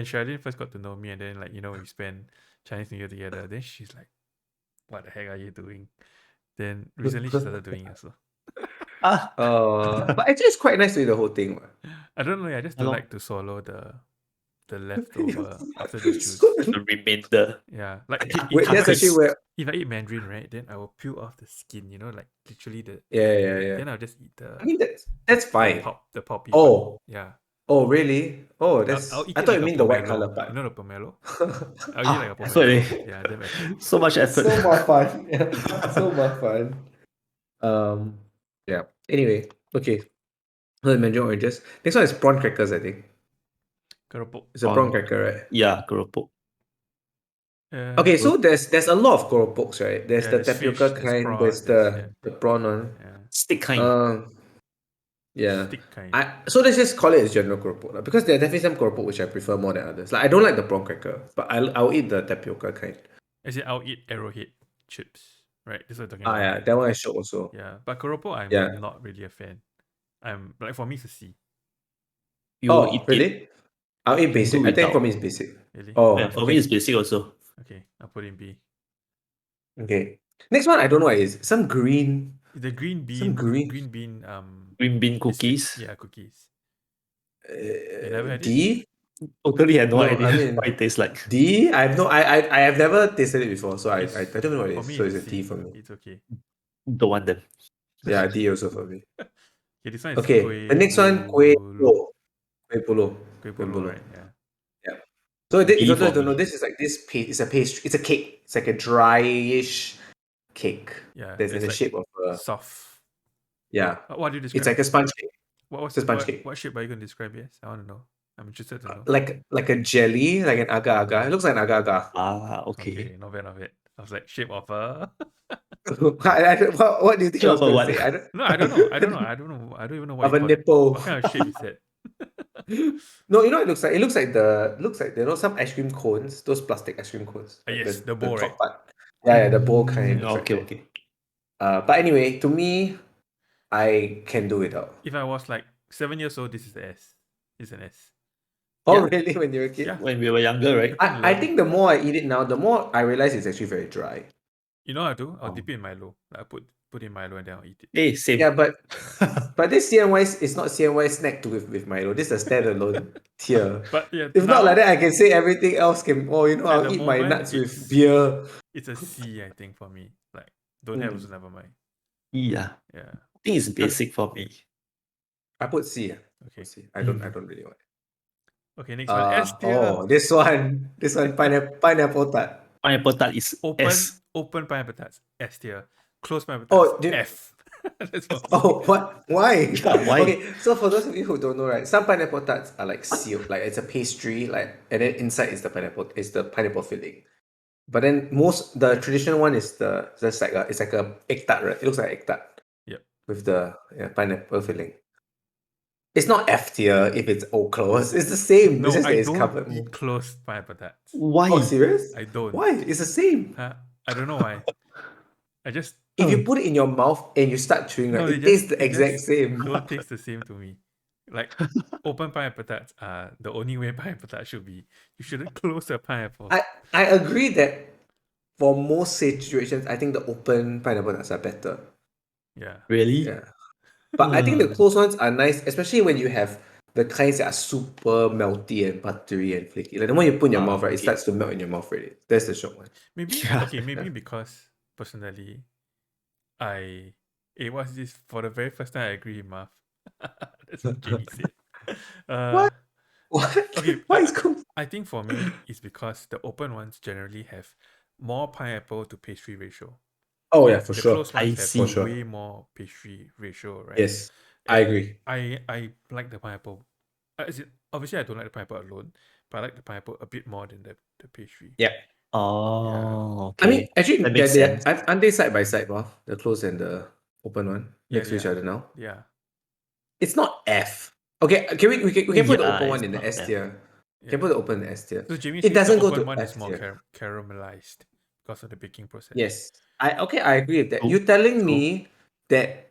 Charlene first got to know me, and then like we spend Chinese New Year together, then she's like, "What the heck are you doing?" Then recently she started doing it. So Ah, But actually, it's quite nice to eat the whole thing. I don't know. I just don't Hello. like to swallow the leftover after the juice. the remainder. Yeah, like okay, Wait, that's actually where. if I eat mandarin, right, then I will peel off the skin. Like literally the. Yeah. Then I'll just eat the. I mean, that's fine. The pulpy Oh, part. Yeah. oh, really? Oh, that's. I'll eat I it thought like you a mean the white pomelo. color part. You know the pomelo? I'll eat it like a effort, pomelo. eh? Yeah, damn effort. So much effort. So much fun. Yeah, so much fun. Yeah. Anyway, okay. So mandarin oranges. Next one is prawn crackers. I think Keropok. it's a prawn cracker, right? Yeah, keropok. Okay, so there's a lot of keropoks, right? There's Yeah, the there's tapioca fish, there's kind, prawn, there's the prawn one. yeah, Stick kind. Yeah. stick kind. So let's just call it as general keropok lah, because there are definitely some keropok which I prefer more than others. Like I don't like the prawn cracker, but I'll eat the tapioca kind. As in, I'll eat arrowhead chips, right? This is what I'm talking Ah about. yeah, that one I should also. Yeah, but keropok, I'm Yeah. not really a fan. I'm like, for me, it's a C. You will Oh eat it. really? I'll eat Can do basic. I think for without. me it's basic. Really? Oh, Yeah, for okay. me, it's basic also. Okay, I'll put in B. Okay. Next one I don't know what it is. Some green. The green bean, Some green. green bean, Green bean biscuit. cookies. Yeah, cookies. You never had it? D. Totally had no No, idea I mean what it tastes like. D. I have no. I have never tasted it before, so I don't know what it For is. me, So it's a it's D C. for me. It's okay. Don't want them. Yeah, D also for me. Okay, this one is Okay, the next one, kueh polo. Kueh polo. Kueh polo, right? Yeah. Yeah. So if D you for guys don't know, me. this is like this paste. It's a pastry. It's a cake. It's like a dryish cake. Yeah. That's in it's the like shape of a soft. yeah. What do you describe? It's like a sponge cake. What's it's a sponge cake. What shape are you gonna describe it as? I want to know. I'm interested to know. Like a jelly, like an agar-agar. It looks like an agar-agar. Ah, okay. Okay, not bad, not bad. I was like, shape of a. What do you think I was Shape of going what? to say? I don't. No, I don't know. I don't know. I don't even know what Of you a call it. nipple. What kind of shape is that? No, you know what it looks like? It looks like some ice cream cones, those plastic ice cream cones. Like Yes, the bowl, top right? part. Yeah, the bowl kind. looks like Okay, that. okay. But anyway, to me, I can do without. If I was like 7 years old, this is the S. It's an S. Oh, Yeah. really? When you were a kid? Yeah. When we were younger, right? I think the more I eat it now, the more I realize it's actually very dry. You know what I do? I'll Oh. dip it in Milo. Like, I put in Milo and then I'll eat it. Hey, same. Yeah, but this CNY is not CNY snack to with Milo. This is a standalone tier. But yeah, If not now, like that, I can say everything else can. Oh, At I'll the eat my moment, nuts with it's- beer. it's a C, I think, for me. Like, don't have also never mind. Yeah. Yeah. I think it's basic for me. I put C. I Okay. put C. I don't really want it. Okay, next one. S tier. This one pineapple tart. Pineapple tart is S. Open pineapple tarts. S tier. Closed pineapple Oh, tarts. F. That's for me. Oh, what? Why? Yeah, why? Okay, so for those of you who don't know, right, some pineapple tarts are like sealed, like it's a pastry, like, and then inside is the pineapple filling. But then the traditional one is it's like a egg tart, right? It looks like egg tart Yep. with the pineapple filling. It's not F tier if it's all closed. It's the same. No, it's just I that it's don't covered eat more. closed pineapple tarts. Why? Oh, serious? I don't. Why? It's the same. Huh? I don't know why. I just If you put it in your mouth and you start chewing, right, no. it tastes the exact same. Don't taste the same to me. Like open pineapple tarts are the only way pineapple tarts should be. You shouldn't close a pineapple. I agree that for most situations, I think the open pineapple nuts are better. Yeah. Really? Yeah. But I think the closed ones are nice, especially when you have the kinds that are super melty and buttery and flaky. Like the one you put in your mouth, right, it Okay. starts to melt in your mouth already. That's the shock one. Maybe Yeah. maybe because personally, what's this? For the very first time, I agree with Marv. That's what Jamie said. What? What? Okay, What is closed? I think for me it's because the open ones generally have more pineapple to pastry ratio. Oh yeah, for The sure. closed ones I have see. For sure. way more pastry ratio, right? Yes, I And agree. I like the pineapple. Obviously, I don't like the pineapple alone, but I like the pineapple a bit more than the pastry. Yeah. Oh, I mean, okay. actually, That makes sense. aren't they side by side, Bob? The closed and the open one Yeah, next to each other now. Yeah. It's not F. Okay, can we can put the Yeah, open one it's in the not S F. tier. Yeah. Can put the open in the S tier. So Jamie It says the doesn't go open to one is F more tier. caramelized because of the baking process. Yes. I agree with that. True, You're telling true. me that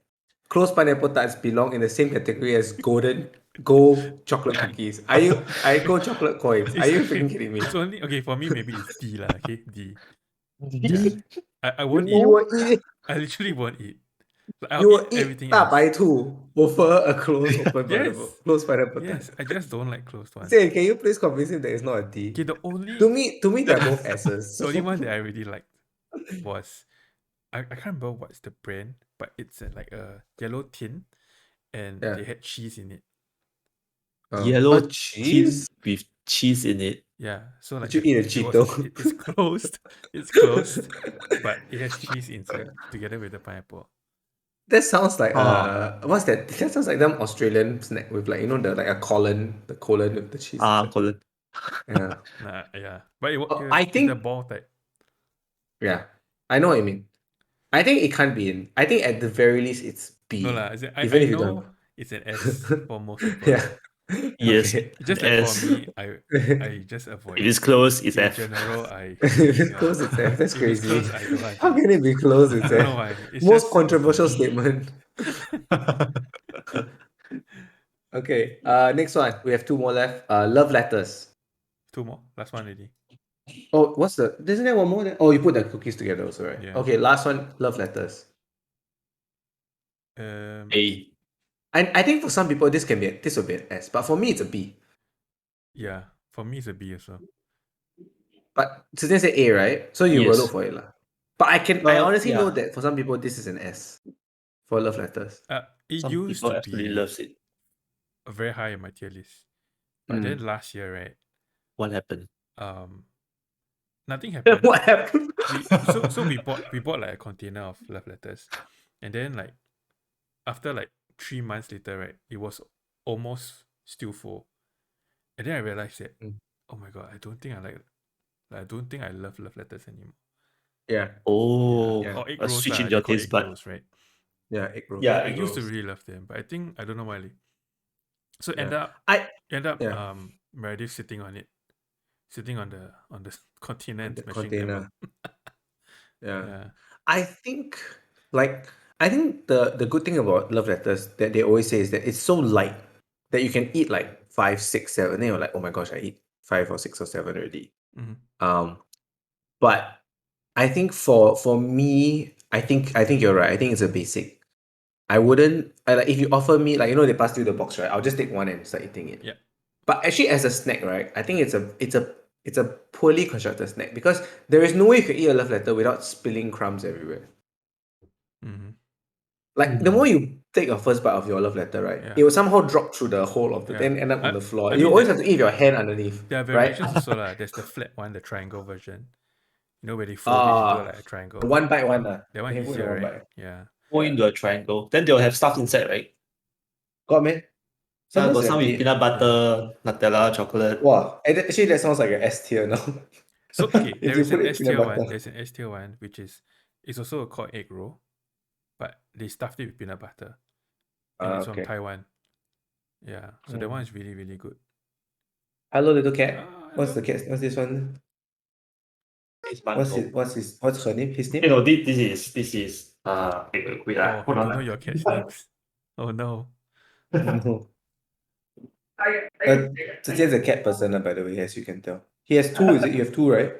closed pineapple tarts belong in the same category as gold chocolate cookies. Are you gold chocolate coins? Are It's you okay. freaking kidding me? It's only okay for me. Maybe it's D lah. Okay, D. Yeah, D. I You, won't eat. you will eat I literally won't eat. Like, I'll you eat will eat everything else. 大白兔 over a closed pineapple tart. Yes. I just don't like closed ones. Say, can you please convince him that it's not a D? Okay, To me, they're both S's. the only one that I really liked was I can't remember what's the brand, but it's like a yellow tin, and Yeah. they had cheese in it. Yellow tin cheese? with cheese in it. Yeah, so like Did you eat a Cheeto? it's closed, it's closed, but it has cheese inside together with the pineapple. That sounds like Ah. what's that? That sounds like them Australian snack with like the colon with the cheese inside. Colin. Yeah. Nah, yeah, but I it's the think ball type. yeah. I know what you mean. I think it can't be in. I think at the very least it's No B. lah, as in, Even I if you don't. know it's an S for most people. Yeah. Yes, Okay. It's just an that for S. me, I just avoid. If it's close, it's In F. general, I If it's yeah. close, it's F. That's If it's crazy. close, I don't want How it. can it be close? I It's don't know F. why. It's Most just controversial for me. statement. Okay. Next one. We have two more left. Love letters. Two more. Last one already. Oh, isn't there one more there? Oh, you put the cookies together also, right? Yeah. Okay, last one, love letters. A. I think for some people this will be an S, but for me it's a B. Yeah. For me, it's a B also. But Tristan said A, right? So you will look Yes. for it lah. But I honestly know Yeah. that for some people this is an S for love letters. It Some used people to absolutely be loves it. very high in my tier list, but then last year, right? What happened? Nothing happened. What happened? we bought like a container of love letters, and then like after like 3 months later, right, it was almost still full, and then I realized that oh my god, I don't think I love love letters anymore. Yeah. Oh, Or egg a rolls switch lah. in They your call taste egg bud. rolls, right? Yeah, egg rolls. Yeah, I egg used to rolls. really love them, but I don't know why. So Yeah. end up yeah. Meredith sitting on the container and The smashing container. them up. Yeah. Yeah. I think the good thing about love letters that they always say is that it's so light that you can eat like 5, 6, 7. Then you're like, oh my gosh, I eat 5 or 6 or 7 already. Mm-hmm. But I think for me, I think you're right. I think it's a basic. I wouldn't like if you offer me like they pass you the box, right? I'll just take one and start eating it. Yeah. But actually as a snack, right? I think it's a poorly constructed snack because there is no way you can eat a love letter without spilling crumbs everywhere. Mm-hmm. Like the moment you take a first bite of your love letter, right, Yeah. it will somehow drop through the hole of the Yeah. then end up on the floor. I You mean, always there- have to eat your hand underneath, There are right? variations also lah. There's the flat one, the triangle version. You know where they fold it into like a triangle. One bite one. That one You can put in easier, one right? bite. Yeah. Go into a triangle. Then they'll have stuff inside, right? Got man. Yeah, Sometimes got they some have with plain. peanut butter, Nutella, chocolate. Wow, actually that sounds like an S tier now. So okay, If there you is an put it S peanut tier one. butter. There's an S tier one, which is it's also called egg roll, but they stuffed it with peanut butter, and it's from Okay. Taiwan. Yeah, so that one is really really good. Hello, little cat. What's Hello. the cat? What's this one? It's What's her name? His name? No, this is wait, Oh, hold you on. don't know your cat's names. Oh no. No. Zi Jian's a cat person, by the way, as you can tell. He has two, is it? You have two, right?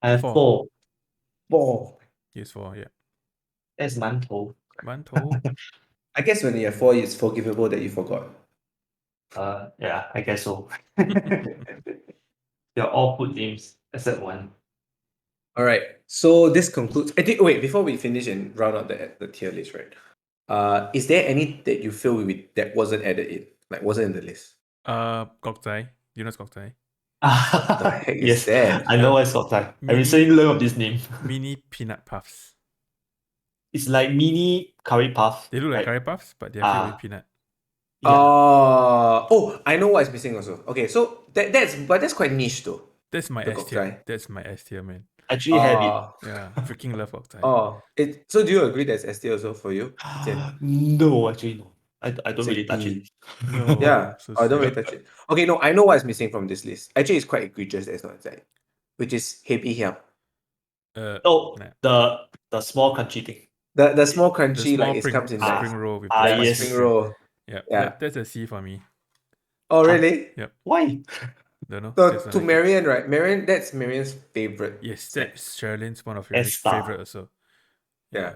I have 4. 4. Four. Yes, 4. Yeah. That's mantou. Mantou. I guess when you have four, it's forgivable that you forgot. Yeah, I guess so. They're all good names except one. All right. So this concludes. Wait, before we finish and round out the tier list, right? Is there any that you feel that wasn't added in, like wasn't in the list? Gok Zai. You know Gok Zai? The heck is Yes, that? I know what's Sotai. I Mini- recently learned of this name. Mini peanut puffs. It's like mini curry puff. They look like right? curry puffs, but they're filled with Ah, peanut. yeah. Oh, I know what's missing also. Okay, so that's quite niche though. That's my The S Gok tier. Zai. That's my S tier, man. Actually have it. Yeah, freaking love Gok Zai. So do you agree that's S tier also for you? Jian? No, actually no. I don't It's really a touch B. it. No. Yeah, So I don't sad. really touch it. Okay, no, I know what's missing from this list. Actually, it's quite egregious that it's not inside, which is Happy Hiam. Oh, Nah. the small crunchy thing. The small The crunchy, small like it comes in like spring roll with Ah, the yes. spring roll. Yeah, Yeah. that's a C for me. Oh, really? Yep. Why? Don't know. So just don't to like it. Marian, right? Marian, that's Marian's favorite. Yes, snack. that's Sherilyn's one of S Sherilyn's star. favorite also. Yeah.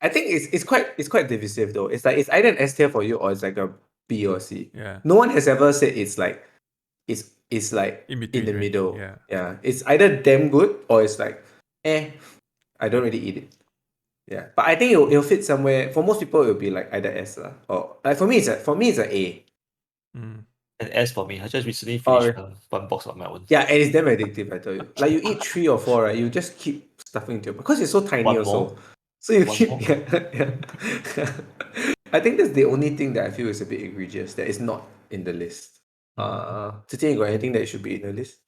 I think it's quite divisive though. It's like it's either an S tier for you or it's like a B or C. Yeah. No one has ever said it's like it's like In between, the right? middle. Yeah. Yeah. It's either damn good or it's like I don't really eat it. Yeah. But I think it'll fit somewhere. For most people it'll be like either S lah. Or like for me it's a A. Mm. An S for me. I just recently Oh, finished one box on my own. Yeah, and it's damn addictive, I tell you. Like you eat 3 or 4, right? You just keep stuffing into your because it's so tiny One also. more? So you One keep more? yeah. I think that's the only thing that I feel is a bit egregious that is not in the list. Today you got anything that should be in the list?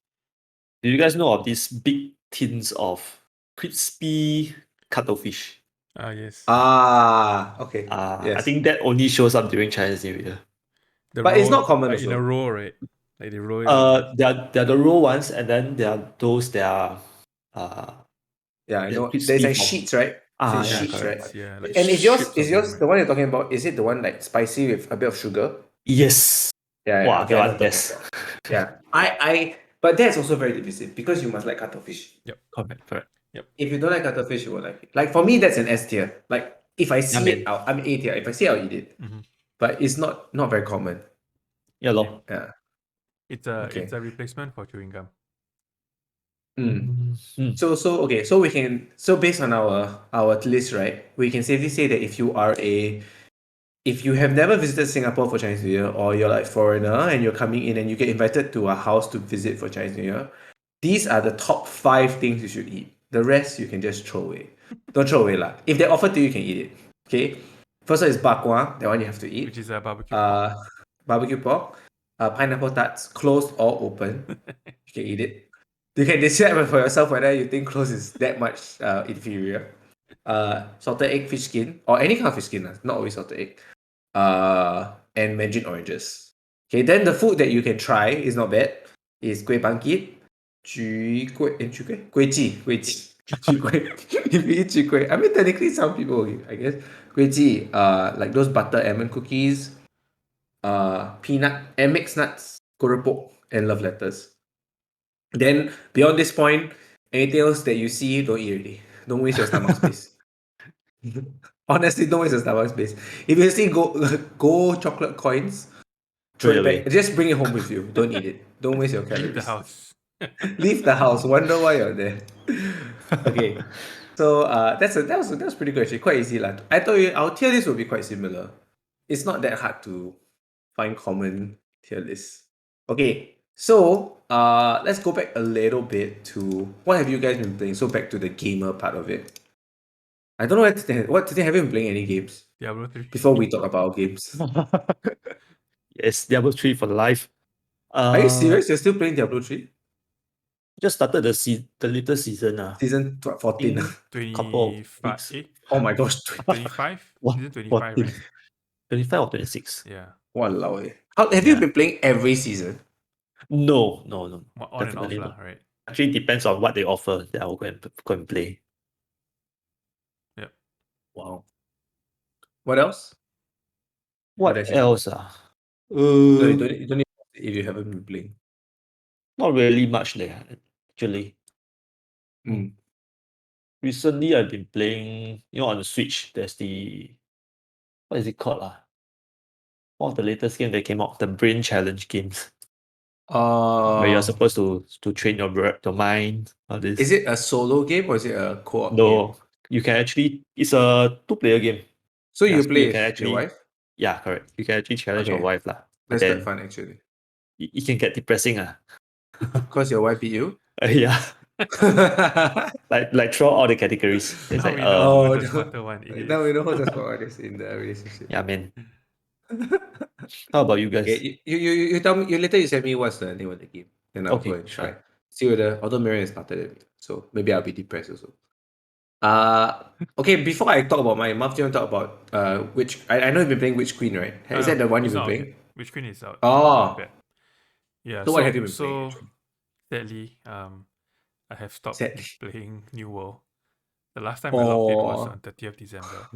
Do you guys know of these big tins of crispy cuttlefish? Yes. Okay. I Yes. think that only shows up during Chinese New Year. The But roll, it's not common like in also. a roll, right? Like they roll it. Like There are the raw ones, and then there are those that are Yeah, I know. crispy There's like form. sheets, right? Ah, There's yeah, sheets, correct. right? yeah, like And is yours strips of them, the right? one you're talking about? Is it the one like spicy with a bit of sugar? Yes. Yeah, Wow, okay, I know that what one, you're talking yes. about. Yeah. But that's also very divisive because you must like cuttlefish. Correct. If you don't like cuttlefish, you won't like it. Like for me, that's an S tier. Like if I see it, I'm A tier. If I see it, I'll eat it. Mhm. But it's not very common. Yeah, lor. Yeah. It's Okay. a replacement for chewing gum. So based on our list, right, we can safely say that if you have never visited Singapore for Chinese New Year or you're like foreigner and you're coming in and you get invited to a house to visit for Chinese New Year, these are the top 5 things you should eat. The rest you can just throw away. Don't throw away lah. If they offer to you, you can eat it. Okay. First one is bak kwa. That one you have to eat. Which is a barbecue pork. Barbecue pork. Pineapple tarts, closed or open. You can eat it. You can decide for yourself whether you think closed is that much inferior. Salted egg fish skin or any kind of fish skin, not always salted egg. And mandarin oranges. Okay, then the food that you can try is not bad. Is kueh bangkit, kueh ji. If you eat chwee kueh, I mean technically some people, I guess, kueh ji, like those butter almond cookies, peanut and mixed nuts, keropok, and love letters. Then beyond this point, anything else that you see, don't eat already. Don't waste your stomach space. Honestly, don't waste your stomach space. If you see go chocolate coins, throw it back. Just bring it home with you. Don't eat it. Don't waste your calories. Leave the house. Leave the house. Wonder why you're there. Okay. So that was pretty good actually, quite easy lah. I thought our tier list would be quite similar. It's not that hard to find common tier lists. Okay, so let's go back a little bit to what have you guys been playing? So back to the gamer part of it. I don't know what today have you been playing any games Diablo 3. before we talk about games. Yes, Diablo 3 for life. Are you serious? You're still playing Diablo 3? Just started the latest season. Season 14. Couple of 25. weeks. Oh my gosh. 25? What? Season 25, right? 25 or 26? Yeah. Walao eh. Have you Yeah. been playing every season? No. On and off, Definitely lah, not. right? Actually, depends on what they offer that I will go and play. Yep. Wow. What else? What did I say else? No, you don't need if you haven't been playing. Not really much there, actually. Mm. Recently, I've been playing, on the Switch, there's what is it called? One of the latest games that came out, the Brain Challenge games, where you're supposed to train your mind, all this. Is it a solo game or is it a co-op game? No, you can actually, it's a two-player game. So Yeah, you so play you can with actually, your wife? yeah, correct. You can actually challenge your Okay. wife, lah. But That's quite then fun actually. it can get depressing, Because your wife beat you? yeah. Like throughout all the categories. It's Now like we know who the no. smarter one is. Now we know who's the sport artist in the relationship. yeah, man. How about you guys? Okay, you tell me. You later you send me what's the name of the game, then I'll go Okay, and try. sure. See whether although Marion is smarter than me, so maybe I'll be depressed also. Okay. Before I talk about my month, do you want to talk about which? I know you've been playing Witch Queen, right? Is that the one you've it's been not out yet. playing? Which Queen is out? Oh, Feb. Yeah. so what have you been playing? So Actually? sadly, I have stopped Sadly. playing New World. The last time I logged in was on 30th December.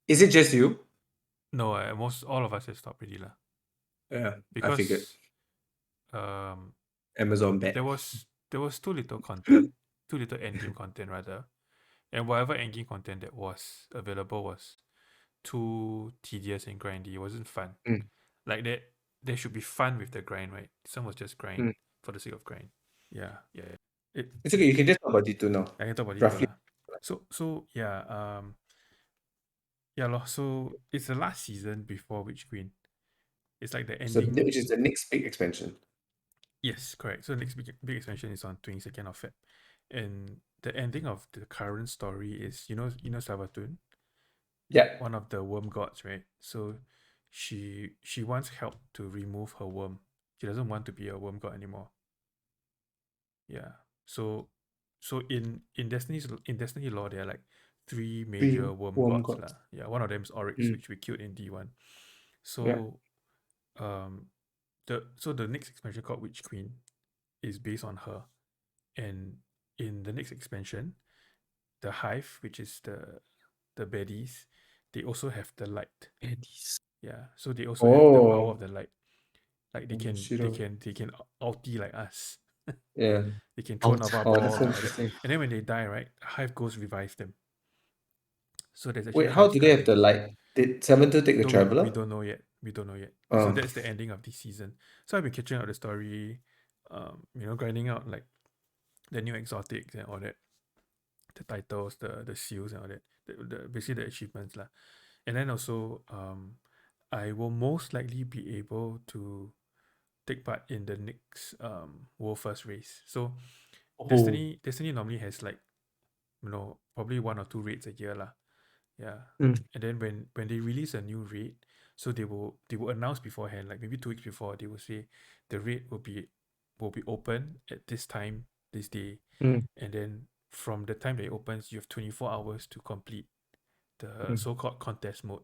Is it just you? No, most all of us have stopped really lah. Yeah, I Because figured. Amazon bet. there was too little content, too little endgame content rather, and whatever endgame content that was available was too tedious and grindy. It wasn't fun. Mm. Like that, there should be fun with the grind, right? Some was just grind for the sake of grind. Yeah. It's okay. You can just talk about D2 now. I can talk about it Roughly. lah. So yeah, yeah lor. So it's the last season before Witch Queen. It's like the So ending. which is the next big expansion. Yes, correct. So the next big expansion is on 22nd of Feb. And the ending of the current story is you know Savatun, Yeah. one of the worm gods, right? So she wants help to remove her worm. She doesn't want to be a worm god anymore. Yeah. So in Destiny lore there are like three major worm worm gods gods. lah. Yeah, one of them is Oryx, which we killed in D1. So the next expansion called Witch Queen is based on her. And in the next expansion, the Hive, which is the baddies, they also have the light. Baddies. Yeah. So they also have the power of the light. Like they can ulti like us. Yeah. They can throw Nova Ball that's so and all that. interesting. And then when they die, right, Hive Ghost revives them. So there's actually Wait, how Hive do they have the Guardians. light? Did 7-2 take the Traveler? We don't know yet. So Oh. that's the ending of this season. So I've been catching up the story, grinding out like the new exotics and all that, the titles, the seals and all that, the basically the achievements lah. And then also, I will most likely be able to take part in the next World First race. So Destiny normally has like, probably 1 or 2 raids a year lah. Yeah. And then when they release a new raid, so they will announce beforehand, like maybe 2 weeks before, they will say the raid will be open at this time, this day. And then from the time that it opens, you have 24 hours to complete the so-called contest mode.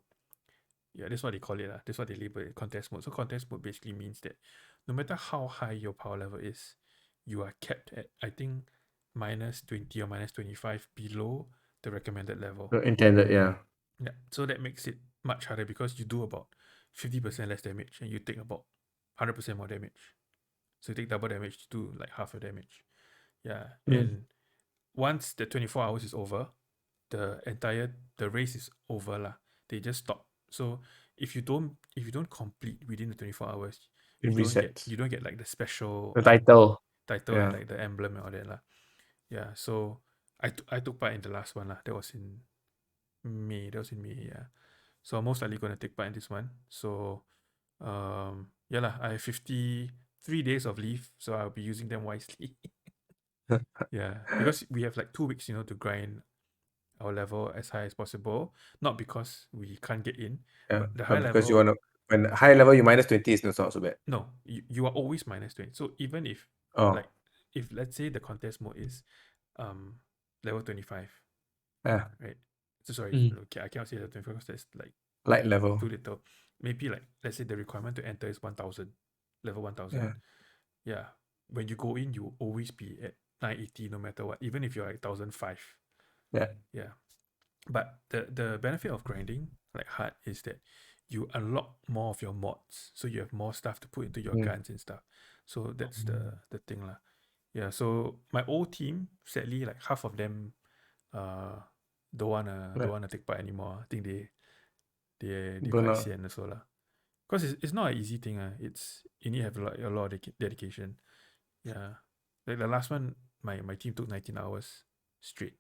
Yeah, that's what they call it. That's what they label it, contest mode. So contest mode basically means that no matter how high your power level is, you are capped at, I think, -20 or -25 below the recommended level. Intended, yeah. Yeah, so that makes it much harder because you do about 50% less damage and you take about 100% more damage. So you take double damage to do like half your damage. Yeah, and once the 24 hours is over, the race is over lah. They just stop. So if you don't complete within the 24 hours, It resets. you don't get like the special The title. and like the emblem and all that lah. Yeah, so I took part in the last one lah. That was in May. Yeah. So I'm most likely gonna take part in this one. So yeah lah. I have 53 days of leave, so I'll be using them wisely. Yeah, because we have like 2 weeks, to grind our level as high as possible. Not because we can't get in, Yeah, but the high but because you level. want to, when high level, you -20 is not so bad. No, you are always -20. So even if Oh, like if let's say the contest mode is level 25, yeah, right? So sorry, Mm. okay, I cannot say level 25 because that's like light level. too little. Maybe like let's say the requirement to enter is 1000, level 1000. Yeah, Yeah. When you go in, you always be at 980 no matter what, even if you're like 1005. yeah. Yeah. But the benefit of grinding like hard is that you unlock more of your mods, so you have more stuff to put into your Mm. guns and stuff. So that's the thing lah. Yeah. So my old team, sadly, like half of them, don't Yeah. wanna take part anymore. I think they quite Burnout. sian also lah. Cause it's not an easy thing. It's you need to have a lot of dedication. Yeah. Like the last one, my team took 19 hours straight.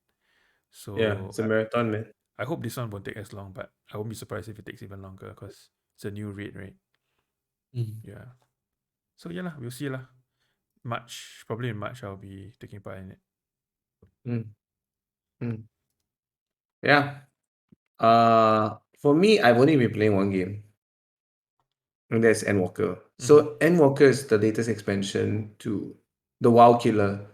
Yeah, So it's a marathon, man. I hope this one won't take as long, but I won't be surprised if it takes even longer because it's a new raid, right? Mm. Yeah. So yeah lah, we'll see lah. Probably in March, I'll be taking part in it. Mm. Mm. Yeah. For me, I've only been playing one game, and that's Endwalker. So Endwalker is the latest expansion to the WoW Killer.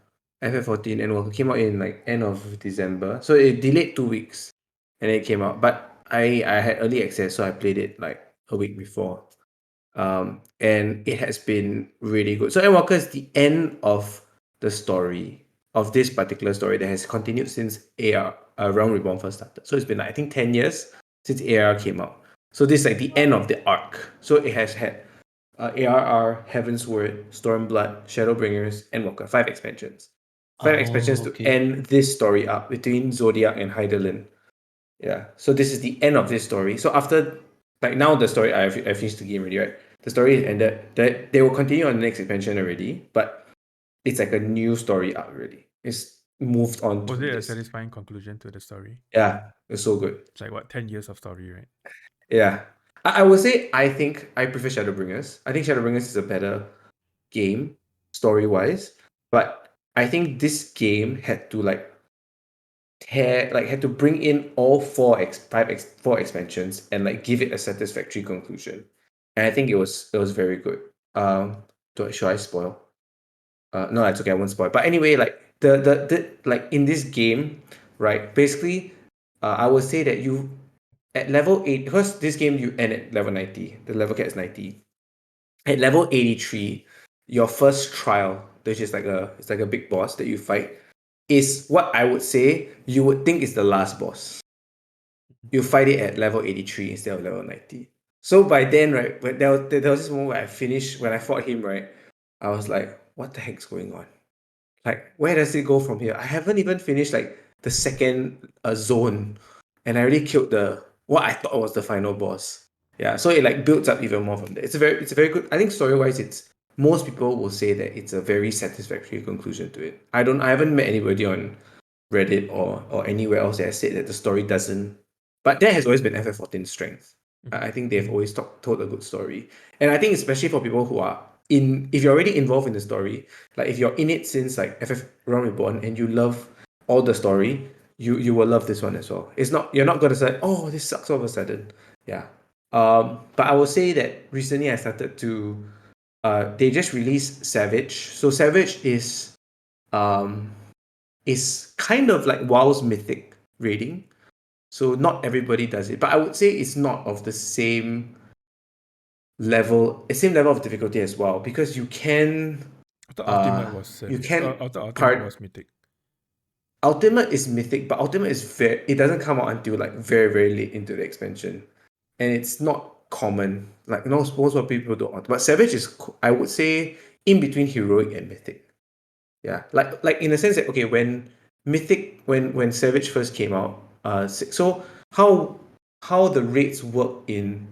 FF14 Endwalker came out in like end of December, so it delayed 2 weeks, and it came out. But I had early access, so I played it like a week before. And it has been really good. So Endwalker is the end of the story of this particular story that has continued since AR Realm Reborn first started. So it's been like, I think 10 years since AR came out. So this is like the end of the arc. So it has had ARR, Heaven's Word, Stormblood, Shadowbringers, Endwalker, 5 expansions. Five expansions to Okay. end this story up between Zodiac and Hydaelyn. Yeah. So this is the end of this story. So after, like now the story, I finished the game already, right? The story is ended. They will continue on the next expansion already, but it's like a new story arc already. It's moved on to Was it a this. satisfying conclusion to the story? Yeah, it's so good. It's like what 10 years of story, right? Yeah. I would say I think I prefer Shadowbringers. I think Shadowbringers is a better game story wise, but I think this game had to had to bring in all four expansions and like give it a satisfactory conclusion. And I think it was very good. Should I spoil? No, it's okay, I won't spoil. But anyway, like the like in this game, right? Basically, I would say that you at level 8, because this game you end at level 90. The level cap is 90. At level 83, your first trial, which is it's like a big boss that you fight, is what I would say you would think is the last boss. You fight it at level 83 instead of level 90. So by then, right, when there was this moment where when I fought him, right, I was like, what the heck's going on? Like, where does it go from here? I haven't even finished like the second zone, and I already killed what I thought was the final boss. Yeah, so it like builds up even more from there. It's a very good. I think story wise, it's most people will say that it's a very satisfactory conclusion to it. I haven't met anybody on Reddit or anywhere else that has said that the story doesn't. But that has always been FF14's strength. I think they've always told a good story, and I think especially for people who are if you're already involved in the story, like if you're in it since like FF Realm Reborn and you love all the story, you will love this one as well. You're not gonna say, oh, this sucks all of a sudden. Yeah. But I will say that recently I started to they just released Savage. So Savage um is kind of like WoW's mythic rating. So not everybody does it, but I would say it's not of the same level of difficulty as well, because you can I thought Ultimate was you Savage. can I thought Ultimate part was Mythic. Ultimate is mythic, but Ultimate is it doesn't come out until like very very late into the expansion, and it's not common. Like most of people don't. But Savage is I would say in between heroic and mythic. Yeah, like in the sense that okay, when Mythic when Savage first came out, so how the rates work in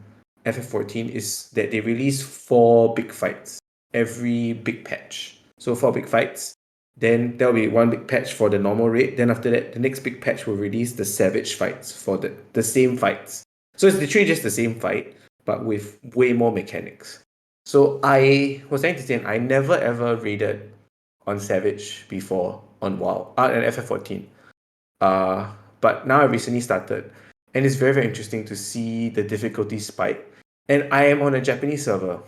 FF14 is that they release 4 big fights every big patch. So 4 big fights, Then there'll be one big patch for the normal raid. Then after that, the next big patch will release the savage fights for the same fights. So it's literally just the same fight, but with way more mechanics. So I was trying to say I never ever raided on Savage before on WoW, and FF14. But now I recently started, and it's very, very interesting to see the difficulty spike. And I am on a Japanese server.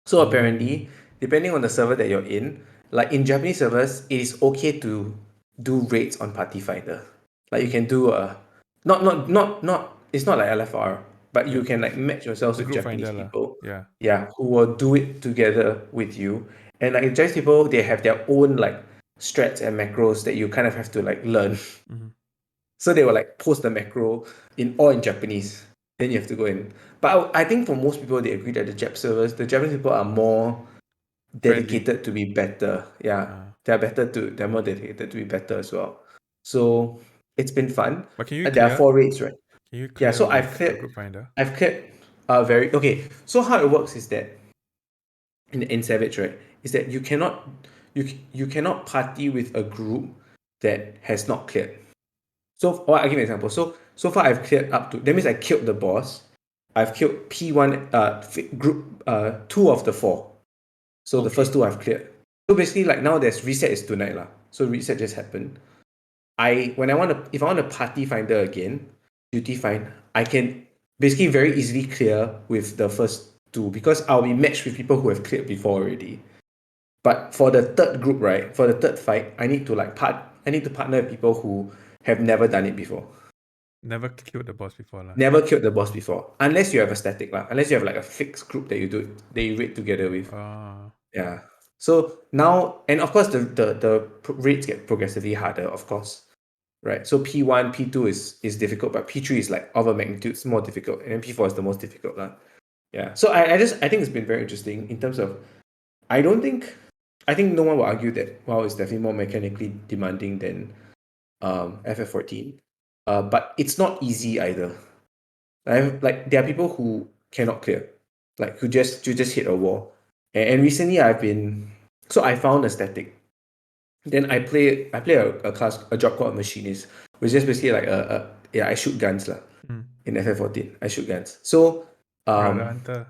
So apparently, depending on the server that you're in, like in Japanese servers, it is okay to do raids on Party Finder. Like you can do a not it's not like LFR, but you Yeah. can like match yourselves The with group Japanese finder lah. people. Yeah. Yeah, who will do it together with you. And like Japanese people, they have their own like strats and macros that you kind of have to like learn. Mhm. So they will like post the macro in Japanese. Then you have to go in. But I think for most people, they agree that the Jap servers, the Japanese people are more Friendly. dedicated to be better. Yeah, Uh, they're more dedicated to be better as well. So it's been fun. but can you There are clear? 4 raids, right? Can you Yeah. clear So with a group finder? I've cleared very okay. So how it works is that in Savage, right, is that you cannot party with a group that has not cleared. So, I'll give you an example. So far, I've cleared up to. That means I killed the boss. I've killed P1 group 2 of the 4. So the first 2 I've cleared. So basically, like now there's reset is tonight lah. So reset just happened. If I want to party finder again, duty find, I can basically very easily clear with the first 2 because I'll be matched with people who have cleared before already. But for the third group, right, for the third fight, I need to partner with people who have never done it before. Never killed the boss before lah. Never killed the boss before. Unless you have a static lah. Unless you have like a fixed group that you raid together with. Yeah. So now, and of course the raids get progressively harder, of course. Right. So P1, P2 is difficult, but P3 is like of a magnitude more difficult. And then P4 is the most difficult lah. Yeah. So I think it's been very interesting in terms of I think no one will argue that WoW is definitely more mechanically demanding than FF14. But it's not easy either. Like there are people who cannot clear, like who just hit a wall. And recently I found a static. Then I play a class, a job called a machinist, which is basically like I shoot guns lah. In FF14. I shoot guns. So You're the hunter.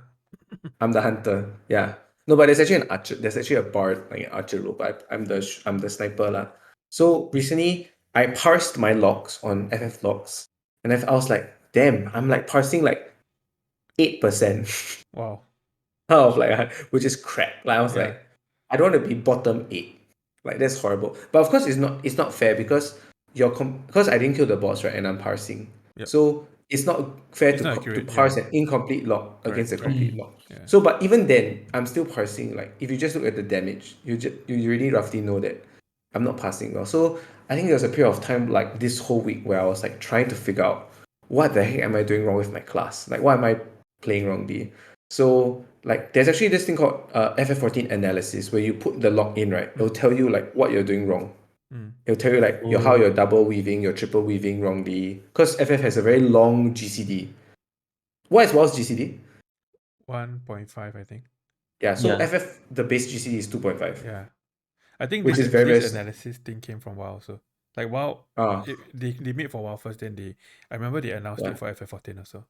I'm the hunter. Yeah. No, but there's actually an archer. There's actually a bard, like an archer role, but I'm the sniper lah. So recently, I parsed my logs on FF logs, and I was like, damn, I'm like parsing like 8% Wow. out of like, which is crap. Like I was Yeah. like, I don't want to be bottom 8. Like that's horrible. But of course, it's not fair because because I didn't kill the boss, right, and I'm parsing. Yep. So it's not fair It's to not to accurate, parse yeah. an incomplete log against a Correct. complete log. Yeah. So, but even then, I'm still parsing. Like if you just look at the damage, you really roughly know that I'm not passing well. So I think there was a period of time like this whole week where I was like trying to figure out what the heck am I doing wrong with my class? Like what am I playing wrongly? So like there's actually this thing called FF14 analysis where you put the log in, right? It'll tell you like what you're doing wrong. It'll tell you like how you're double weaving, you're triple weaving wrongly. Because FF has a very long GCD. What is WoW's GCD? 1.5, I think. Yeah, so Yeah. FF the base GCD is 2.5. Yeah. I think Which this, is very, this very analysis thing came from WoW also. Like WoW, they made for WoW first, then I remember they announced Yeah. it for FF14 also.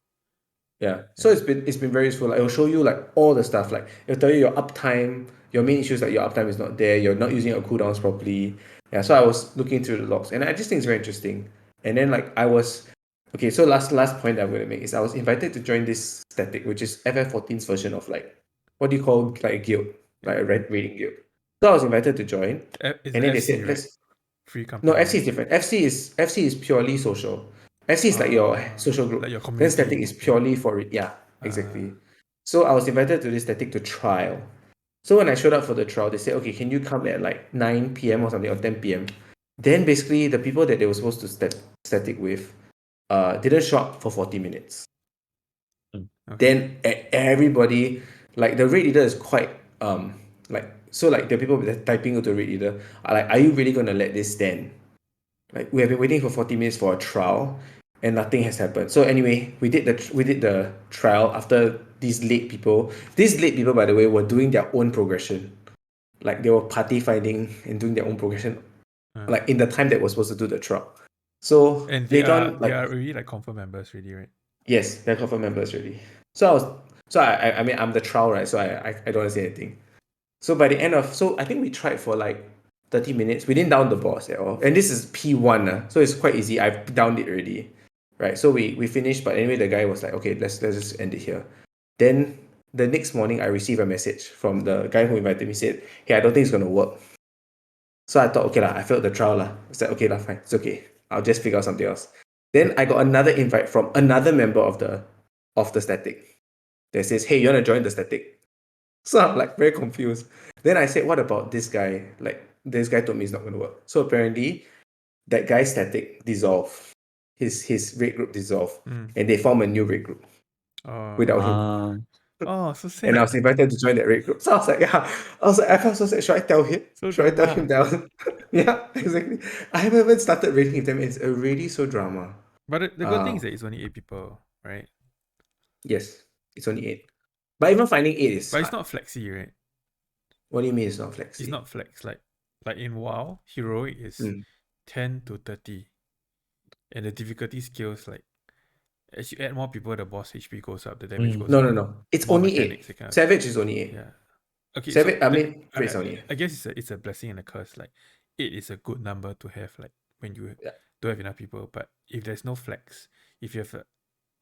Yeah. So it's been very useful. Like it'll show you like all the stuff. Like it'll tell you your uptime, your main issues like your uptime is not there, you're not using your cooldowns properly. Yeah. So I was looking through the logs and I just think it's very interesting. And then like so last point that I'm gonna make is I was invited to join this static, which is FF14's version of like what do you call like a guild, like a red raiding guild. So I was invited to join. It's And then they FC, said right? Free no, company. FC is different. FC is purely social. FC is like your social group. Like your Then community. static is purely for it. Yeah, exactly. So I was invited to this static to trial. So when I showed up for the trial, they said, okay, can you come at like 9 p.m. or something, or 10 p.m. Then basically the people that they were supposed to static with didn't show up for 40 minutes. Okay. Then everybody, like the raid leader is quite like the people that typing to the raid leader are like, are you really gonna let this stand? Like we have been waiting for 40 minutes for a trial and nothing has happened. So anyway, we did the trial after these late people. These late people, by the way, were doing their own progression. like they were party finding and doing their own progression, like in the time that was supposed to do the trial. So And later on, they like are already like confirmed members already, right? yes, they're confirmed members already. So I was I mean I'm the trial, right? So I don't want to say anything. So by the end of so I think we tried for like 30 minutes. We didn't down the boss at all. And this is P1, so it's quite easy. I've downed it already. Right. So we finished, but anyway the guy was like, okay, let's just end it here. Then the next morning I received a message from the guy who invited me, said, hey, I don't think it's gonna work. So I thought, okay lah, I failed the trial lah. I said, okay lah, fine, it's okay. I'll just figure out something else. Then I got another invite from another member of the static that says, hey, you wanna join the static? So I'm like very confused. Then I said, what about this guy? Like this guy told me it's not gonna work. So apparently that guy's static dissolved. His raid group dissolved. And they formed a new raid group without him. So sad. And I was invited to join that raid group. So I was like, yeah. I felt so sad. Should I tell him? So Should I tell drama. him down? Yeah, exactly. I haven't even started raiding with them. It's already so drama. But the good thing is that it's only 8 people, right? Yes, it's only 8. But even finding 8 is But it's hard. not flexi, right? What do you mean it's not flexi? It's not flex. Like in WoW, heroic is 10 to 30. And the difficulty scales like as you add more people, the boss HP goes up, the damage goes up. No. It's More only mechanics, 8. that kind of Savage is only 8. Yeah. Okay, Savage, so I mean, Raid's only 8. I guess it's a blessing and a curse. Like 8 is a good number to have, like when you don't have enough people. But if there's no flex, if you have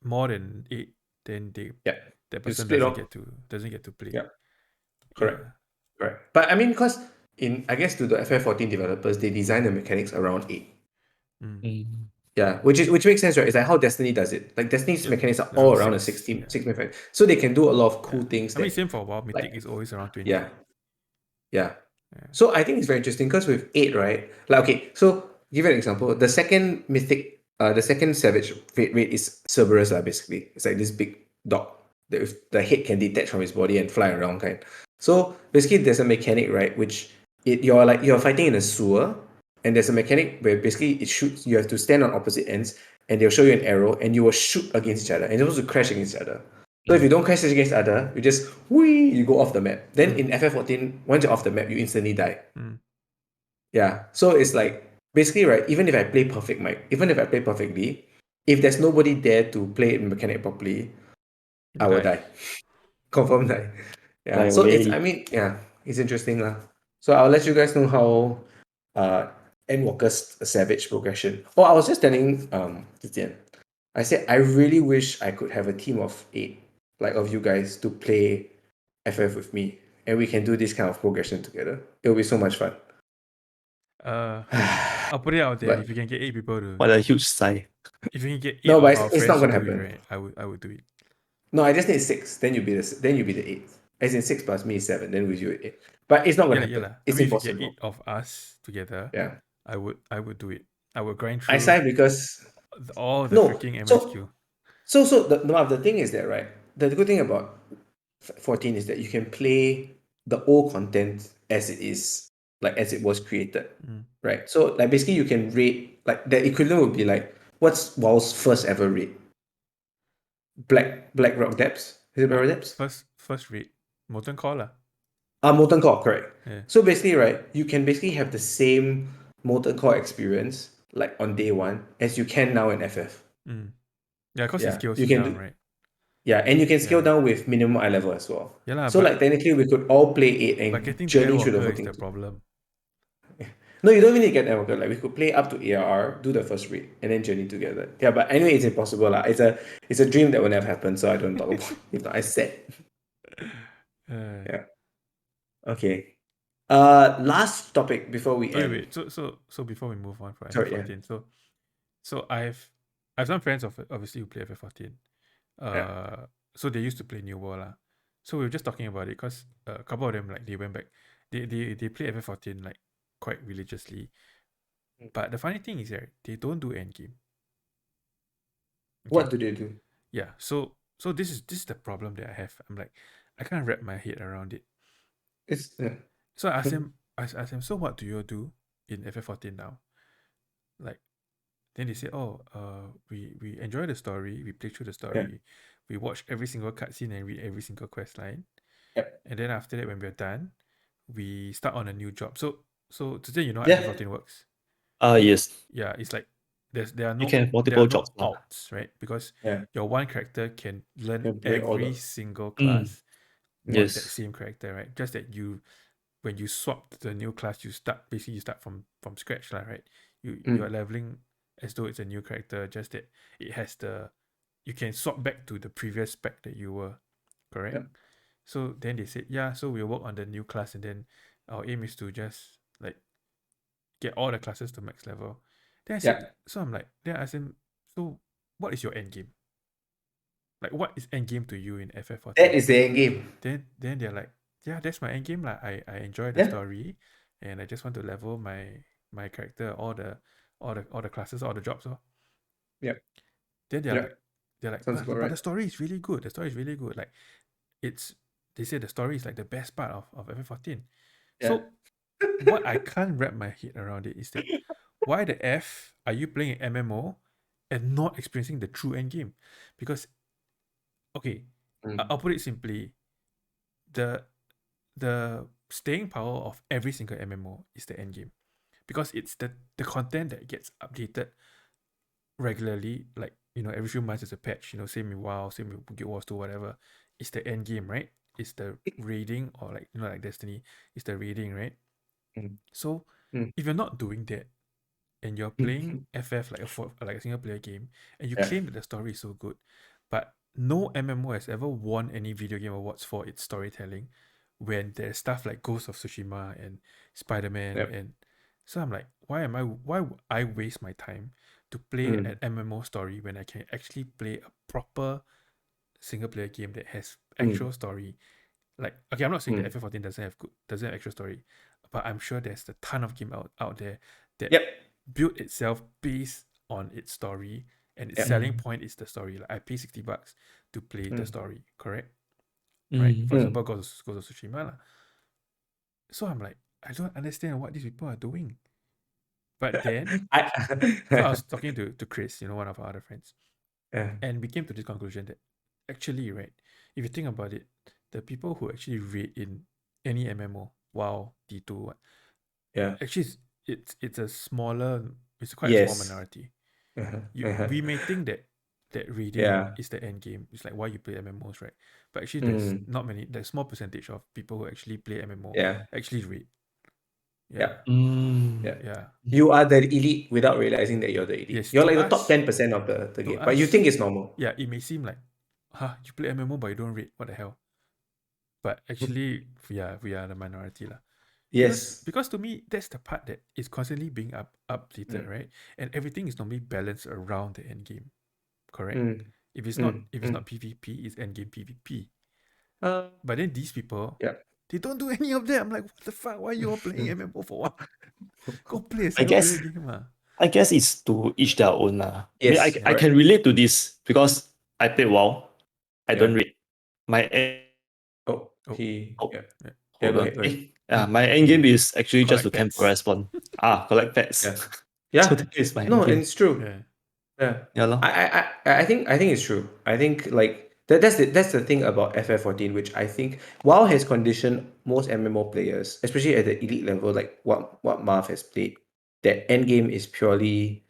more than 8, then that person split doesn't off. get to play. Yeah. Correct. But I mean, because I guess to the FF14 developers, they design the mechanics around 8. Yeah, which makes sense, right? It's like how Destiny does it. Like Destiny's mechanics are all around a 16 mechanics. So they can do a lot of cool things. I mean, same for WoW. Mythic is always around 20. Yeah. So I think it's very interesting because with 8, right? Like, okay, so give you an example. The second mythic, the second savage raid is Cerberus, basically. It's like this big dog that with the head can detach from his body and fly around kind. So basically there's a mechanic, right, which you're fighting in a sewer, and there's a mechanic where basically it shoots, you have to stand on opposite ends and they'll show you an arrow and you will shoot against each other and you're supposed to crash against each other. So if you don't crash against other, you just you go off the map. Then in FF14, once you're off the map, you instantly die. Yeah. So it's like basically, right, even if I play perfectly, if there's nobody there to play the mechanic properly, I will die. Confirm die. Yeah. Die So away. it's interesting lah. So I'll let you guys know how Endwalker's Savage progression. Oh, I was just telling Zi Jian, I said I really wish I could have a team of 8, like of you guys, to play FF with me, and we can do this kind of progression together. It'll be so much fun. I'll put it out there. But- If you can get 8 people to, What a huge sigh. if you can get 8 No, of but our it's friends not to gonna do it, happen. right? I would do it. No, I just need 6. Then you'll be the 8th. As in 6 plus me is 7. Then with you 8. But it's not gonna happen. I It's mean, if you get impossible. 8 of us together, Yeah. I would do it. I would grind I through sigh because all the no. freaking MSQ. So the thing is that, right? The good thing about 14 is that you can play the old content as it is, like as it was created, right? So like basically you can rate, like the equivalent would be like, what's WoW's first ever raid? Black Rock Depths? Is it Black Rock Depths? First rate, Molten Core lah. Molten Core, correct. Yeah. So basically, right, you can basically have the same Molten Core experience like on day 1 as you can now in FF. Yeah, because it scales you you can down, do, right? Yeah, and you can scale down with minimum eye level as well. Yeah lah, so but, like technically we could all play 8 but and getting to journey through the Endwalker whole is thing. the problem. No, you don't even need to get Endwalker. Like we could play up to ARR, do the first raid, and then journey together. Yeah, but anyway, it's impossible lah. It's a dream that will never happen. So I don't talk about. If not, I said. Yeah. Okay. Last topic before we end. Wait. So before we move on for Sorry, FF14, so I've some friends obviously who play FF14. So they used to play New World lah. So we were just talking about it because a couple of them, like, they went back. They play FF14 like quite religiously. But the funny thing is that they don't do endgame. What do they do? Yeah. So this is the problem that I have. I'm like, I can't wrap my head around it. So I asked him, so what do you do in FF14 now? Like, then they say, we enjoy the story, we play through the story, we watch every single cutscene and read every single quest line. Yep. And then after that, when we're done, we start on a new job. So today, you know how Yeah. FF14 works. Yes. Yeah, it's like there are You no can have multiple jobs. outs, right? Because Yeah. your one character can learn Can play all every the. single Mm. class on that Yes. same character, right? Just that when you swap to the new class, you start from scratch, lah, right? You are leveling as though it's a new character, just that it has you can swap back to the previous spec that you were, correct? Yep. So then they said, yeah, so we'll work on the new class, and then our aim is to just like get all the classes to max level. Then I said, Yeah. so I'm like, then I asked him, so what is your end game? Like, what is end game to you in FF14? That is the end game. Then they're like, yeah, that's my end game. Like, I enjoy the Yeah. story, and I just want to level my character, all the classes, all the jobs. Oh. Yep. Then Yep. they're like, Sounds about but right. the story is really good. The story is really good. Like, they say the story is like the best part of FF14. Yeah. So what I can't wrap my head around it is that why the F are you playing an MMO and not experiencing the true end game? Because okay, I'll put it simply, the staying power of every single MMO is the end game. Because it's the content that gets updated regularly, like, you know, every few months there's a patch, you know, same in WoW, same with Guild Wars 2, whatever. It's the end game, right? It's the raiding, or like, you know, like Destiny, it's the raiding, right? Mm. So Mm. if you're not doing that and you're playing FF like a single player game, and you Yeah. claim that the story is so good, but no MMO has ever won any video game awards for its storytelling, when there's stuff like Ghost of Tsushima and Spider-Man, Yep. and so I'm like, why would I waste my time to play an MMO story when I can actually play a proper single player game that has actual story? Like, okay, I'm not saying that FF14 doesn't have actual story, but I'm sure there's a ton of game out there that Yep. build itself based on its story, and its Yep. selling point is the story. Like, I pay $60 to play the Mm. story, correct? Right? Mm. For example, Ghost of Tsushima. Lah. So I'm like, I don't understand what these people are doing. But then, so I was talking to Chris, you know, one of our other friends, Yeah. and we came to this conclusion that actually, right, if you think about it, the people who actually raid in any MMO, WoW, D2, what, Yeah. actually it's quite a small Yes. minority. Uh-huh. We may think that raiding Yeah. is the end game. It's like why you play MMOs, right? But actually, there's Mm. not many. There's small percentage of people who actually play MMO Yeah. actually raid. Yeah, Yeah. Mm. Yeah. yeah. You are the elite without realizing that you're the elite. Yes, You're to like the top us, 10% of the to game, but you think us, it's normal. yeah, it may seem like, huh, you play MMO but you don't raid. What the hell? But actually, we are the minority, lah. Yes. Because to me, that's the part that is constantly being updated, right? And everything is normally balanced around the end game, correct? Mm. If it's Mm. not PvP, it's end game PvP. Uh, But then these people, yeah. they don't do any of that. I'm like, what the fuck? Why you all playing MMO for what? Go play a I single player guess game, ah. I guess it's to each their own lah. I mean, Yes. I Yeah. can relate to this because I play WoW. I don't Yeah. read. My end Oh, Oh, yeah. yeah. Yeah, hold go on. ahead. Go ahead. My end game is actually just to Collect camp pets. correspond. Collect pets. Yeah. So Yeah. that is my No, end and game. it's true. Yeah. Yeah. Yeah, lor. I think it's true. I think like that's the thing about FF14, which I think WoW has conditioned most MMO players, especially at the elite level, like what Marv has played. That end game is purely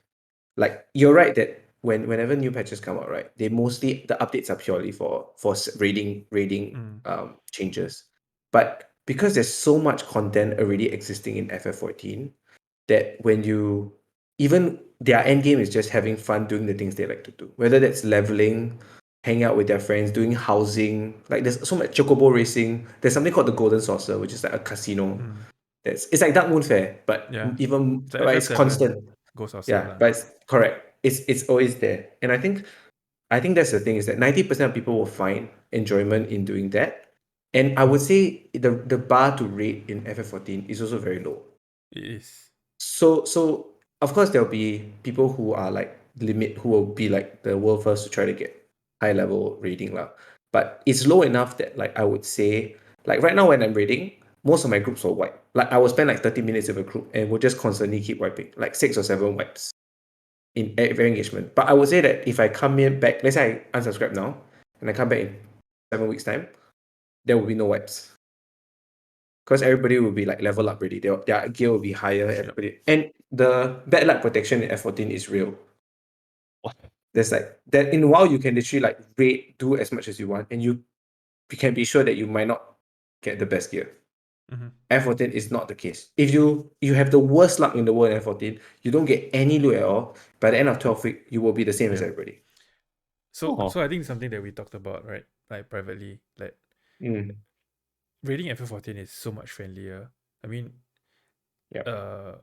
like you're right that whenever new patches come out, right, they mostly the updates are purely for raiding Mm. changes. But because there's so much content already existing in FF14, that when you even their end game is just having fun doing the things they like to do, whether that's leveling, hanging out with their friends, doing housing. Like there's so much chocobo racing. There's something called the Golden Saucer, which is like a casino. Mm. It's like Dark Moon Fair, but Yeah. even It's like but it's FF7 constant. goes also Yeah, lah. but it's correct. It's always there, and I think that's the thing is that 90% of people will find enjoyment in doing that, and I would say the bar to rate in FF14 is also very low. It is. So of course there'll be people who are like who will be like the world first to try to get high level rating lah. But it's low enough that like I would say like right now when I'm rating, most of my groups will wipe. Like I will spend like 30 minutes with a group and we'll just constantly keep wiping, like 6 or 7 wipes in every engagement. But I would say that if I come in back, let's say I unsubscribe now and I come back in 7 weeks time, there will be no wipes. because everybody will be like level up already. Their gear will be higher. Yep. Everybody, and the bad luck protection in F14 is real. What? There's like that in WoW you can literally like raid, do as much as you want, and you can be sure that you might not get the best gear. Mhm. F14 is not the case. If you have the worst luck in the world in F14, you don't get any loot at all. By the end of 12 week, you will be the same as Yeah. everybody. So Oh. so I think it's something that we talked about, right? Like privately, like Mm. raiding FF14 is so much friendlier. I mean, Yep. uh,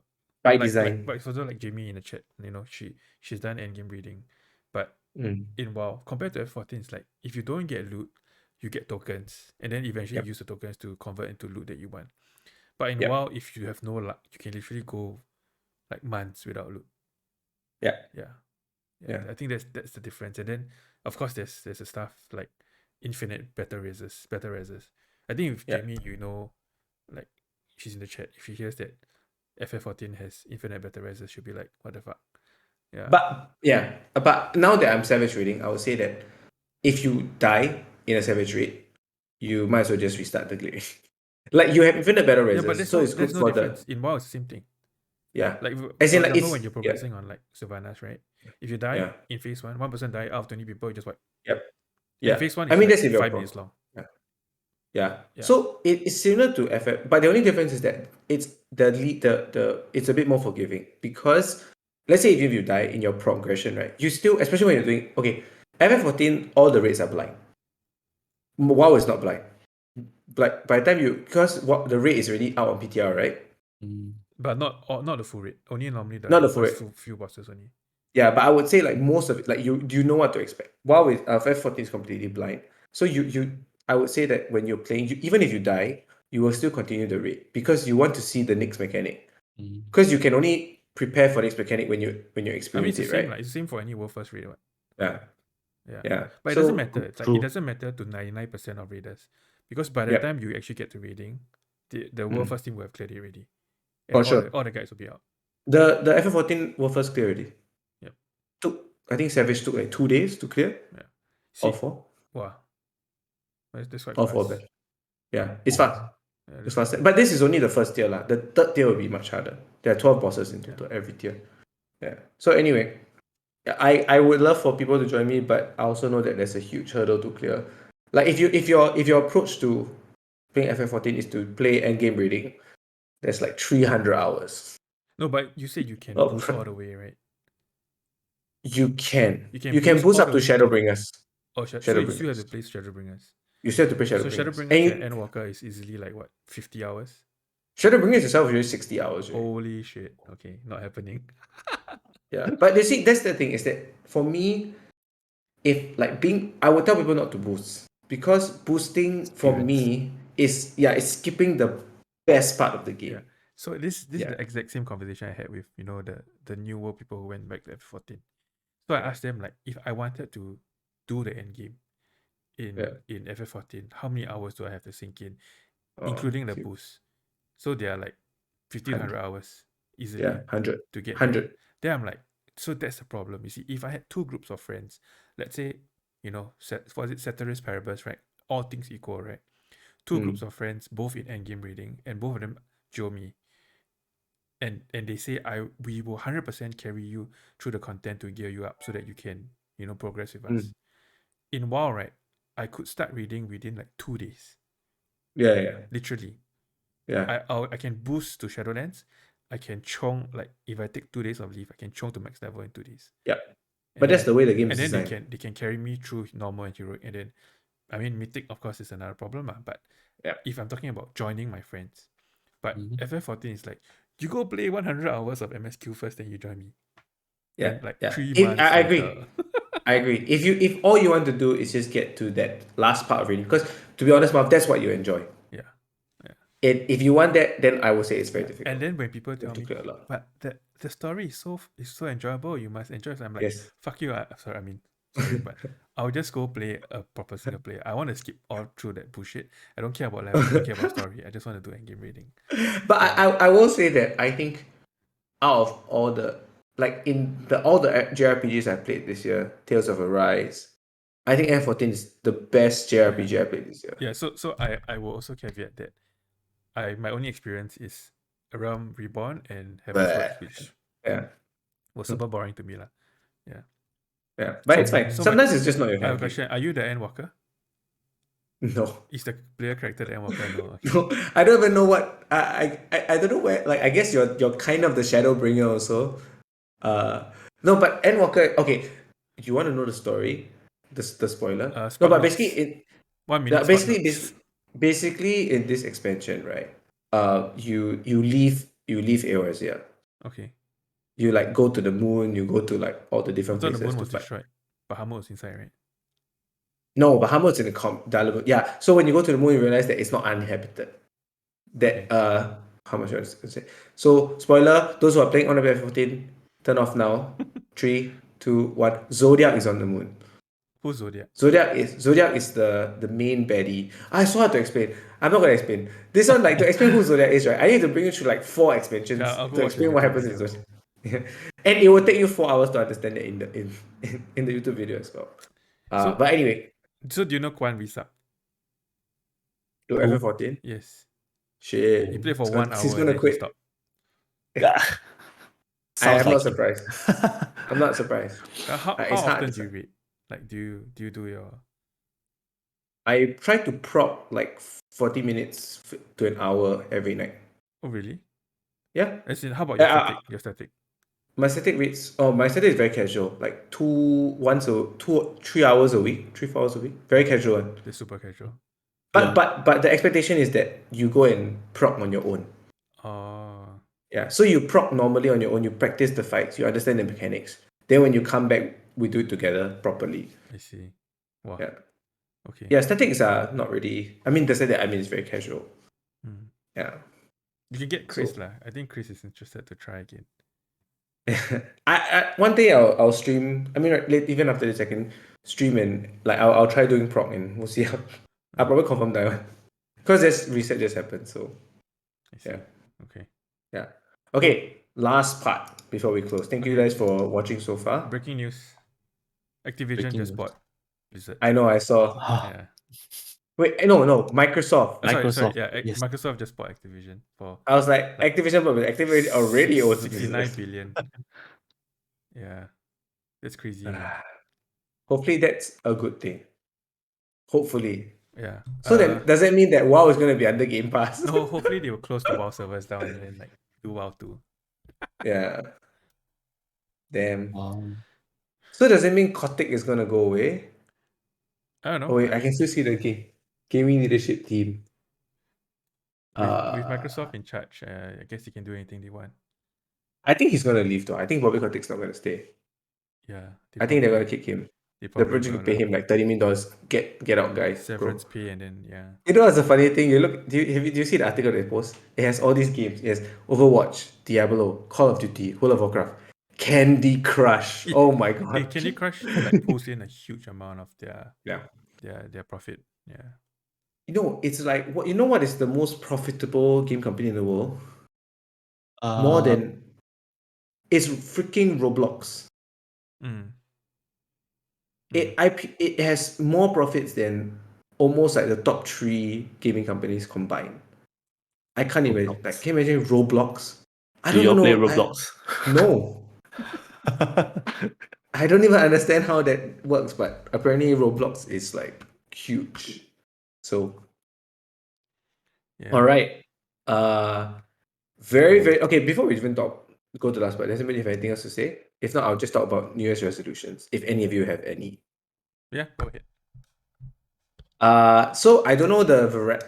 By like design. but it's also like Jamie in the chat, you know, she's done endgame reading, but Mm. in WoW compared to F14, it's like if you don't get loot, you get tokens, and then eventually Yep. use the tokens to convert into loot that you want. But in Yep. WoW, if you have no luck, you can literally go like months without loot. Yeah. Yeah. Yeah. I think that's the difference. And then of course there's the stuff like infinite better raises. I think if Yeah. Jamie, you know, like she's in the chat, if she hears that FF14 has infinite better raises, she'll be like, what the fuck? Yeah. But now that I'm savage raiding, I would say that if you die in a savage raid, you might as well just restart the glade. Like you have infinite battle Yeah, but raises, so it's good there's no for difference. In WoW it's the same thing. yeah. Like As for in like example, it's when you're progressing on like Sylvanas, right? If you die yeah. in phase one person die out of 20 people, you just wipe. Yep. And Yeah. phase one I is mean like that's if you're 5 minutes long. Yeah. Yeah. Yeah. So it's similar to FF, but the only difference is that it's it's a bit more forgiving because let's say if you die in your progression, right? You still, especially when you're doing okay, FF14, all the raids are blind. WoW is not blind. Like by the time because what the raid is already out on PTR, right? Mm. But not the full rate. Only normally the Not the full first rate. few bosses only. Yeah, but I would say like most of it, like you know what to expect. While with F14 is completely blind, so I would say that when you're playing, even if you die, you will still continue the raid because you want to see the next mechanic. Mm. Because you can only prepare for next mechanic when you I mean, experience it's the it, same. right? Like it's the same for any world first raid. Right? Yeah, Yeah. yeah. But it doesn't So matter. It's like it True. doesn't matter to 99% of raiders because by the yeah, time you actually get to raiding, the world mm, first team will have cleared it already, and for sure. all the guys will be out. The FF14 were first clear already. Yep. I think Savage took like 2 days to clear. Yeah. Or See, four. wow, that's quite Or four fast. batch. Yeah, it's Oh. fast. Yeah, It's that's faster. But this is only the first tier lah. The third tier will be much harder. There are 12 bosses in total every tier. Yeah. So anyway, I would love for people to join me, but I also know that there's a huge hurdle to clear. Like if your approach to playing FF14 is to play endgame raiding, there's like 300 hours. No, but you said you can Oh, boost all the way, right? you can. You can You can boost boost all up the to way to. Shadowbringers. Oh, so you still have Shadowbringers. to play Shadowbringers. You still have to play So Shadowbringers. Shadowbringers and Endwalker is easily like what 50 hours. Shadowbringers itself is usually 60 hours. Right? Holy shit! Okay, not happening. Yeah. But you see, that's the thing, is that for me, if like I would tell people not to boost because boosting for Experience. me is it's skipping the best part of the game. Yeah. So this is Yeah. the exact same conversation I had with the new world people who went back to F14. So I asked them like if I wanted to do the end game in FF14, how many hours do I have to sink in, including the boost? So they are like 1500 hours easily 100. to get there. 100. Then I'm like, so that's the problem. You see, if I had two groups of friends, let's say, was it Ceteris Paribus, right? All things equal, right? Two groups of friends, both in endgame reading, and both of them Joe me. And they say we will 100% carry you through the content to gear you up so that you can, progress with us. In WoW, right, I could start reading within like 2 days. Yeah. Literally. Yeah. I can boost to Shadowlands. I can chong, like if I take 2 days of leave, I can chong to max level in 2 days. Yeah. And But that's the way the game and is then designed. they can carry me through normal and heroic, and then I mean mythic of course is another problem, but if I'm talking about joining my friends, but FF14 is like you go play 100 hours of MSQ first, then you join me. Yeah. And like Yeah. 3 months I later. agree. I agree. If all you want to do is just get to that last part of reading, because to be honest, Marv, that's what you enjoy. Yeah. If you want that, then I would say it's very difficult. And then when people You tell have to me, clear a lot. but the story is so enjoyable, you must enjoy it. I'm like, Yes. fuck you. Sorry, but I'll just go play a proper single player. I want to skip all through that bullshit. I don't care about level, I don't care about story. I just want to do endgame reading. But I will say that I think out of all the all the JRPGs I played this year, Tales of Arise, I think F14 is the best JRPG I played this year. Yeah, so I will also caveat that my only experience is A Realm Reborn and Heaven's But Words, which yeah, was super boring to me lah. Yeah. yeah, but it's fine. So my Sometimes it's just not your I have kind a of game. question. Are you the Endwalker? No. Is the player character the Endwalker? No. Okay. No, I don't even know what I don't know where. Like, I guess you're kind of the Shadowbringer also. Uh, no, but Endwalker. Okay, you want to know the story? The spoiler? No, Spark but basically notes. it. 1 minute Yeah, spark basically, notes. basically in this expansion, right? You leave Eorzea. Okay. You like go to the moon. You go to like all the I different thought the places moon to was fight. destroyed. Bahamut was inside, right? No, Bahamut's in the Dalamun. Yeah. So when you go to the moon, you realize that it's not uninhabited. Okay. That how much I was gonna say. So spoiler, those who are playing on the BF15, turn off now. 3, 2, 1. Zodiac is on the moon. Who's Zodiac? Zodiac is the main baddie. I so hard to explain. I'm not gonna explain. This one, like, to explain who Zodiac is, right? I need to bring you through like 4 Okay, expansions I'll go to watch the explain what YouTube happens in video. Zodiac. Yeah. And it will take you 4 hours to understand it in the YouTube video as well. So But anyway, do you know Quan Resub? to Who? FF14. Yes. Shit. He played for So 1 hour he's and gonna then he quit. stopped. I Sounds am not like him. surprised. I'm not surprised. How It's hard. often do you read? Like, do you do your? I try to prop like 40 minutes to an hour every night. Oh, really? Yeah. As in, how about your Uh, static? Your static. my static rates. Oh, my static is very casual. Like 3 hours a week, 3 4 hours a week. Very casual one. They're super casual. But Yeah. but the expectation is that you go and prop on your own. Oh, Yeah. So you prop normally on your own. You practice the fights. You understand the mechanics. Then when you come back, we do it together properly. I see. Wow. Yeah. Okay. Yeah. Statics are not really. I mean, the static. I mean, it's very casual. Hmm. Yeah. You can get So Chris lah. I think Chris is interested to try again. one day I'll stream. I mean, like, even after this, I can stream and like I'll try doing proc and we'll see how. I'll probably confirm that one because this reset just happened. So I see. yeah, Okay. yeah. Okay, last part before we close. Thank you Okay. guys for watching so far. Breaking news. Activision Breaking just news. bought Blizzard. I know I saw. Yeah. Wait, no, Microsoft. Sorry. Microsoft. Yeah, Yes. Microsoft just bought Activision for I was like like Activision, but Activision already owns 69 Blizzard. billion. Yeah. That's crazy, man. Hopefully that's a good thing. Hopefully. Yeah. So then, does that mean that WoW is going to be under Game Pass? No, hopefully they will close the WoW servers down and then like do WoW 2. Yeah. Damn. Um, So does it mean Kotick is gonna go away? I don't know. Oh wait, I I can mean, still see the gaming leadership team. with Microsoft in charge, I guess they can do anything they want. I think he's gonna leave though. I think Bobby Kotick's not gonna stay. Yeah. I think they're gonna kick him. They The probably project will will pay lah. him like $30 million. Get out, guy. Go. Severance pay and then yeah. You know what's the funny thing? You look. Do you see the article they post? It has all these games. It has Overwatch, Diablo, Call of Duty, World of Warcraft, Candy Crush. Oh my Hey, god. Candy Crush like pulls in a huge amount of Yeah. their profit. Yeah. You know, it's like what you know. What is the most profitable game company in the world? More than it's freaking Roblox. Mm. It has more profits than almost like the top 3 gaming companies combined. I can't even Roblox. like. Can you imagine Roblox? I Do don't you all even play know. Roblox? No, I don't even understand how that works. But apparently, Roblox is like huge. So, Yeah. all right. Very okay. Before we even go to the last part, doesn't mean if anything else to say. If not, I'll just talk about New Year's resolutions. If any of you have any. Yeah, go ahead. So I don't know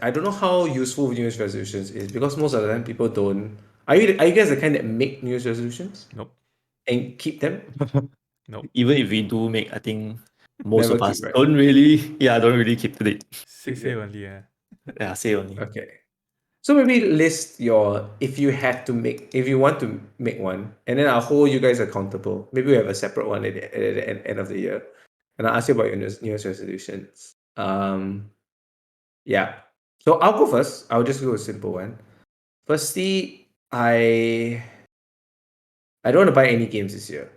I don't know how useful New Year's resolutions is because most of the time people don't. Are you guys the kind that make New Year's resolutions Nope. and keep them? Nope. Even if we do make, I think most Never of us keep, right? don't really keep to it. Say only, yeah. Yeah, say only. Okay. So maybe list your if you want to make one, and then I'll hold you guys accountable. Maybe we have a separate one at the end of the year, and I'll ask you about your New Year's resolutions. Yeah. So I'll go first. I'll just go a simple one. Firstly, I don't want to buy any games this year.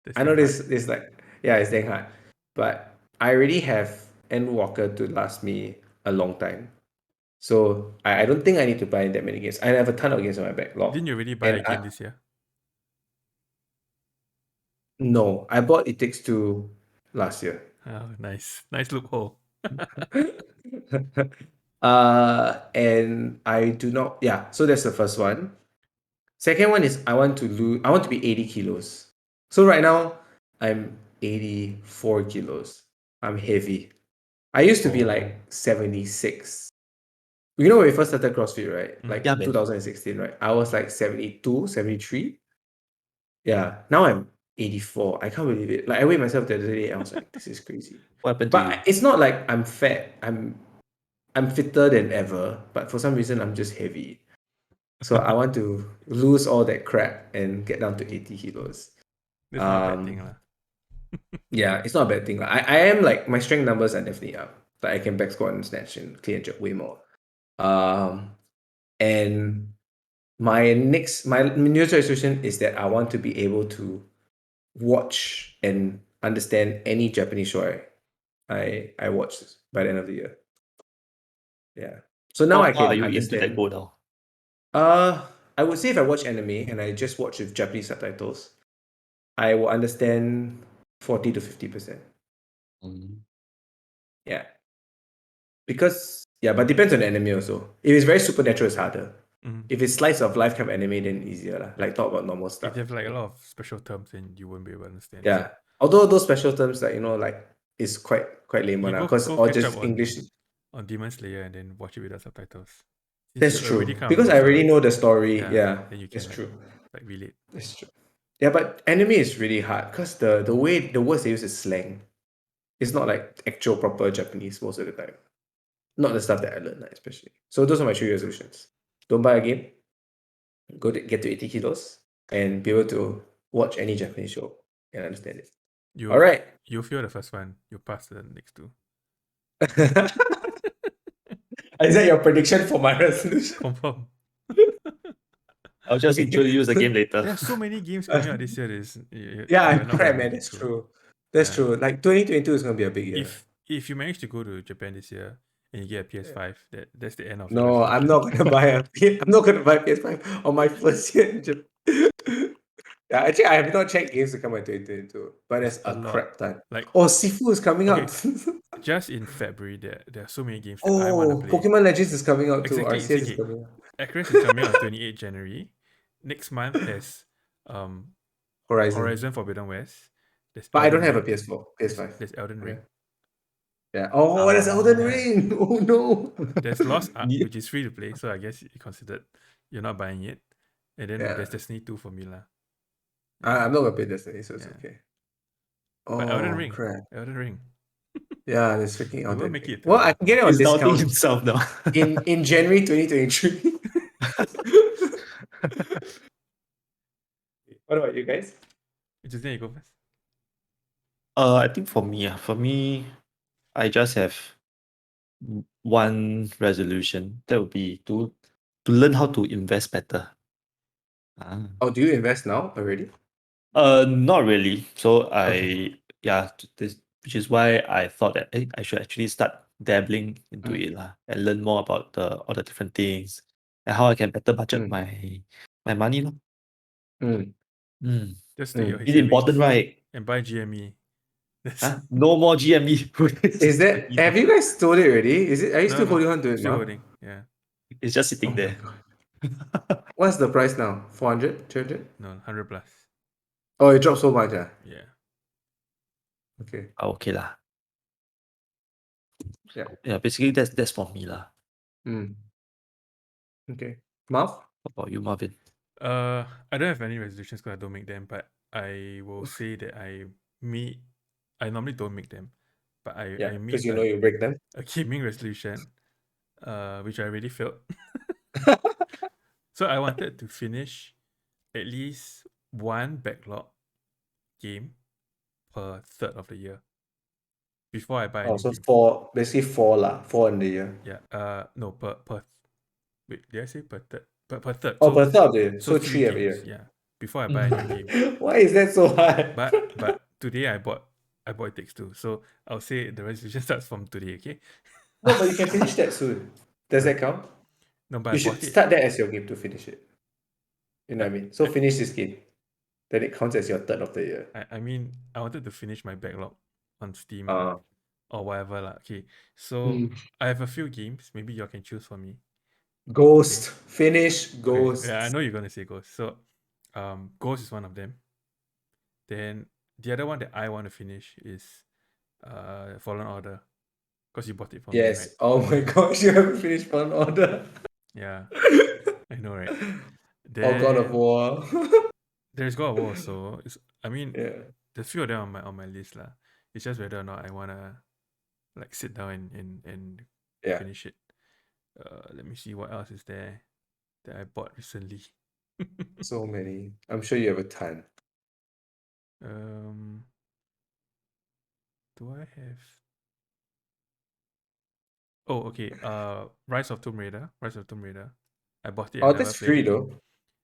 That's I know damn hard. this like yeah, it's dang hard, but I already have Endwalker to last me a long time. So I don't think I need to buy that many games. I have a ton of games on my backlog. Didn't you already buy And a game this year? no, I bought It Takes Two last year. Oh, nice. Nice loophole. And I do not. Yeah, so that's the first one. Second one is I want to be 80 kilos. So right now I'm 84 kilos. I'm heavy. I used to be Oh. like 76. You know when we first started CrossFit, right? Like Yeah, man. 2016, right? I was like 72, 73. Yeah. Now I'm 84. I can't believe it. Like I weighed myself the other day. I was like, this is crazy. What happened to you? But it's not like I'm fat. I'm fitter than ever, but for some reason I'm just heavy. So I want to lose all that crap and get down to 80 kilos. That's not a bad thing, Um, lah. yeah, it's not a bad thing. I am like my strength numbers are definitely up. Like I can back squat and snatch and clean and jerk way more. And my New Year's resolution is that I want to be able to watch and understand any Japanese show I watch by the end of the year. Yeah. So now How I far are can you into that understand. goal now? I would say if I watch anime and I just watch with Japanese subtitles, I will understand 40 to 50%. Mm. Yeah. Because but depends on the anime also. If it's very supernatural, it's harder. Mhm. If it's slice of life kind of anime, then easier lah. Like talk about normal If stuff. you have like a lot of special terms, then you won't be able to understand. Yeah. Although those special terms like like is quite lame You one go because go or catch up just English. on Demon Slayer and then watch it without subtitles. Since That's you already true. kind of Because know I already stuff, know the story. Yeah, then you that's can true. like relate. That's true. Yeah, but anime is really hard because the way the words they use is slang. It's not like actual proper Japanese most of the time. Not the stuff that I learned, especially. So those are my 3 resolutions. Don't buy a game, get to 80 kilos, and be able to watch any Japanese show and understand it. All right. You feel the first one, you pass the next two. Is that your prediction for my resolution? Confirm. I'll just Okay. introduce the game later. There are so many games coming out this year. Yeah, you're I'm not crap, gonna man. make it That's through. true. That's Yeah. true. Like 2022 is gonna be a big year. If you manage to go to Japan this year and you get a PS5, that's the end of your No, I'm resolution. not gonna buy I'm not gonna buy PS5 on my first year in Japan. Yeah, actually, I have not checked games to come out in 2022, but there's A a lot. crap ton. Like Oh, Sifu is coming okay, out. just in February, there are so many games that I want to play. Pokemon Legends is coming out too. Exactly. RCS is coming out. Across is coming out on 28 January. Next month there's Horizon Forbidden West. There's But I don't Elden have a Ring. PS4, PS5. There's Elden Ring. Yeah. Oh, there's Elden Yeah. Ring. Oh no. There's Lost Ark, Yeah. which is free to play, so I guess you considered you're not buying it. And then Yeah. there's Destiny 2 for me lah. I'm not gonna play Destiny, so it's Yeah. okay. But Elden Oh Ring. crap. Elden Ring. Yeah, there's freaking You won't Elden make Ring. it Well, through. I can get it on He's doubting discount himself now. in January 2023. What about you guys? Tristan, you go first. I think for me, I just have one resolution. That would be to learn how to invest better. Oh, do you invest now already? Not really. So Okay. which is why I thought that I should actually start dabbling into Mm. it lah, and learn more about all the different things and how I can better budget Mm. my money lah. Mm. Just take your It's important, savings right? and buy GME. No more GME. Is that have you guys told it already? Are you still holding on to it Still now? holding. Yeah. It's just Oh sitting my there. god. What's the price now? 400? 300? No, 100 plus. Oh, it dropped so much. Yeah. Okay. Okay lah. Yeah. Yeah, basically that's for me lah. Okay. Marv? What about you, Marvin? I don't have any resolutions because I don't make them, but I will say that I normally don't make them, but I Yeah, made because you know you break them. a gaming resolution, which I already failed. So I wanted to finish at least one backlog game per third of the year before I buy a Oh, new so game. basically 4 lah. 4 in the year. Yeah. No, per wait, did I say per third? Per third. Oh, So, per third of the year. so So 3 3 every games. year. Yeah. Before I buy a new game. Why is that so hard? But today I bought It Takes Two. So I'll say the resolution starts from today, okay? No, but you can finish that soon. Does Sorry? that count? No, but I You should bought it. start that as your game to finish it. You know what I mean? So I- finish this game. Then it counts as your third of the year. I mean, I wanted to finish my backlog on Steam Uh, or whatever lah. Okay, so mm. I have a few games. Maybe you can choose for me. Ghost. Finish Okay, Ghost. yeah, I know you're gonna say Ghost. So, Ghost is one of them. Then the other one that I want to finish is Fallen Order, because you bought it for me, right? Yes. Oh my gosh, you haven't finished Fallen Order. Yeah, I know, right? Or God of Then War. there's God of War also. I mean, Yeah. there's few of them on my list lah. It's just whether or not I wanna like sit down and Yeah. finish it. Let me see what else is there that I bought recently. So many. I'm sure you have a ton. Do I have? Oh, okay. Rise of Tomb Raider. Rise of Tomb Raider. I bought it Oh, and never that's played free it. though.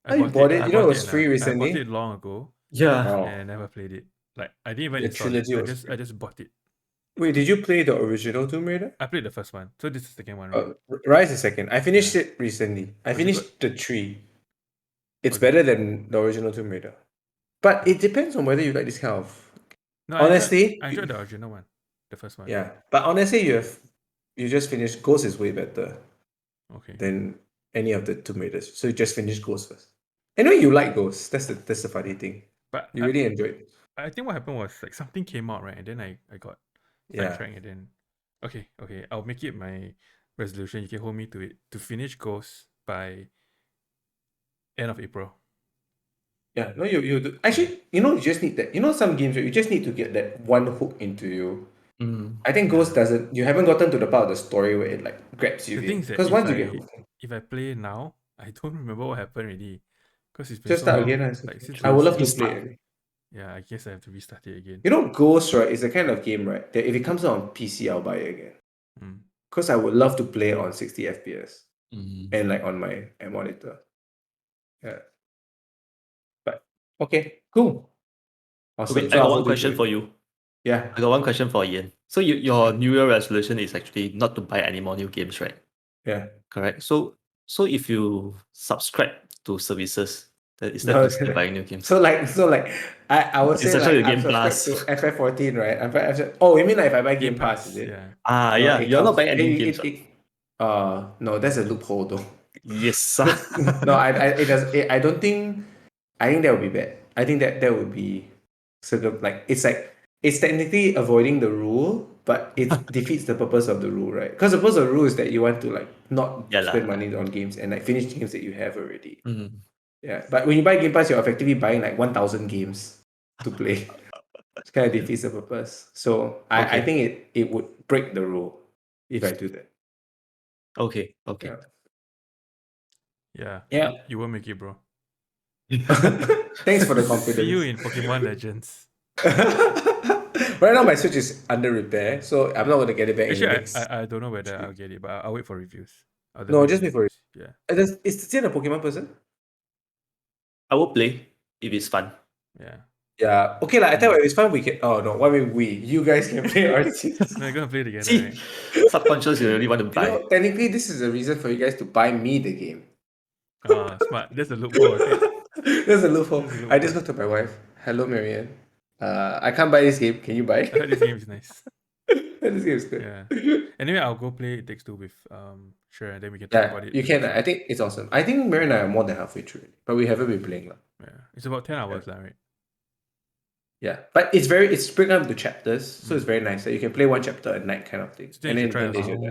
Oh, you bought it? I You know it bought it was and free I bought recently? it long ago Yeah. Oh. and I never played it. Like I didn't even The install it. trilogy was I free. just bought it. Wait, did you play the original Tomb Raider? I played the first one, so this is the second one, right? Rise is second. I finished Yeah. it recently. I Was it finished good? the 3. It's Was it better good? than the original Tomb Raider. But it depends on whether you like this kind of. No, Honestly, I enjoyed the original one, the first one. yeah. But honestly, you just finished Ghost is way better Okay. than any of the Tomb Raiders. So you just finish Ghost first. Anyway, you like Ghost. That's the funny thing. But You really enjoyed it. I think what happened was like something came out, right? And then I got Yeah. sidetracked and then okay, I'll make it my resolution. You can hold me to it to finish Ghost by end of April. Yeah. No, you do. Actually, you just need that. Some games, right, you just need to get that one hook into you. I think Ghost doesn't. You haven't gotten to the part of the story where it like grabs you The thing in. is that Because once you get hooked, if I play now, I don't remember what happened already. Because it's been just so start long. again. Like since I would love to Restart. play it. yeah, I guess I have to restart it again. Ghost, right, is the kind of game, right, that if it comes out on PC, I'll buy it again. Mm. Because I would love to play it on 60 FPS Mm. and like on my monitor. Yeah. But okay, cool. Awesome. Okay, So I got I'll one hold you to question it. for you. Yeah. I got one question for Ian. So your New Year resolution is actually not to buy any more new games, right? Yeah. Correct. So if you subscribe to services, that is that No, considered buying new games? So I would say Essentially like the I'm Game subscribed Pass. to FF14, right? Oh, you mean like if I buy Game Game Pass, is Pass, it? yeah. Yeah, It you're not counts. buying any new games, right? No, that's a loophole though. Yes. No, it does. I don't think. I think that would be bad. I think that would be like it's technically avoiding the rule, but it defeats the purpose of the rule, right? Because the purpose of the rule is that you want to like not Yeah spend lah. money on games and like finish games that you have already. Mm. Yeah, but when you buy Game Pass, you're effectively buying like 1,000 games to play. It kind of defeats the purpose. So I Okay. think it would break the rule if I do that. Okay. Yeah. Yeah. Yeah. You won't make it, bro. Thanks for the See you confidence. in Pokemon Legends. Right now, my Switch is under repair, so I'm not going to get it back in the Actually, next. I don't know whether I'll get it, but I'll wait for reviews. I'll No, definitely just read before it. reviews. Yeah. Is Zi Jian a Pokemon person? I will play if it's fun. Yeah. Yeah. Okay, like I tell you, if it's fun, we can. Oh no, why mean we? You guys can play Arceus. No, we're gonna play together, See, right? subconscious you really want to buy. Technically, this is a reason for you guys to buy me the game. Oh, smart. That's a loophole, okay? There's a loophole. There's a I just loophole. go to my wife. Hello, Marianne. I can't buy this game. Can you buy? I heard this game is nice. This game is good. Yeah. Anyway, I'll go play It Takes Two with sure, and then we can talk Yeah, about it. you in can. the show. I think it's awesome. I think Mary and I are more than halfway through it, but we haven't been playing lah. Yeah. It's about 10 hours, right? Yeah, but it's broken up into chapters, so it's very nice. So you can play one chapter at night, kind of thing. So you should try then also. there's your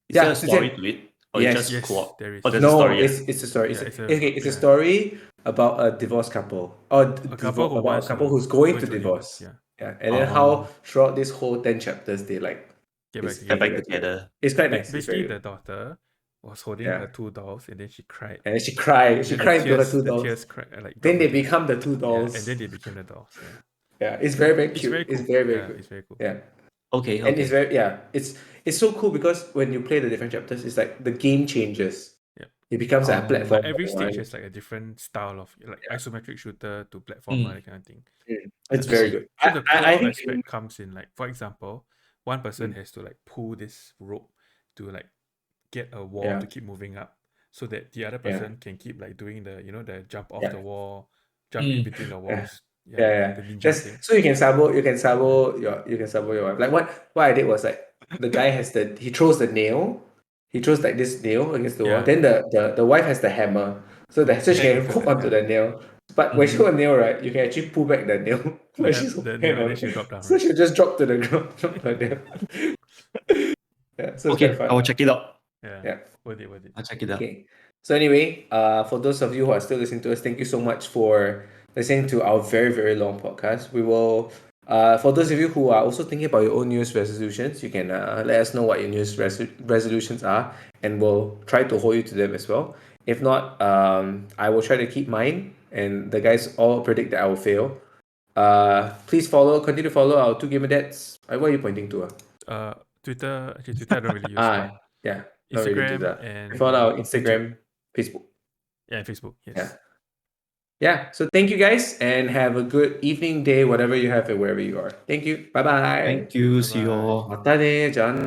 Is Yeah, there a it's story it. to it? Or Yes. it's just Yes, co-op? there is. Or there's a No, story. it's a story. Yeah, It's a yeah. story about a divorced couple, or A couple who about wants a couple to who's going go to through divorce. Yeah. Yeah, and then how throughout this whole 10 chapters they like Get back basically Get back together. together. It's quite nice. It's Basically, very the good. daughter was holding Yeah. her two dolls, and then she cried. And then she cried. She And cried into her two the dolls. tears cried, like Then they dropped into- become the two Yeah, dolls. and then they became the dolls. Yeah. Yeah, it's very very It's cute. very cool. It's very Yeah, good. it's very cool. Yeah. Okay. And it's very it's so cool because when you play the different chapters, it's like the game changes. Yep. It becomes like a platform. Like every stage one. has like a different style of like isometric shooter to platformer, that kind of thing. It's very good. So the core I think aspect comes in like, for example, one person has to like pull this rope to like get a wall Yeah. to keep moving up, so that the other Yeah. person can keep like doing the the jump off Yeah. the wall, jump in Mm. between the Yeah. walls. Yeah, Yeah. the ninja That's thing. so you can sabo your wife. Like what I did was like the guy he throws the nail. He throws like this nail against the wall. Yeah. Then the wife has the hammer. So To so she bang can into hook the onto the nail. But when she Mhm. hook a nail, right, you can actually pull back the nail when she's the hooking nail, and on then it. she'll drop down, So right? she'll just drop to the ground, drop the nail. Yeah, so it's quite Okay, fun. I will check it out. Yeah. Yeah. Worth it, worth it. I'll check it out. Okay. So anyway, for those of you who are still listening to us, thank you so much for listening to our very, very long podcast. We will, for those of you who are also thinking about your own New Year's resolutions, you can let us know what your New Year's resolutions are, and we'll try to hold you to them as well. If not, I will try to keep mine, and the guys all predict that I will fail. Please continue to follow our two gamer dads. What are you pointing to? Twitter. Actually, Twitter I don't really use, but Yeah, not really do Instagram that. Follow and our YouTube. Instagram, Facebook. Yeah, and Facebook. Yeah. Yes. Yeah. So thank you guys and have a good evening, day, whatever you have and wherever you are. Thank you. Bye bye. Thank you. Bye See you bye. all. Mata ne, John.